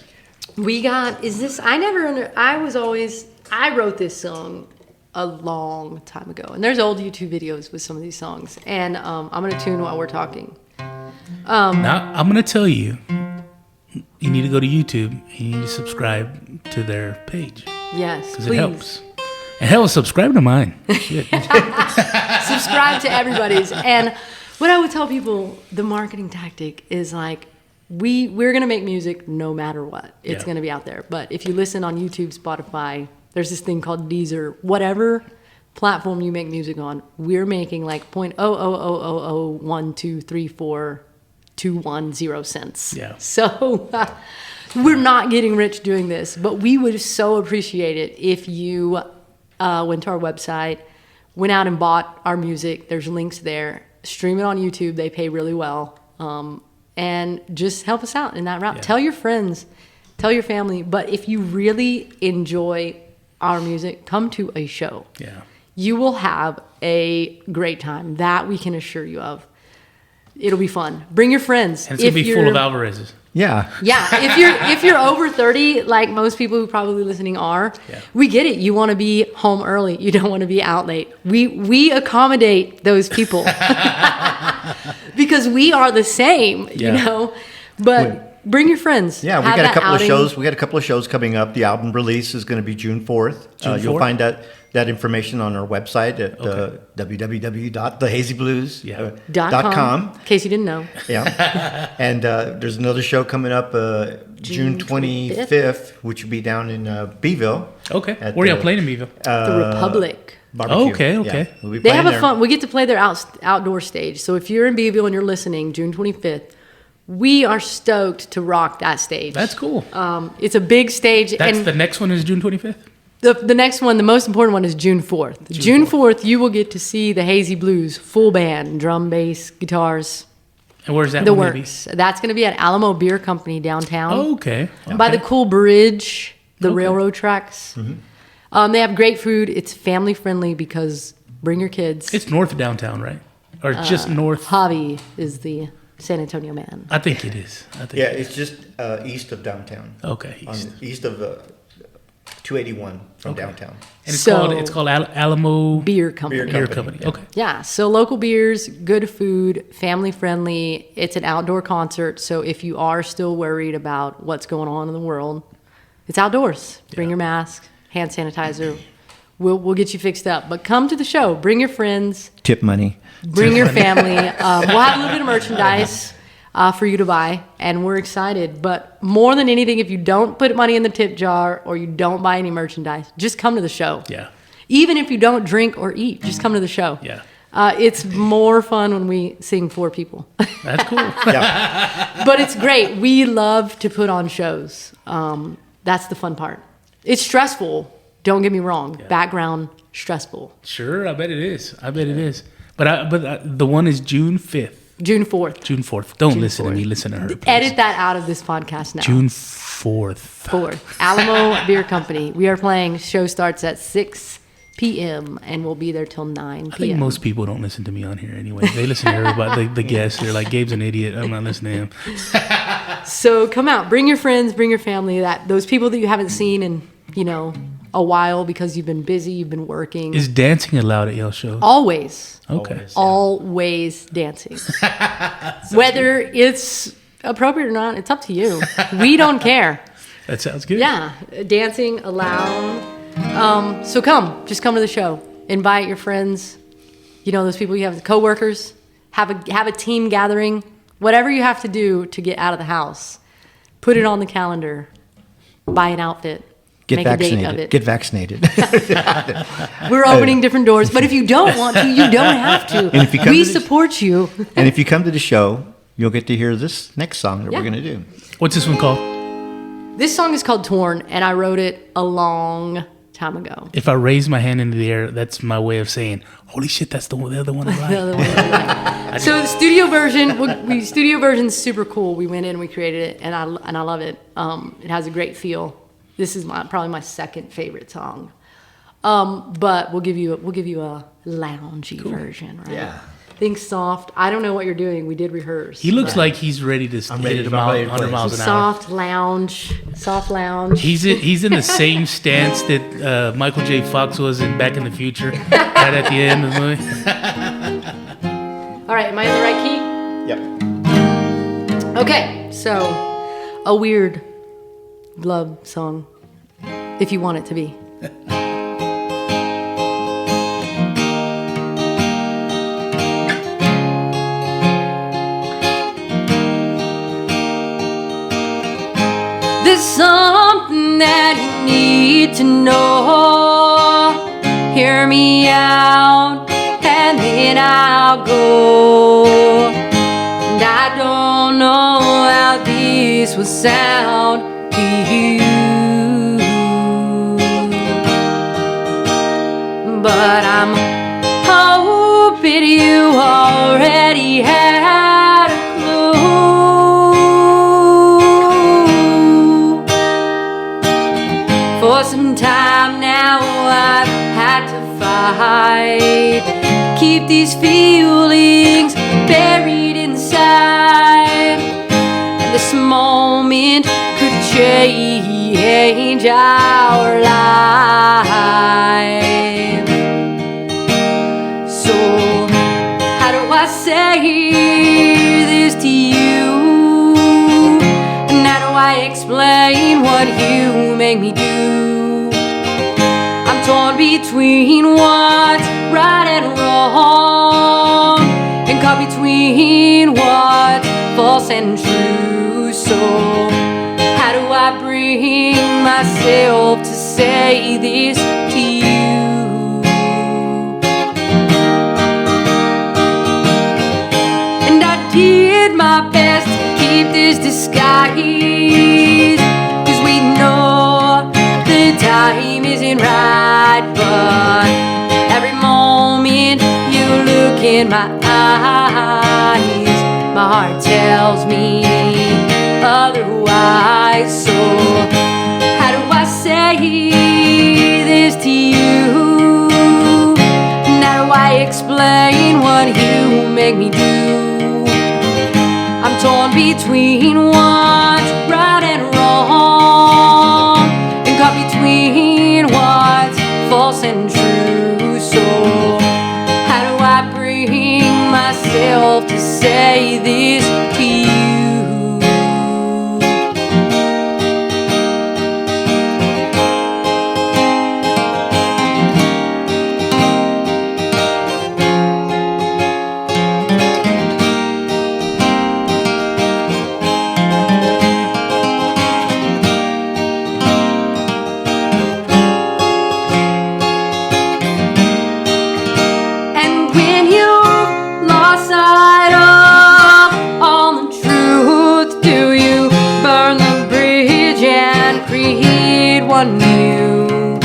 Speaker 3: We got, I wrote this song a long time ago. And there's old YouTube videos with some of these songs. And I'm going to tune while we're talking.
Speaker 2: Now, I'm going to tell you, you need to go to YouTube and you need to subscribe to their page.
Speaker 3: Yes,
Speaker 2: Because
Speaker 3: please.
Speaker 2: it helps. And hell, subscribe to mine. Shit.
Speaker 3: Subscribe to everybody's. And what I would tell people, the marketing tactic is like, we're going to make music no matter what. It's going to be out there. But if you listen on YouTube, Spotify, there's this thing called Deezer. Whatever platform you make music on, we're making like 0.00001234210 cents.
Speaker 2: Yeah.
Speaker 3: So we're not getting rich doing this, but we would so appreciate it if you went to our website, went out and bought our music. There's links there. Stream it on YouTube. They pay really well. And just help us out in that route.
Speaker 2: Yeah.
Speaker 3: Tell your friends, tell your family. But if you really enjoy our music, come to a show.
Speaker 2: Yeah.
Speaker 3: You will have a great time. That we can assure you of. It'll be fun. Bring your friends.
Speaker 2: And it's going to be full of Alvarez's.
Speaker 5: Yeah.
Speaker 3: Yeah, if you're over 30, like most people who probably listening are, we get it. You want to be home early. You don't want to be out late. We accommodate those people because we are the same, But bring your friends.
Speaker 4: Yeah, we
Speaker 3: Have
Speaker 4: got a
Speaker 3: that
Speaker 4: couple
Speaker 3: outing.
Speaker 4: of shows. We got a couple of shows coming up. The album release is going to be June 4th.
Speaker 2: June
Speaker 4: You'll
Speaker 2: 4th?
Speaker 4: find that information on our website at www.thehazyblues.com.
Speaker 3: In case you didn't know.
Speaker 4: Yeah. And there's another show coming up June 25th, which will be down in Beeville.
Speaker 2: Okay.
Speaker 4: At
Speaker 2: Where y'all
Speaker 4: the-
Speaker 2: playing in Beeville?
Speaker 3: The Republic.
Speaker 4: Barbecue.
Speaker 2: Okay,
Speaker 4: Yeah,
Speaker 2: okay.
Speaker 4: we'll be
Speaker 3: They
Speaker 4: playing
Speaker 3: have a
Speaker 4: there.
Speaker 3: fun. We get to play their outdoor stage. So if you're in Beeville and you're listening, June 25th, we are stoked to rock that stage.
Speaker 2: That's cool.
Speaker 3: It's a big stage,
Speaker 2: That's
Speaker 3: and
Speaker 2: the next one is June 25th?
Speaker 3: the next one, the most important one, is June 4th. June 4th, you will get to see the Hazy Blues full band, drum, bass, guitars,
Speaker 2: And where's that
Speaker 3: the
Speaker 2: one gonna
Speaker 3: works. That's going to be at Alamo Beer Company downtown.
Speaker 2: be? Okay.
Speaker 3: By the cool bridge, the
Speaker 2: Okay.
Speaker 3: railroad tracks. They have great food. It's family friendly because bring your kids.
Speaker 2: It's north of downtown, right? Or just north?
Speaker 3: Hobby is the San Antonio man.
Speaker 2: I think it is. I think
Speaker 4: Yeah,
Speaker 2: it is.
Speaker 4: it's just east of downtown.
Speaker 2: Okay.
Speaker 4: On
Speaker 2: East.
Speaker 4: east of 281 from downtown.
Speaker 2: And
Speaker 3: So-
Speaker 2: it's called Alamo
Speaker 3: Beer Company.
Speaker 2: Beer Company.
Speaker 4: yeah.
Speaker 2: Okay.
Speaker 3: Yeah, so local beers, good food, family friendly. It's an outdoor concert, so if you are still worried about what's going on in the world, it's outdoors. Bring your mask, hand sanitizer. We'll get you fixed up. But come to the show. Bring your friends.
Speaker 5: Tip money.
Speaker 3: Bring your family. We'll have a little bit of merchandise for you to buy, and we're excited. But more than anything, if you don't put money in the tip jar or you don't buy any merchandise, just come to the show.
Speaker 2: Yeah.
Speaker 3: Even if you don't drink or eat, just come to the show.
Speaker 2: Yeah.
Speaker 3: It's more fun when we sing for people.
Speaker 2: That's cool.
Speaker 4: Yeah.
Speaker 3: But it's great. We love to put on shows. That's the fun part. It's stressful. Don't get me wrong. Background stressful.
Speaker 2: Sure, I bet it is. I bet it is. But the one is June 5th.
Speaker 3: June 4th.
Speaker 2: June 4th. Don't
Speaker 3: June
Speaker 2: listen
Speaker 3: 4th.
Speaker 2: to me. Listen to her. Please.
Speaker 3: Edit that out of this podcast now.
Speaker 2: June 4th.
Speaker 3: 4th. Alamo Beer Company. We are playing. Show starts at 6 p.m. and we'll be there till 9
Speaker 2: I think
Speaker 3: p.m.
Speaker 2: most people don't listen to me on here anyway. They listen to everybody, the guests. They're like, Gabe's an idiot. I'm not listening to him.
Speaker 3: So come out. Bring your friends. Bring your family. Those people that you haven't seen in, a while because you've been busy. You've been working.
Speaker 2: Is dancing allowed at y'all shows?
Speaker 3: Always.
Speaker 2: Okay.
Speaker 3: Always dancing. Whether it's appropriate or not, it's up to you. We don't care.
Speaker 2: That sounds good.
Speaker 3: Yeah, dancing allowed. So just come to the show. Invite your friends. Those people you have, coworkers. Have a team gathering. Whatever you have to do to get out of the house, put it on the calendar. Buy an outfit.
Speaker 5: Get
Speaker 3: Make a date of
Speaker 5: vaccinated.
Speaker 3: it.
Speaker 5: Get vaccinated.
Speaker 3: We're opening different doors, but if you don't want to, you don't have to.
Speaker 5: And if you come
Speaker 3: We
Speaker 5: to the-
Speaker 3: support you.
Speaker 5: And if you come to the show, you'll get to hear this next song that
Speaker 3: Yeah.
Speaker 5: we're going to do.
Speaker 2: What's this one called?
Speaker 3: This song is called Torn, and I wrote it a long time ago.
Speaker 2: If I raise my hand into the air, that's my way of saying, holy shit, that's the other one I
Speaker 3: The
Speaker 2: like.
Speaker 3: other one I like. So the studio version's super cool. We went in, we created it, and I love it. It has a great feel. This is probably my second favorite song. But we'll give you a loungy version, right?
Speaker 5: Yeah.
Speaker 3: Think soft. I don't know what you're doing. We did rehearse.
Speaker 2: He looks like he's ready to
Speaker 4: ready
Speaker 2: hit
Speaker 4: to
Speaker 2: him out
Speaker 4: play.
Speaker 2: 100 miles an hour.
Speaker 3: soft lounge.
Speaker 2: He's in the same stance that Michael J. Fox was in Back in the Future, right at the end of the movie.
Speaker 3: All right, am I in the right key?
Speaker 4: Yep.
Speaker 3: Okay, so a weird love song, if you want it to be. There's something that you need to know. Hear me out, and then I'll go. And I don't know how this will sound to you, but I'm hoping you already had a clue. For some time now I've had to fight, keep these feelings buried inside, and this moment could change our life. So how do I say this to you? what you make me do. I'm torn between what's right and wrong, and caught between what's false and true. So how do I bring myself to say this to you? And I did my best to keep this disguise, 'cause we know the time isn't right. But every moment you look in my eyes, my heart tells me otherwise. So how do I say this to you? And how do I explain what you make me do? I'm torn between what's right and wrong, and caught between what's false and true. So how do I bring myself to say this to you? New,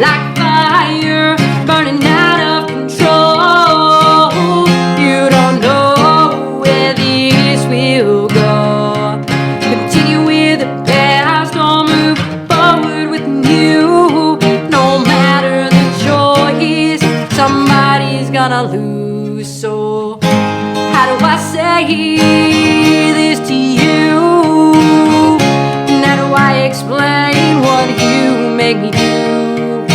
Speaker 3: like fire burning out of control. You don't know where this will go. Continue with the past or move forward with new. No matter the choice, somebody's gonna lose. So how do I say this to you? And how do I explain what you make me do?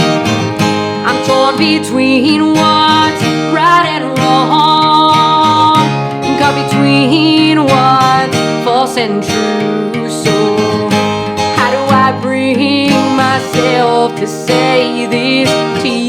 Speaker 3: I'm torn between what's right and wrong, and caught between what's false and true. So how do I bring myself to say this to you?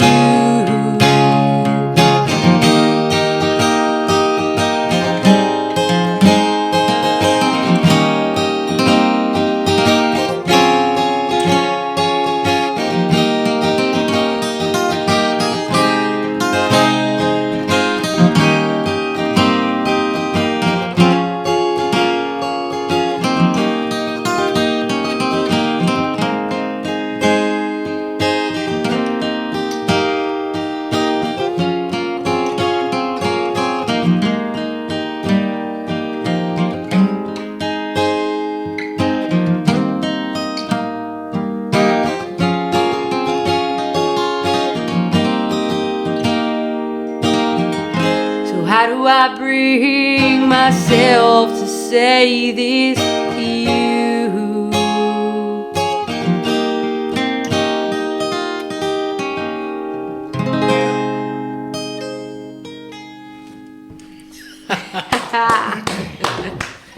Speaker 3: How do I bring myself to say this to you?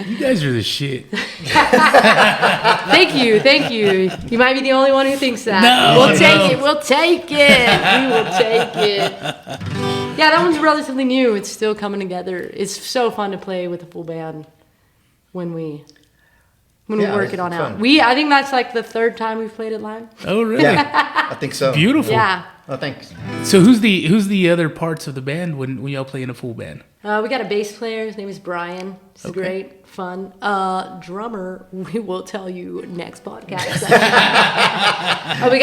Speaker 2: You guys are the shit.
Speaker 3: Thank you, thank you. You might be the only one who thinks that.
Speaker 2: No,
Speaker 3: we'll take
Speaker 2: no.
Speaker 3: it. We'll take it. We will take it. Yeah, that one's relatively new. It's still coming together. It's so fun to play with a full band when we work it on out.
Speaker 4: fun.
Speaker 3: I think that's like the third time we've played it live.
Speaker 2: Oh, really?
Speaker 4: Yeah, I think so.
Speaker 2: Beautiful.
Speaker 3: Yeah.
Speaker 4: Oh, thanks.
Speaker 2: So who's the other parts of the band when y'all play in a full band?
Speaker 3: We got a bass player. His name is Brian. He's
Speaker 2: Okay.
Speaker 3: great, fun. Drummer, we will tell you next podcast. We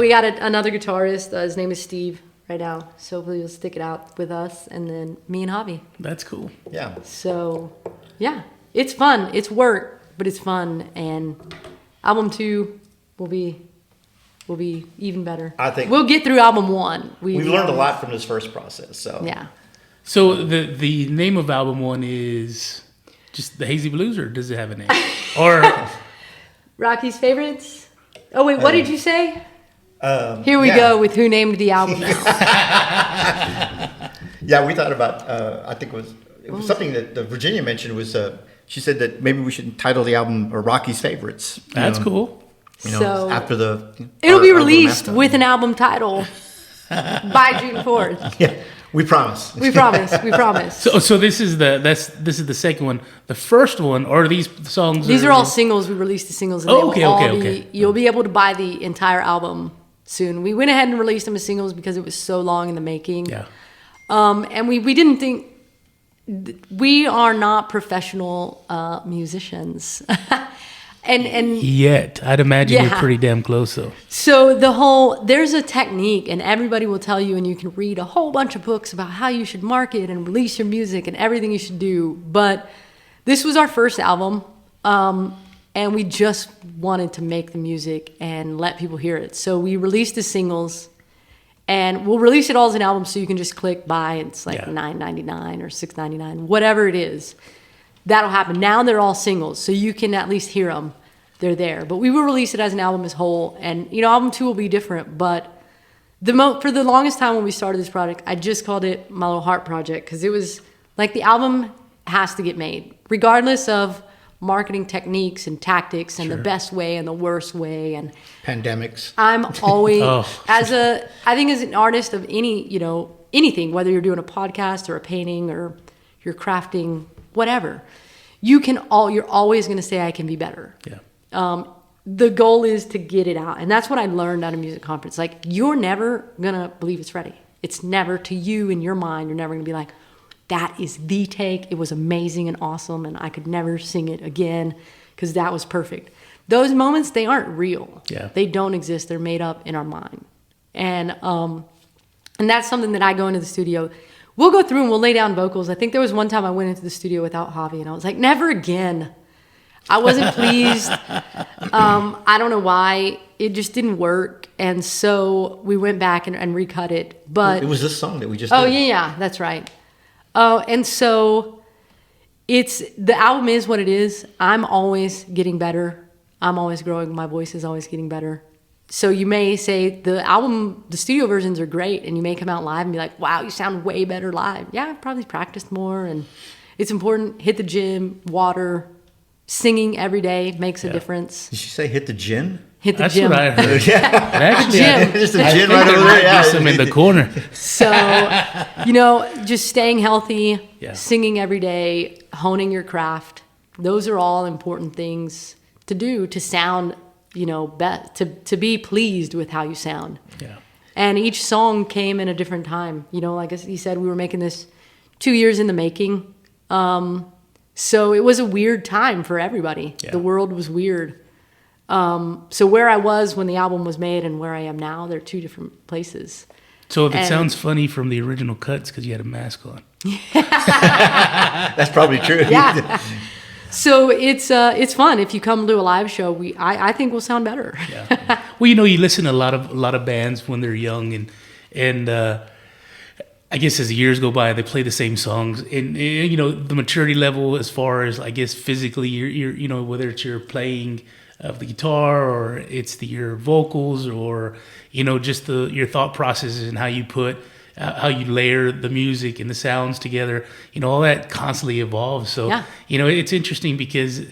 Speaker 3: got another guitarist. His name is Steve right now. So hopefully he'll stick it out with us. And then me and Hobby.
Speaker 2: That's cool.
Speaker 4: Yeah.
Speaker 3: So yeah, it's fun. It's work, but it's fun. And album 2 will be even better.
Speaker 4: I think
Speaker 3: we'll get through album 1.
Speaker 4: We've learned a lot from this first process. So
Speaker 3: Yeah.
Speaker 2: So the name of album 1 is just the Hazy Blues, or does it have a name? Or
Speaker 3: Rocky's favorites. Oh wait, what did you say? Here we
Speaker 4: yeah.
Speaker 3: go with who named the album now.
Speaker 4: Yeah, we thought about. I think it was something that Virginia mentioned was she said that maybe we should title the album Rocky's Favorites.
Speaker 2: That's cool.
Speaker 3: So
Speaker 4: after
Speaker 3: it'll be
Speaker 4: our
Speaker 3: released
Speaker 4: mascot.
Speaker 3: with an album title by June 4th.
Speaker 4: Yeah, we promise.
Speaker 3: We promise. We promise.
Speaker 2: So this is the second one. The first one, or these songs?
Speaker 3: These are all singles. We released the singles. And
Speaker 2: Oh,
Speaker 3: they will
Speaker 2: okay,
Speaker 3: all
Speaker 2: okay.
Speaker 3: You'll be able to buy the entire album soon. We went ahead and released them as singles because it was so long in the making.
Speaker 2: Yeah.
Speaker 3: And we didn't think, we are not professional musicians. and
Speaker 2: Yet, I'd imagine you're
Speaker 3: Yeah.
Speaker 2: pretty damn close though.
Speaker 3: So there's a technique, and everybody will tell you, and you can read a whole bunch of books about how you should market and release your music and everything you should do. But this was our first album, and we just wanted to make the music and let people hear it. So we released the singles, and we'll release it all as an album, so you can just click buy. It's like $9.99 or $6.99, whatever it is. That'll happen. Now they're all singles, so you can at least hear them. They're there. But we will release it as an album as whole. And, album 2 will be different. But for the longest time when we started this project, I just called it my little heart project, because it was like the album has to get made, regardless of marketing techniques and tactics and the best way and the worst way. And
Speaker 4: Pandemics.
Speaker 3: I'm always,
Speaker 2: Oh.
Speaker 3: I think as an artist of anything, whether you're doing a podcast or a painting or you're crafting, whatever, you're always going to say, I can be better.
Speaker 2: Yeah.
Speaker 3: The goal is to get it out. And that's what I learned at a music conference. Like, you're never going to believe it's ready. It's never, to you in your mind, you're never going to be like, that is the take. It was amazing and awesome, and I could never sing it again because that was perfect. Those moments, they aren't real.
Speaker 2: Yeah.
Speaker 3: They don't exist. They're made up in our mind. And that's something that I go into the studio. We'll go through and we'll lay down vocals. I think there was one time I went into the studio without Javi, and I was like, never again. I wasn't pleased. I don't know why. It just didn't work. And so we went back and recut it. But
Speaker 4: It was this song that we just
Speaker 3: oh,
Speaker 4: did.
Speaker 3: yeah, that's right. And so the album is what it is. I'm always getting better. I'm always growing. My voice is always getting better. So you may say the studio versions are great, and you may come out live and be like, wow, you sound way better live. Yeah, I've probably practiced more, and it's important. Hit the gym, water, singing every day makes a difference.
Speaker 4: Did she say hit the gin?
Speaker 3: Hit the
Speaker 2: That's
Speaker 3: gym.
Speaker 2: what I heard. Actually,
Speaker 3: Gym.
Speaker 4: Just a
Speaker 2: I
Speaker 4: gin
Speaker 2: think
Speaker 4: right
Speaker 2: there
Speaker 4: over
Speaker 2: might
Speaker 4: there.
Speaker 2: be some in the corner.
Speaker 3: So, just staying healthy,
Speaker 2: Yeah.
Speaker 3: singing every day, honing your craft. Those are all important things to do to sound, to be pleased with how you sound.
Speaker 2: Yeah.
Speaker 3: And each song came in a different time. Like he said, we were making this 2 years in the making. So it was a weird time for everybody.
Speaker 2: Yeah.
Speaker 3: The world was weird. So where I was when the album was made and where I am now, they're two different places.
Speaker 2: So if it
Speaker 3: And-
Speaker 2: sounds funny from the original cuts because you had a mask on.
Speaker 4: That's probably true.
Speaker 3: Yeah. So it's fun. If you come to a live show, I think we'll sound better.
Speaker 2: Yeah. Well, you listen to a lot of bands when they're young, and I guess as the years go by, they play the same songs, and the maturity level as far as I guess physically, you're whether it's your playing of the guitar or it's your vocals or just your thought processes and how you put how you layer the music and the sounds together, all that constantly evolves. So
Speaker 3: Yeah.
Speaker 2: it's interesting because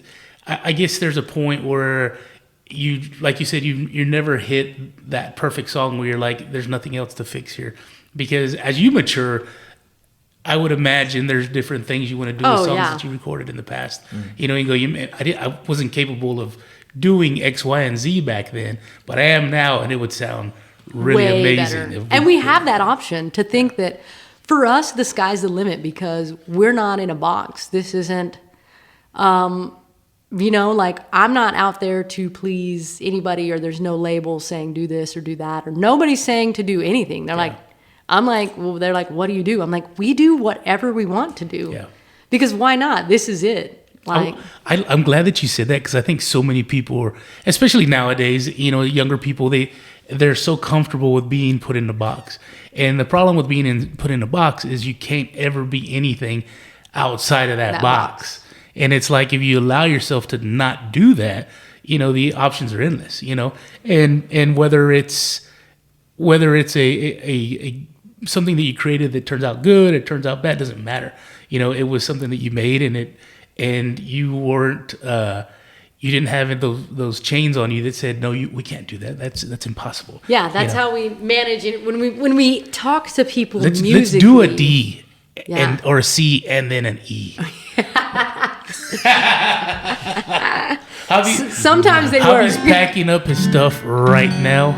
Speaker 2: I guess there's a point where you, like you said, you never hit that perfect song where you're like, there's nothing else to fix here. Because as you mature, I would imagine there's different things you want to do with songs that you recorded in the past. You go, I wasn't capable of doing X, Y, and Z back then, but I am now, and it would sound really
Speaker 3: Way
Speaker 2: amazing.
Speaker 3: better. And we have that option to think that for us, the sky's the limit because we're not in a box. This isn't, I'm not out there to please anybody, or there's no label saying do this or do that, or nobody's saying to do anything. They're they're like, what do you do? I'm like, we do whatever we want to do.
Speaker 2: Yeah.
Speaker 3: Because why not? This is it.
Speaker 2: I'm glad that you said that because I think so many people, especially nowadays, younger people, they're so comfortable with being put in a box. And the problem with being put in a box is you can't ever be anything outside of that box. And it's like if you allow yourself to not do that, the options are endless. And whether it's a something that you created that turns out good, it turns out bad, doesn't matter. It was something that you made, and and you weren't, you didn't have those chains on you that said, no, we can't do that. That's impossible.
Speaker 3: Yeah, that's how we manage it. When we talk to people musically.
Speaker 2: Let's do a D
Speaker 3: Yeah.
Speaker 2: or a C and then an E.
Speaker 3: Sometimes they
Speaker 2: Hobbies
Speaker 3: work.
Speaker 2: packing up his stuff right now.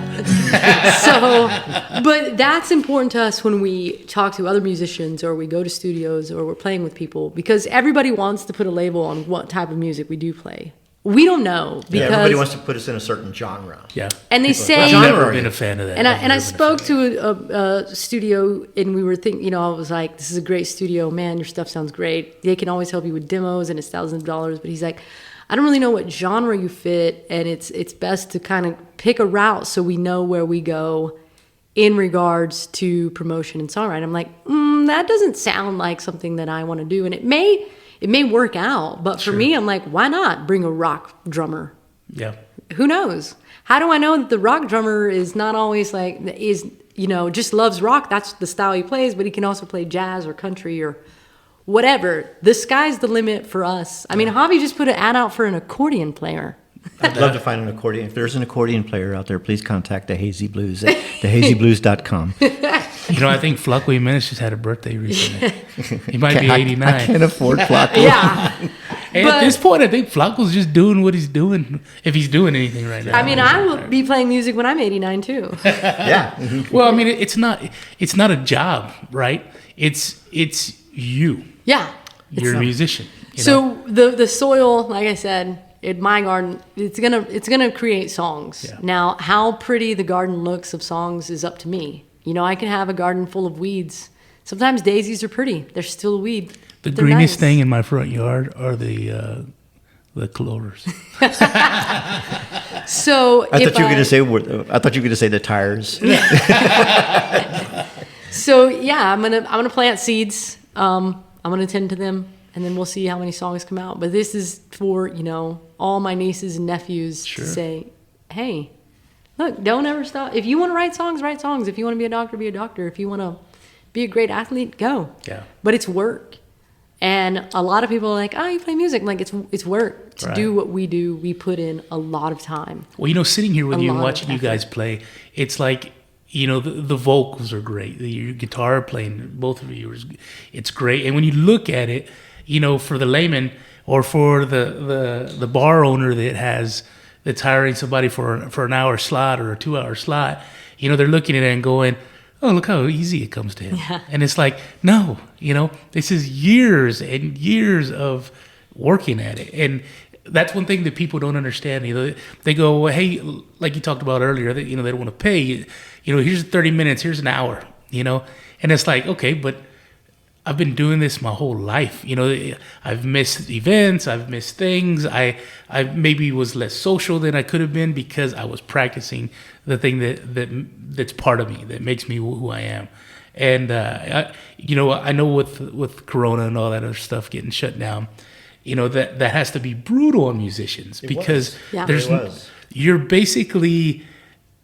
Speaker 3: But that's important to us when we talk to other musicians or we go to studios or we're playing with people, because everybody wants to put a label on what type of music we do play. We don't know because
Speaker 5: everybody wants to put us in a certain genre.
Speaker 2: Yeah.
Speaker 3: and they say
Speaker 2: I've never been a fan of that.
Speaker 3: And I
Speaker 2: I've
Speaker 3: spoke to a studio, and we were thinking, I was like, this is a great studio, man, your stuff sounds great. They can always help you with demos, and it's thousands of dollars. But he's like, I don't really know what genre you fit, and it's best to kind of pick a route so we know where we go in regards to promotion and songwriting. I'm like, that doesn't sound like something that I want to do, and it may work out, but for me, I'm like, why not bring a rock drummer?
Speaker 2: Yeah.
Speaker 3: Who knows? How do I know that the rock drummer is not always just loves rock? That's the style he plays, but he can also play jazz or country or whatever. The sky's the limit for us. I mean, Hobby just put an ad out for an accordion player.
Speaker 5: I'd love to find an accordion. If there's an accordion player out there, please contact the Hazy Blues at thehazyblues.com.
Speaker 2: I think Flacco Jimenez just had a birthday recently. He might be 89.
Speaker 5: I can't afford Flacco.
Speaker 3: Yeah.
Speaker 2: And at this point, I think Flacco's just doing what he's doing, if he's doing anything right now.
Speaker 3: I mean, I will be playing music when I'm 89 too.
Speaker 5: Yeah.
Speaker 2: Well, I mean, it's not a job, right? It's you.
Speaker 3: Yeah.
Speaker 2: You're a musician.
Speaker 3: So the soil, like I said, in my garden, it's gonna create songs.
Speaker 2: Yeah.
Speaker 3: Now, how pretty the garden looks of songs is up to me. I can have a garden full of weeds. Sometimes daisies are pretty; they're still a weed.
Speaker 2: The
Speaker 3: They're
Speaker 2: greenest
Speaker 3: nice.
Speaker 2: thing in my front yard are the clovers.
Speaker 3: So
Speaker 5: I thought you were gonna say the tires.
Speaker 3: So yeah, I'm gonna plant seeds. I'm gonna tend to them, and then we'll see how many songs come out. But this is for all my nieces and nephews to say, hey, look, don't ever stop. If you want to write songs, write songs. If you want to be a doctor, be a doctor. If you want to be a great athlete, go.
Speaker 2: Yeah.
Speaker 3: But it's work. And a lot of people are like, oh, you play music. I'm like, it's work. To do what we do, we put in a lot of time.
Speaker 2: Well, sitting here with
Speaker 3: A
Speaker 2: you and
Speaker 3: lot of
Speaker 2: watching you guys play, it's like, the vocals are great. Your guitar playing, both of you, it's great. And when you look at it, for the layman or for the bar owner that's hiring somebody for an hour slot or a 2-hour slot, they're looking at it and going, oh, look how easy it comes to him.
Speaker 3: Yeah.
Speaker 2: And it's like, no, this is years and years of working at it. And that's one thing that people don't understand. They go, well, hey, like you talked about earlier, that they don't want to pay. Here's 30 minutes, here's an hour. And it's like, okay, but I've been doing this my whole life. I've missed events, I've missed things. I maybe was less social than I could have been because I was practicing the thing that's part of me, that makes me who I am. And I know with Corona and all that other stuff getting shut down, that has to be brutal on musicians because you're basically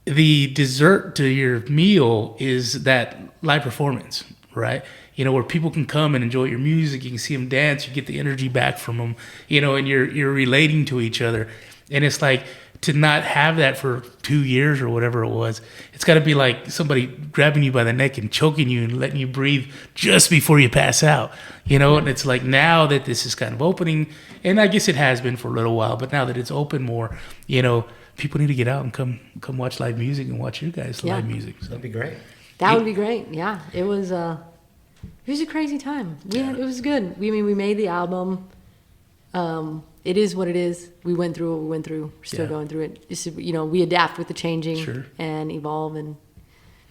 Speaker 2: the dessert to your meal is that live performance, right? Where people can come and enjoy your music, you can see them dance, you get the energy back from them, and you're relating to each other. And it's like, to not have that for 2 years or whatever it was, it's got to be like somebody grabbing you by the neck and choking you and letting you breathe just before you pass out, And it's like, now that this is kind of opening, and I guess it has been for a little while, but now that it's open more, people need to get out and come watch live music and watch you guys live music. So.
Speaker 5: That'd be great.
Speaker 3: That would be great. Yeah, it was a crazy time. It was good. We made the album. It is what it is. We went through what we went through. We're still going through it. It's, we adapt with the changing and evolve. And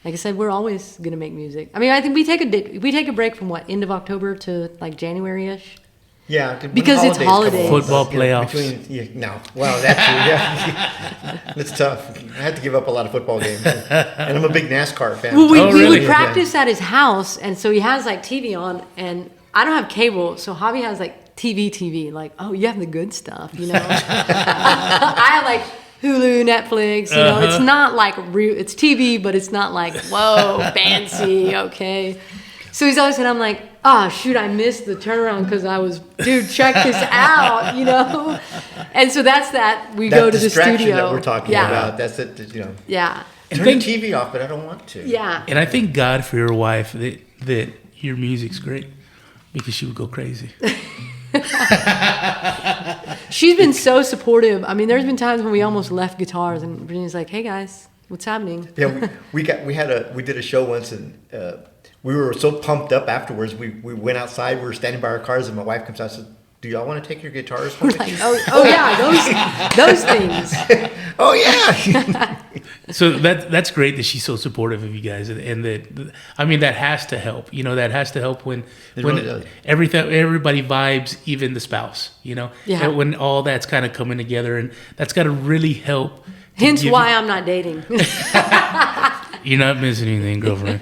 Speaker 3: like I said, we're always gonna make music. I mean, I think we take a break from end of October to like January-ish.
Speaker 5: Yeah,
Speaker 3: because it's holidays.
Speaker 2: Football playoffs.
Speaker 5: Wow, that's tough. I had to give up a lot of football games, and I'm a big NASCAR fan.
Speaker 3: Well, we would practice at his house, and so he has like TV on, and I don't have cable, so Hobby has like TV. Like, oh, you have the good stuff, I have like Hulu, Netflix. It's not like it's TV, but it's not like whoa fancy. Okay, so he's always said, I'm like, oh shoot, I missed the turnaround because I was, dude, check this out, And so that's that. We go to the
Speaker 5: distraction
Speaker 3: studio.
Speaker 5: that we're talking about. That's it.
Speaker 3: Yeah.
Speaker 5: Turn the TV off, but I don't want to.
Speaker 3: Yeah.
Speaker 2: And I thank God for your wife that your music's great, because she would go crazy.
Speaker 3: She's been so supportive. I mean, there's been times when we almost left guitars, and Brittany's like, "Hey guys, what's happening?"
Speaker 5: Yeah, we did a show once, and we were so pumped up afterwards. We went outside. We were standing by our cars, and my wife comes out and says, "Do y'all want to take your guitars home?"
Speaker 3: Like, oh yeah, those things.
Speaker 5: Oh yeah.
Speaker 2: So that's great that she's so supportive of you guys, and that has to help. That has to help when
Speaker 5: really does.
Speaker 2: everybody vibes, even the spouse.
Speaker 3: Yeah.
Speaker 2: And when all that's kind of coming together, and that's got to really help.
Speaker 3: Hence why I'm not dating.
Speaker 2: You're not missing anything, girlfriend.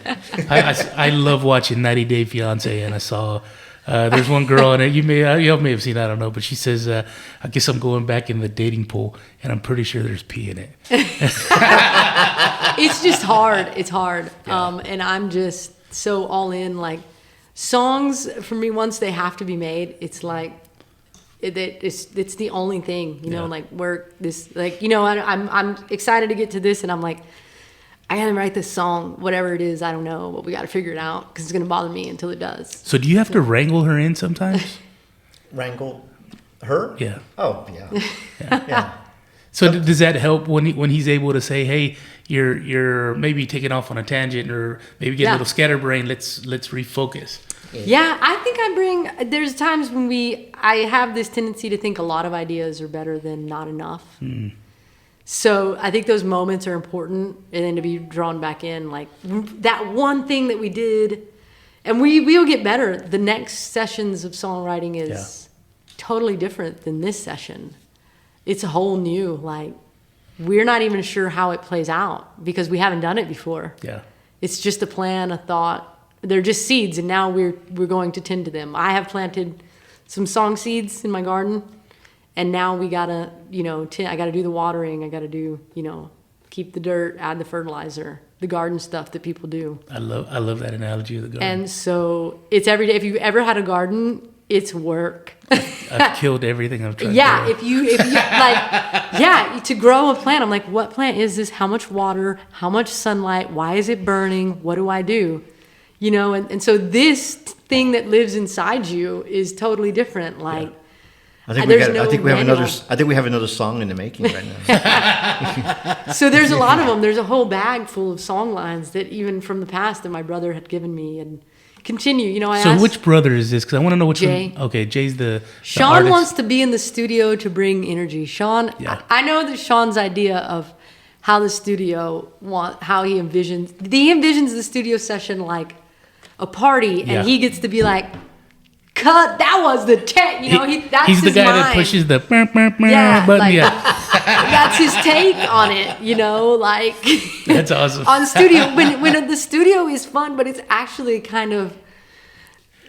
Speaker 2: I love watching 90 Day Fiance, and I saw there's one girl in it. Y'all may have seen, I don't know, but she says, "I guess I'm going back in the dating pool, and I'm pretty sure there's pee in it."
Speaker 3: It's just hard. It's hard. Yeah. And I'm just so all in. Like, songs for me, once they have to be made, it's like it's the only thing. Like where this, like, I'm excited to get to this, and I'm like, I gotta write this song, whatever it is, I don't know, but we gotta figure it out because it's gonna bother me until it does.
Speaker 2: So do you have to wrangle her in sometimes?
Speaker 5: Wrangle her?
Speaker 2: Yeah.
Speaker 5: Oh yeah. Yeah.
Speaker 2: So does that help when he's able to say, "Hey, you're maybe taking off on a tangent, or maybe get a little scatterbrained. Let's refocus."
Speaker 3: Yeah, I think there's times when I have this tendency to think a lot of ideas are better than not enough. Mm. So I think those moments are important, and then to be drawn back in, like that one thing that we did, and we'll get better. The next sessions of songwriting is totally different than this session. It's a whole new, like, we're not even sure how it plays out because we haven't done it before.
Speaker 2: Yeah.
Speaker 3: It's just a plan, a thought. They're just seeds, and now we're going to tend to them. I have planted some song seeds in my garden. And now we gotta, I gotta do the watering. I gotta do, keep the dirt, add the fertilizer, the garden stuff that people do. I
Speaker 2: love that analogy of the garden.
Speaker 3: And so it's every day. If you've ever had a garden, it's work.
Speaker 2: I've killed everything I've tried.
Speaker 3: Yeah, if you like, to grow a plant, I'm like, what plant is this? How much water? How much sunlight? Why is it burning? What do I do? And so this thing that lives inside you is totally different. Like. Yeah.
Speaker 5: I think we have another song in the making right now.
Speaker 3: So there's a lot of them. There's a whole bag full of song lines that even from the past that my brother had given me, and continue. So
Speaker 2: which brother is this? Because I want to know which
Speaker 3: Jay.
Speaker 2: one. Okay, Jay's the
Speaker 3: Sean
Speaker 2: artist.
Speaker 3: Wants to be in the studio to bring energy. Sean, I know that Sean's idea of how the studio how he envisions the studio session like a party, and he gets to be like, cut, that was the tech, that's
Speaker 2: he's the
Speaker 3: his
Speaker 2: guy
Speaker 3: mind.
Speaker 2: that pushes the button.
Speaker 3: Like, that's his take on it, like
Speaker 2: that's awesome.
Speaker 3: On studio, when the studio is fun, but it's actually kind of,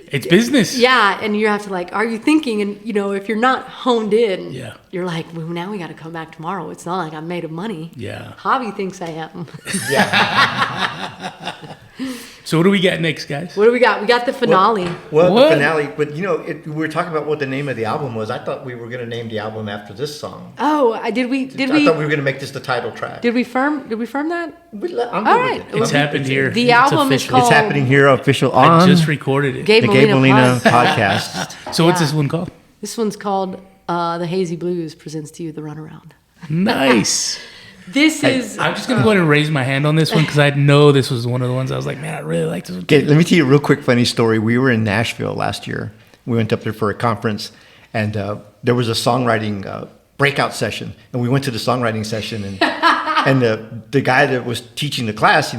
Speaker 2: it's business.
Speaker 3: Yeah, and you have to like, are you thinking? And if you're not honed in, you're like, well, now we got to come back tomorrow. It's not like I'm made of money.
Speaker 2: Yeah,
Speaker 3: Hobby thinks I am.
Speaker 5: Yeah.
Speaker 2: So what do we got next, guys?
Speaker 3: What do we got? We got the finale.
Speaker 5: The finale. But we were talking about what the name of the album was. I thought we were going to name the album after this song.
Speaker 3: Oh, did we?
Speaker 5: I thought we were going to make this the title track.
Speaker 3: Did we firm that?
Speaker 5: I'm
Speaker 3: all right.
Speaker 2: It's happened here.
Speaker 3: The album is called.
Speaker 5: It's happening here. Official on.
Speaker 2: I just recorded it.
Speaker 3: Gabe
Speaker 5: the Gabe Molina podcast.
Speaker 2: So what's this one called?
Speaker 3: This one's called The Hazy Blues presents to you the Runaround.
Speaker 2: Nice.
Speaker 3: I'm
Speaker 2: just going to go ahead and raise my hand on this one because I know this was one of the ones I was like, man, I really like this one.
Speaker 5: Okay, let me tell you a real quick funny story. We were in Nashville last year. We went up there for a conference, and there was a songwriting breakout session. And we went to the songwriting session, and the guy that was teaching the class,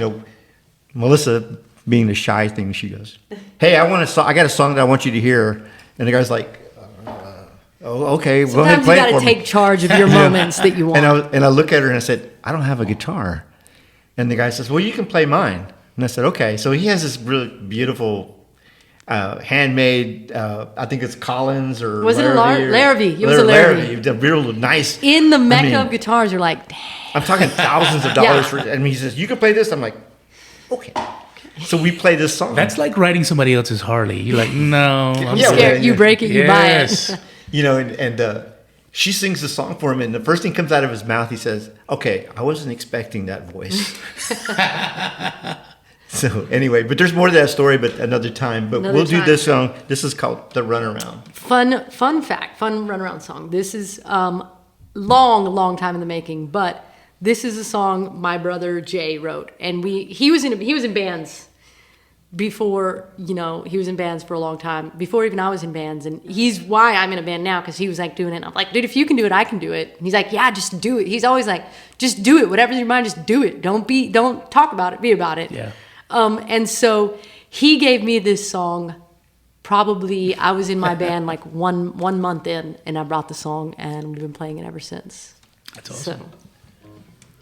Speaker 5: Melissa, being the shy thing, she goes, "Hey, I got a song that I want you to hear." And the guy's like, "Oh, okay, go ahead and play it for me."
Speaker 3: Sometimes you got to take charge of your moments that you want.
Speaker 5: And I look at her and I said, "I don't have a guitar." And the guy says, "Well, you can play mine." And I said, "Okay." So he has this really beautiful handmade, I think it's Collins or
Speaker 3: was
Speaker 5: Larrabee.
Speaker 3: It a Larrabee? It was a Larrabee.
Speaker 5: The real nice.
Speaker 3: In the mecca of guitars, you're like, damn.
Speaker 5: I'm talking thousands of dollars for it. And he says, "You can play this?" I'm like, "Okay." So we play this song.
Speaker 2: That's like riding somebody else's Harley. You're like, no. I'm
Speaker 5: Yeah,
Speaker 3: Scared. You break it, you
Speaker 2: Yes.
Speaker 3: buy it.
Speaker 5: you know, and she sings the song for him, and the first thing comes out of his mouth, he says, "Okay, I wasn't expecting that voice." So anyway, but there's more to that story, but another time. But
Speaker 3: Another
Speaker 5: we'll do
Speaker 3: time.
Speaker 5: this song. This is called "The Runaround."
Speaker 3: Fun fact, fun runaround song. This is long time in the making, but this is a song my brother Jay wrote, and he was in bands before, he was in bands for a long time before even I was in bands, and he's why I'm in a band now, because he was like doing it. And I'm like, dude, if you can do it, I can do it. And he's like, yeah, just do it. He's always like, just do it. Whatever's in your mind, just do it. Don't talk about it. Be about it.
Speaker 2: Yeah.
Speaker 3: And so he gave me this song. Probably I was in my band like one month in, and I brought the song, and we've been playing it ever since.
Speaker 2: That's awesome.
Speaker 3: So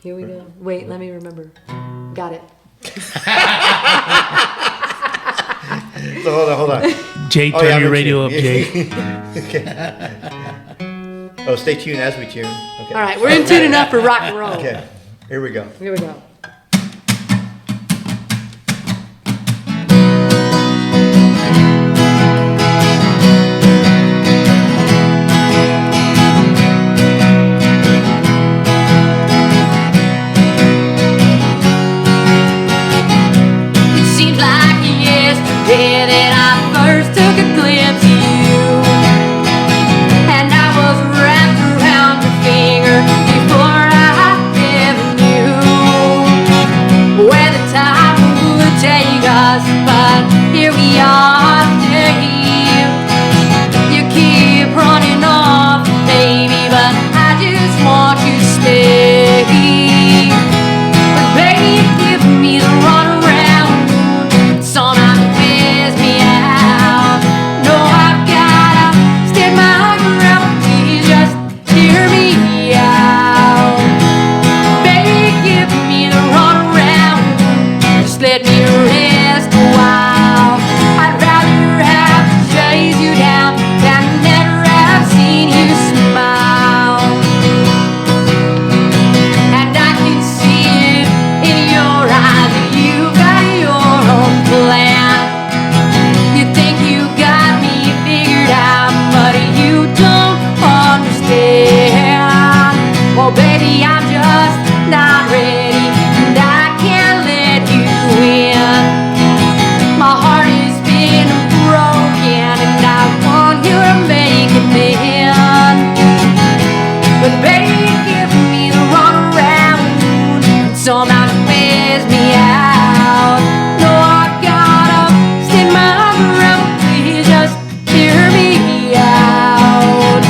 Speaker 3: here we go. Wait, let me remember. Got it.
Speaker 5: So hold on.
Speaker 2: Jay, turn
Speaker 5: yeah,
Speaker 2: your
Speaker 5: I'm
Speaker 2: radio up,
Speaker 5: in
Speaker 2: Jay.
Speaker 5: tune. Okay. Oh, stay tuned as we tune. Okay.
Speaker 3: All right, we're in tune enough for rock and roll.
Speaker 5: Okay. Here we go.
Speaker 3: Here we go.
Speaker 6: Seems like yesterday that I first took a glimpse of you, and I was wrapped around your finger before I ever knew where the time would take us. But here we are today. You keep running off, baby, but I just want you to stay. But baby, give me the runaround. Somehow it wears me out. No, I've gotta stand my ground. Please just hear me out. Baby, give me the runaround. Just let me rest a while. I'd rather have to chase you down than never have seen you smile. And I can see it in your eyes that you got your own plan. You think you got me figured out, but you don't understand. Well, baby, I'm just not ready, and I can't let you in. My heart has been broken, and I want you to make it mend. But baby, give me the runaround. Somehow it wears me out. No, I gotta stand my ground. Please just hear me out.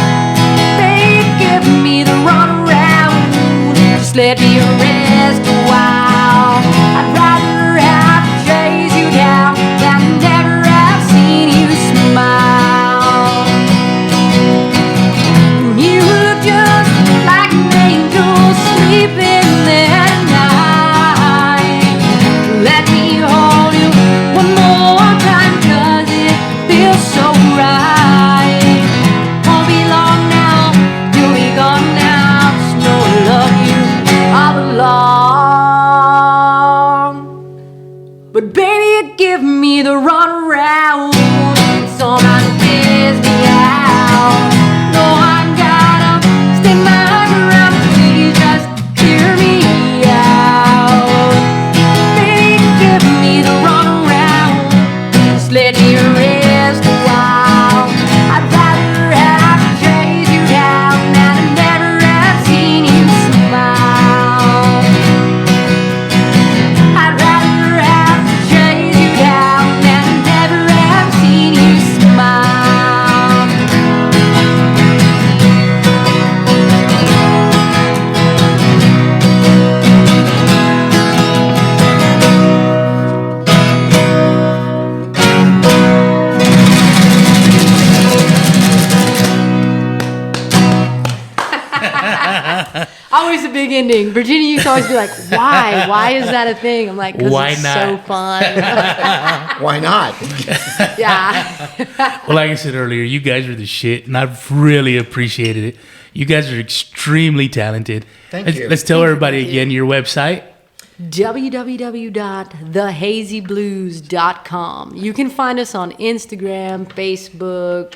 Speaker 6: Baby, give me the runaround. Just let me rest a while. I'd rather have to chase you down than never have seen you smile. You look just like an angel sleeping that night. Let me hold you one more time, 'cause it feels so right. Won't be long now, you'll be gone now. Just know I love you all along. But baby, give me the runaround. Somehow it wears me out. No, I gotta stand my ground. Please just hear me out. Baby, give me the runaround. Just let me rest a while. I'd rather have to chase you down than I never have seen you smile. I'd rather have to chase you down than I never have seen you smile.
Speaker 3: Always a big ending. Virginia used to always be like, why? Why is that a thing? I'm like, because
Speaker 2: Why
Speaker 3: it's
Speaker 2: not?
Speaker 3: so fun.
Speaker 5: Why not?
Speaker 3: Yeah.
Speaker 2: Well, like I said earlier, you guys are the shit, and I've really appreciated it. You guys are extremely talented.
Speaker 5: Thank
Speaker 2: let's,
Speaker 5: you.
Speaker 2: Let's tell everybody
Speaker 3: Thank you.
Speaker 2: again your website.
Speaker 3: www.thehazyblues.com. You can find us on Instagram, Facebook,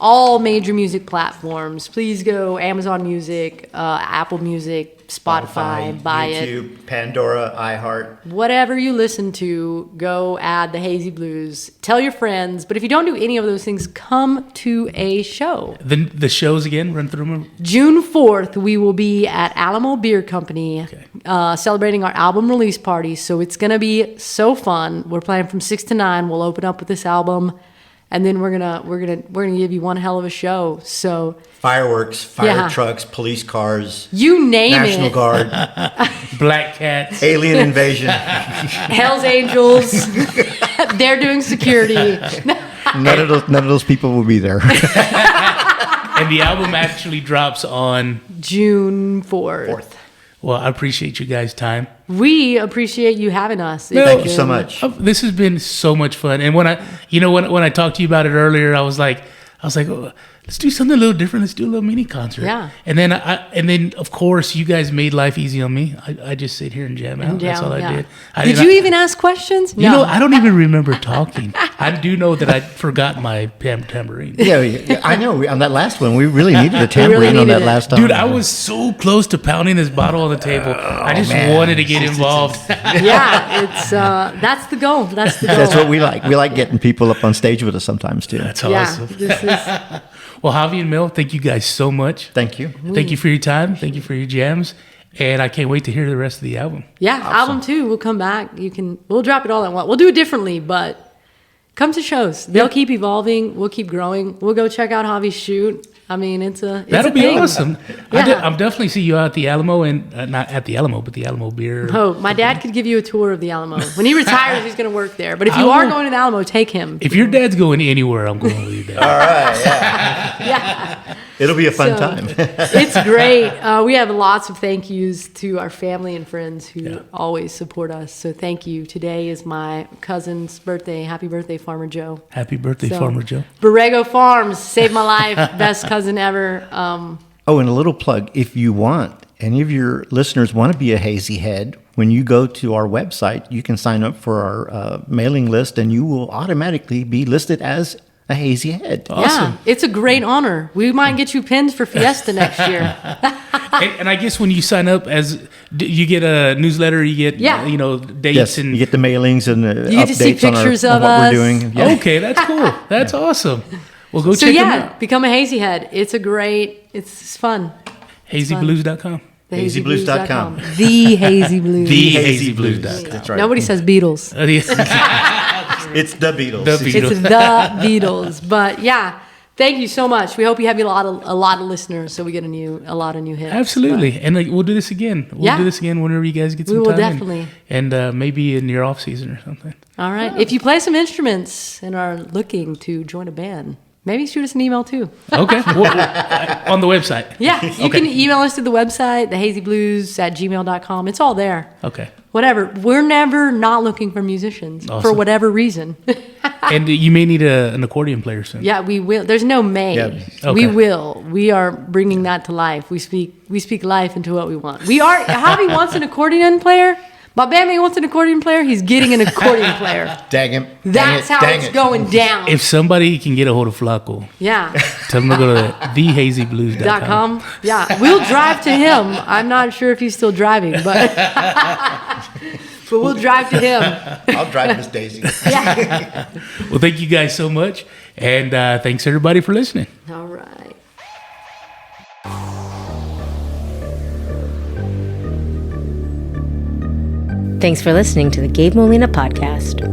Speaker 3: all major music platforms. Please go Amazon Music, Apple Music, Spotify, buy
Speaker 5: YouTube,
Speaker 3: it.
Speaker 5: Pandora, iHeart.
Speaker 3: Whatever you listen to, go add the Hazy Blues. Tell your friends. But if you don't do any of those things, come to a show.
Speaker 2: The shows again, run through them.
Speaker 3: June 4th, we will be at Alamo Beer Company celebrating our album release party. So it's going to be so fun. We're playing from 6 to 9. We'll open up with this album. And then we're gonna give you one hell of a show. So
Speaker 5: Fireworks, fire trucks, police cars,
Speaker 3: you name
Speaker 5: National
Speaker 3: it.
Speaker 5: Guard,
Speaker 2: Black Cats.
Speaker 5: alien invasion.
Speaker 3: Hell's Angels. They're doing security.
Speaker 5: None of those people will be there.
Speaker 2: And the album actually drops on
Speaker 3: June 4th.
Speaker 2: Well, I appreciate you guys' time.
Speaker 3: We appreciate you having us.
Speaker 5: Thank you so much.
Speaker 2: This has been so much fun. And when I talked to you about it earlier, I was like, oh, let's do something a little different. Let's do a little mini concert.
Speaker 3: Yeah.
Speaker 2: And then of course you guys made life easy on me. I just sit here and jam out. That's all I did.
Speaker 3: Did you even ask questions?
Speaker 2: You know, I don't even remember talking. I do know that I forgot my tambourine.
Speaker 5: Yeah, I know. On that last one, we really needed a tambourine on that last time.
Speaker 2: Dude, I was so close to pounding this bottle on the table. I just wanted to get involved.
Speaker 3: Yeah, it's that's the goal. That's the goal.
Speaker 5: That's what we like. We like getting people up on stage with us sometimes too.
Speaker 2: That's awesome.
Speaker 3: This is
Speaker 2: Well, Javi and Mel, thank you guys so much.
Speaker 5: Thank you.
Speaker 2: Thank you for your time. Thank you for your jams. And I can't wait to hear the rest of the album.
Speaker 3: album 2. We'll come back. We'll drop it all at once. We'll do it differently, but come to shows. They'll keep evolving. We'll keep growing. We'll go check out Hobbies shoot. I mean, that'll
Speaker 2: be
Speaker 3: thing.
Speaker 2: awesome.
Speaker 3: Yeah.
Speaker 2: I'm definitely see you out at the Alamo, and not at the Alamo, but the Alamo Beer.
Speaker 3: Oh, my dad could give you a tour of the Alamo. When he retires, he's going to work there. But if you are going to the Alamo, take him.
Speaker 2: If your dad's going anywhere, I'm going with you, Dad.
Speaker 5: All right. Yeah.
Speaker 3: Yeah.
Speaker 5: It'll be a fun time.
Speaker 3: It's great. We have lots of thank yous to our family and friends who always support us. So thank you. Today is my cousin's birthday. Happy birthday, Farmer Joe.
Speaker 2: Happy birthday, Farmer Joe.
Speaker 3: Borrego Farms saved my life. Best cousin ever.
Speaker 5: Oh, and a little plug. If you want, any of your listeners want to be a Hazy Head, when you go to our website, you can sign up for our mailing list, and you will automatically be listed as a Hazy Head.
Speaker 2: Awesome.
Speaker 3: Yeah, it's a great honor. We might get you pins for Fiesta next year.
Speaker 2: and I guess when you sign up, you get a newsletter, you get dates,
Speaker 5: Yes,
Speaker 2: and
Speaker 5: you get the mailings and
Speaker 3: You get to see
Speaker 5: updates on
Speaker 3: pictures
Speaker 5: on
Speaker 3: of
Speaker 5: what
Speaker 3: us.
Speaker 5: we're doing. Yeah.
Speaker 2: Okay, that's cool. That's awesome. Well, go
Speaker 3: So
Speaker 2: check them out.
Speaker 3: become a Hazy Head. It's fun.
Speaker 2: HazyBlues.com.
Speaker 5: HazyBlues.com.
Speaker 3: The Hazy Blues.
Speaker 2: The HazyBlues.com.
Speaker 5: That's right.
Speaker 3: Nobody says Beatles.
Speaker 5: It's the Beatles.
Speaker 2: The Beatles.
Speaker 3: It's the Beatles. But yeah, thank you so much. We hope you have a lot of listeners, so we get a lot of new hits.
Speaker 2: Absolutely. And we'll do this again. We'll do this again whenever you guys get some
Speaker 3: We will
Speaker 2: time.
Speaker 3: definitely.
Speaker 2: And maybe in your off season or something.
Speaker 3: All right. If you play some instruments and are looking to join a band, maybe shoot us an email too.
Speaker 2: Okay. On the website.
Speaker 3: Yeah, you can email us to the website, thehazyblues@gmail.com. It's all there.
Speaker 2: Okay.
Speaker 3: Whatever. We're never not looking for musicians for
Speaker 2: Awesome.
Speaker 3: whatever reason.
Speaker 2: And you may need an accordion player soon.
Speaker 3: Yeah, we will. There's no may.
Speaker 5: Yeah.
Speaker 2: Okay.
Speaker 3: We will. We are bringing that to life. We speak life into what we want. Javi wants an accordion player. My bandmate wants an accordion player. He's getting an accordion player.
Speaker 5: Dang him.
Speaker 3: That's how it's going down.
Speaker 2: If somebody can get a hold of Flaco,
Speaker 3: Yeah.
Speaker 2: tell them to go to thehazyblues.com.
Speaker 3: .com. Yeah, we'll drive to him. I'm not sure if he's still driving, but we'll drive to him.
Speaker 5: I'll drive Miss Daisy.
Speaker 3: Yeah.
Speaker 2: Well, thank you guys so much. And thanks everybody for listening.
Speaker 3: All right.
Speaker 1: Thanks for listening to the Gabe Molina Podcast.